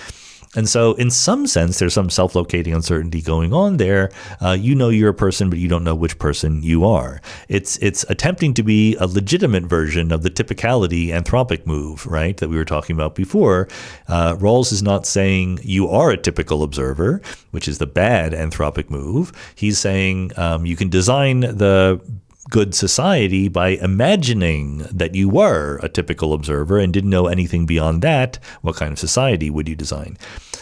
And so in some sense, there's some self-locating uncertainty going on there. You know you're a person, but you don't know which person you are. It's attempting to be a legitimate version of the typicality anthropic move, right, that we were talking about before. Rawls is not saying you are a typical observer, which is the bad anthropic move. He's saying you can design the good society by imagining that you were a typical observer and didn't know anything beyond that. What kind of society would you design?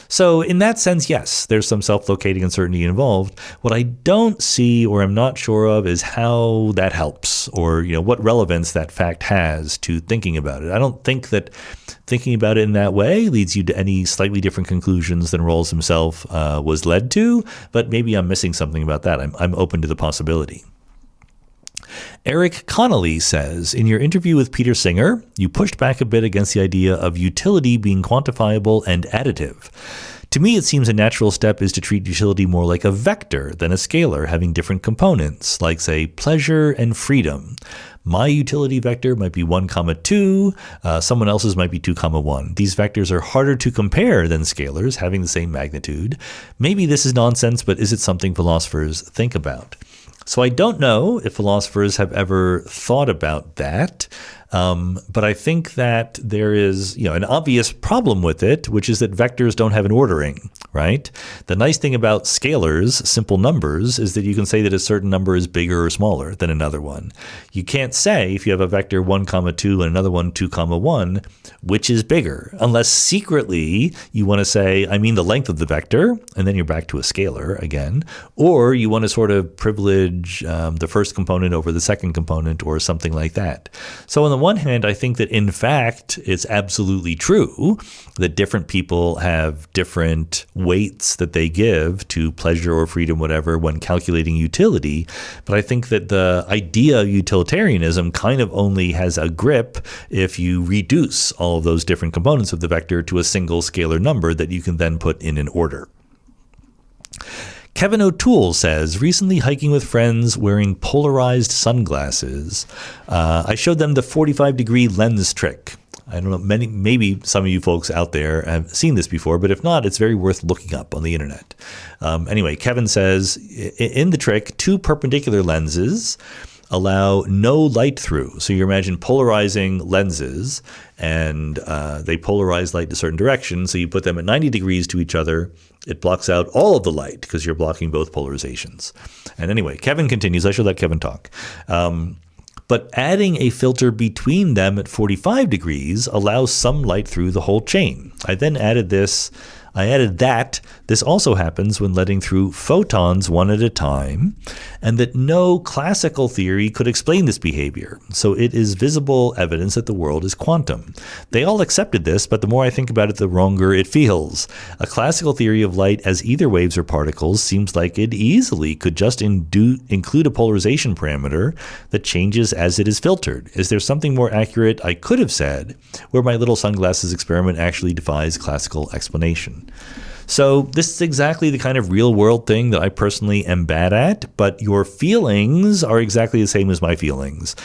So in that sense, yes, there's some self-locating uncertainty involved. What I don't see or am not sure of is how that helps, or what relevance that fact has to thinking about it. I don't think that thinking about it in that way leads you to any slightly different conclusions than Rawls himself was led to, but maybe I'm missing something about that. I'm open to the possibility. Eric Connolly says, in your interview with Peter Singer, you pushed back a bit against the idea of utility being quantifiable and additive. To me, it seems a natural step is to treat utility more like a vector than a scalar having different components, like, say, pleasure and freedom. My utility vector might be 1, 2, someone else's might be 2, 1. These vectors are harder to compare than scalars having the same magnitude. Maybe this is nonsense, but is it something philosophers think about? So I don't know if philosophers have ever thought about that, but I think that there is, an obvious problem with it, which is that vectors don't have an ordering, right? The nice thing about scalars, simple numbers, is that you can say that a certain number is bigger or smaller than another one. You can't say if you have a vector 1, 2 and another one 2, 1, which is bigger, unless secretly you want to say, I mean the length of the vector, and then you're back to a scalar again, or you want to sort of privilege the first component over the second component or something like that. So on the one hand, I think that in fact, it's absolutely true that different people have different weights that they give to pleasure or freedom, whatever, when calculating utility. But I think that the idea of utilitarianism kind of only has a grip if you reduce all of those different components of the vector to a single scalar number that you can then put in an order. Kevin O'Toole says, recently hiking with friends wearing polarized sunglasses, I showed them the 45-degree lens trick. I don't know, maybe some of you folks out there have seen this before, but if not, it's very worth looking up on the internet. Anyway, Kevin says, in the trick, two perpendicular lenses allow no light through. So you imagine polarizing lenses, and they polarize light in a certain direction. So you put them at 90 degrees to each other. It blocks out all of the light because you're blocking both polarizations. And anyway, Kevin continues. I should let Kevin talk. But adding a filter between them at 45 degrees allows some light through the whole chain. I then added that this also happens when letting through photons one at a time, and that no classical theory could explain this behavior. So it is visible evidence that the world is quantum. They all accepted this, but the more I think about it, the wronger it feels. A classical theory of light as either waves or particles seems like it easily could just include a polarization parameter that changes as it is filtered. Is there something more accurate I could have said, where my little sunglasses experiment actually defies classical explanation? So this is exactly the kind of real world thing that I personally am bad at, but your feelings are exactly the same as my feelings.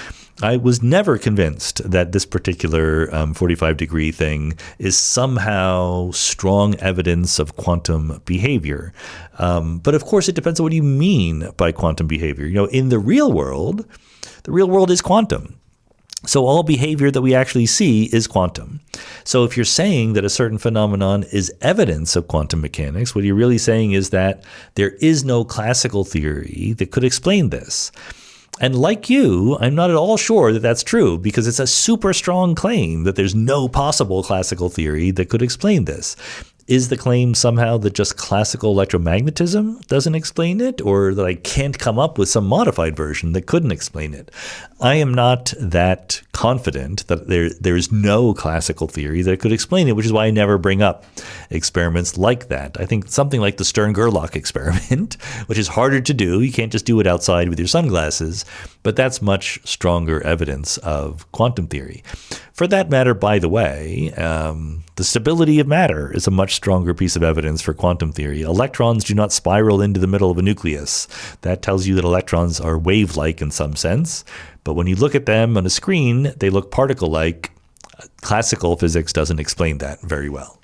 I was never convinced that this particular 45-degree thing is somehow strong evidence of quantum behavior. But of course, it depends on what you mean by quantum behavior. You know, in the real world is quantum. So all behavior that we actually see is quantum. So if you're saying that a certain phenomenon is evidence of quantum mechanics, what you're really saying is that there is no classical theory that could explain this. And like you, I'm not at all sure that that's true, because it's a super strong claim that there's no possible classical theory that could explain this. Is the claim somehow that just classical electromagnetism doesn't explain it, or that I can't come up with some modified version that couldn't explain it? I am not that confident that there's no classical theory that could explain it, which is why I never bring up experiments like that. I think something like the Stern-Gerlach experiment, which is harder to do, you can't just do it outside with your sunglasses, but that's much stronger evidence of quantum theory. For that matter, by the way, the stability of matter is a much stronger piece of evidence for quantum theory. Electrons do not spiral into the middle of a nucleus. That tells you that electrons are wave-like in some sense. But when you look at them on a screen, they look particle-like. Classical physics doesn't explain that very well.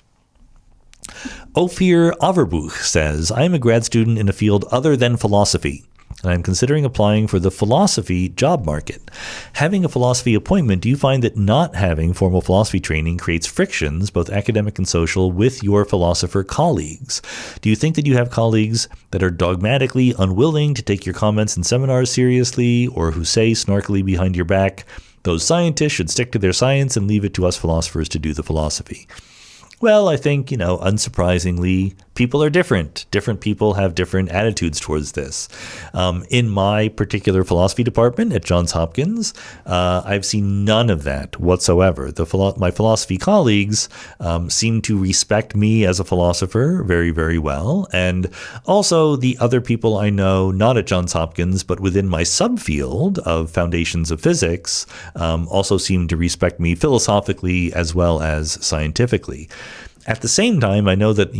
Ophir Averbuch says, I am a grad student in a field other than philosophy, and I'm considering applying for the philosophy job market. Having a philosophy appointment, do you find that not having formal philosophy training creates frictions, both academic and social, with your philosopher colleagues? Do you think that you have colleagues that are dogmatically unwilling to take your comments in seminars seriously, or who say snarkily behind your back, those scientists should stick to their science and leave it to us philosophers to do the philosophy? Well, I think, unsurprisingly, people are different. Different people have different attitudes towards this. In my particular philosophy department at Johns Hopkins, I've seen none of that whatsoever. My philosophy colleagues seem to respect me as a philosopher very, very well. And also the other people I know, not at Johns Hopkins, but within my subfield of foundations of physics, also seem to respect me philosophically as well as scientifically. At the same time, I know that,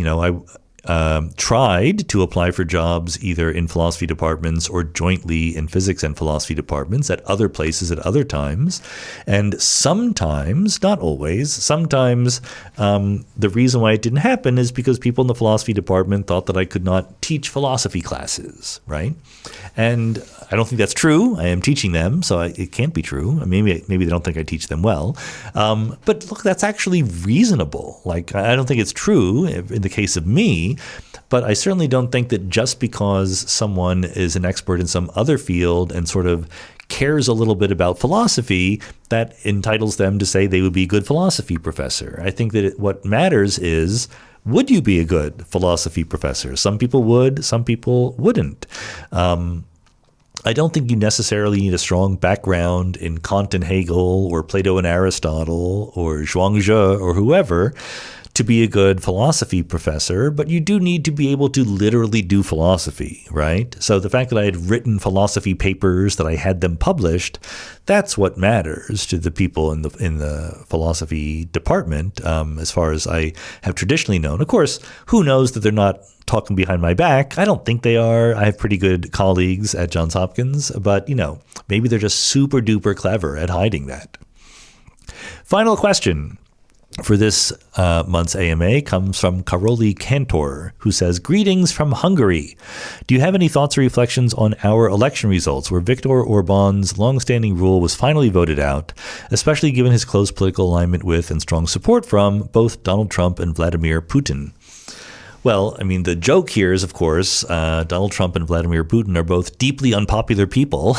I tried to apply for jobs either in philosophy departments or jointly in physics and philosophy departments at other places at other times. And sometimes, not always, sometimes the reason why it didn't happen is because people in the philosophy department thought that I could not teach philosophy classes, right? And I don't think that's true. I am teaching them, so it can't be true. Maybe they don't think I teach them well. But look, that's actually reasonable. Like, I don't think it's true in the case of me, but I certainly don't think that just because someone is an expert in some other field and sort of cares a little bit about philosophy, that entitles them to say they would be a good philosophy professor. I think that what matters is, would you be a good philosophy professor? Some people would, some people wouldn't. I don't think you necessarily need a strong background in Kant and Hegel or Plato and Aristotle or Zhuangzi or whoever to be a good philosophy professor, but you do need to be able to literally do philosophy, right? So the fact that I had written philosophy papers, that I had them published, that's what matters to the people in the philosophy department, as far as I have traditionally known. Of course, who knows that they're not talking behind my back? I don't think they are. I have pretty good colleagues at Johns Hopkins, but maybe they're just super duper clever at hiding that. Final question for this month's AMA comes from Carroll Cantor, who says, "Greetings from Hungary. Do you have any thoughts or reflections on our election results where Viktor Orban's longstanding rule was finally voted out, especially given his close political alignment with and strong support from both Donald Trump and Vladimir Putin?" Well, I mean, the joke here is, of course, Donald Trump and Vladimir Putin are both deeply unpopular people,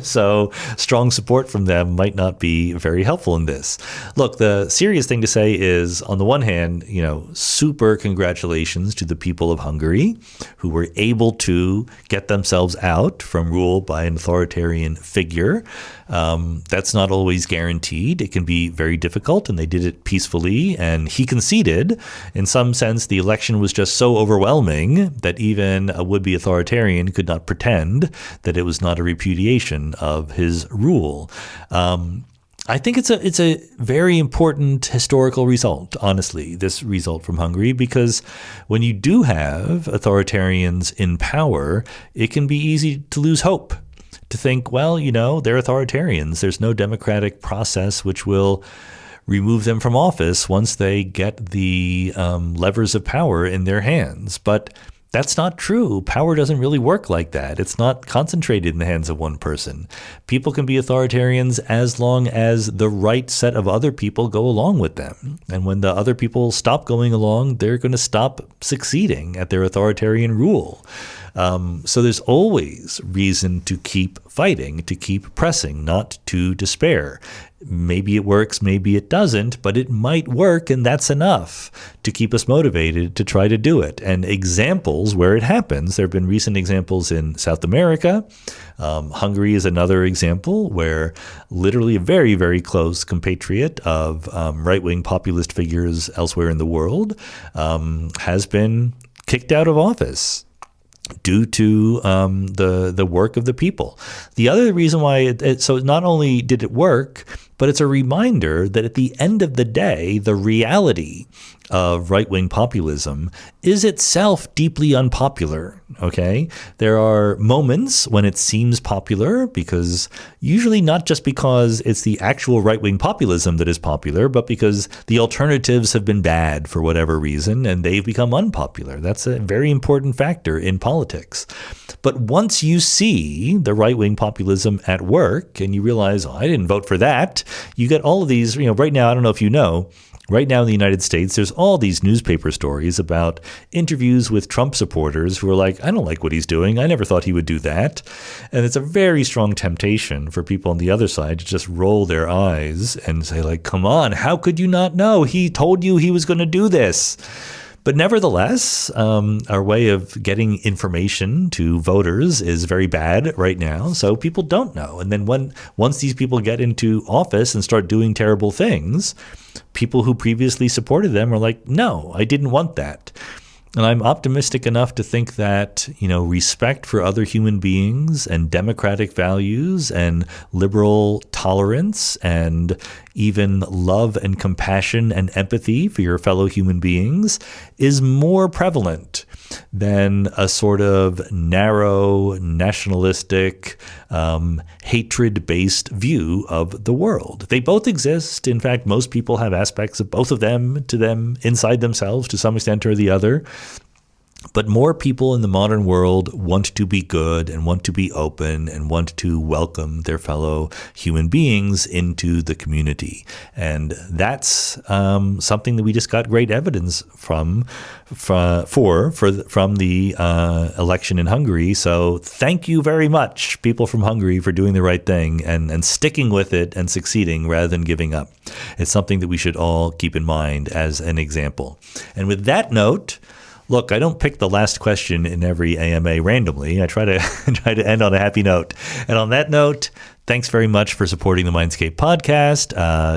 so strong support from them might not be very helpful in this. Look, the serious thing to say is, on the one hand, super congratulations to the people of Hungary who were able to get themselves out from rule by an authoritarian figure. That's not always guaranteed. It can be very difficult, and they did it peacefully, and he conceded. In some sense, the election was just so overwhelming that even a would-be authoritarian could not pretend that it was not a repudiation of his rule. I think it's a very important historical result, honestly, this result from Hungary, because when you do have authoritarians in power, it can be easy to lose hope, to think, well, they're authoritarians. There's no democratic process which will remove them from office once they get the levers of power in their hands. But that's not true. Power doesn't really work like that. It's not concentrated in the hands of one person. People can be authoritarians as long as the right set of other people go along with them. And when the other people stop going along, they're going to stop succeeding at their authoritarian rule. So there's always reason to keep fighting, to keep pressing, not to despair. Maybe it works, maybe it doesn't, but it might work, and that's enough to keep us motivated to try to do it. And examples where it happens, there have been recent examples in South America. Hungary is another example where literally a very, very close compatriot of right-wing populist figures elsewhere in the world has been kicked out of office due to the work of the people. The other reason why so not only did it work, but it's a reminder that at the end of the day, the reality of right-wing populism is itself deeply unpopular, okay? There are moments when it seems popular, because usually not just because it's the actual right-wing populism that is popular, but because the alternatives have been bad for whatever reason and they've become unpopular. That's a very important factor in politics. But once you see the right-wing populism at work and you realize, I didn't vote for that, you get all of these, right now, I don't know if you know, right now in the United States, there's all these newspaper stories about interviews with Trump supporters who are like, I don't like what he's doing. I never thought he would do that. And it's a very strong temptation for people on the other side to just roll their eyes and say, like, come on, how could you not know? He told you he was going to do this. But nevertheless, our way of getting information to voters is very bad right now. So people don't know. And then once these people get into office and start doing terrible things, people who previously supported them are like, no, I didn't want that. And I'm optimistic enough to think that, respect for other human beings and democratic values and liberal tolerance and even love and compassion and empathy for your fellow human beings is more prevalent than a sort of narrow, nationalistic, hatred-based view of the world. They both exist. In fact, most people have aspects of both of them to them inside themselves to some extent or the other. But more people in the modern world want to be good and want to be open and want to welcome their fellow human beings into the community. And that's something that we just got great evidence from the election in Hungary. So thank you very much, people from Hungary, for doing the right thing and sticking with it and succeeding rather than giving up. It's something that we should all keep in mind as an example. And with that note, Look, I don't pick the last question in every AMA randomly. I try to try to end on a happy note. And on that note, thanks very much for supporting the Mindscape podcast.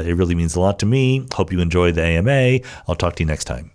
It really means a lot to me. Hope you enjoyed the AMA. I'll talk to you next time.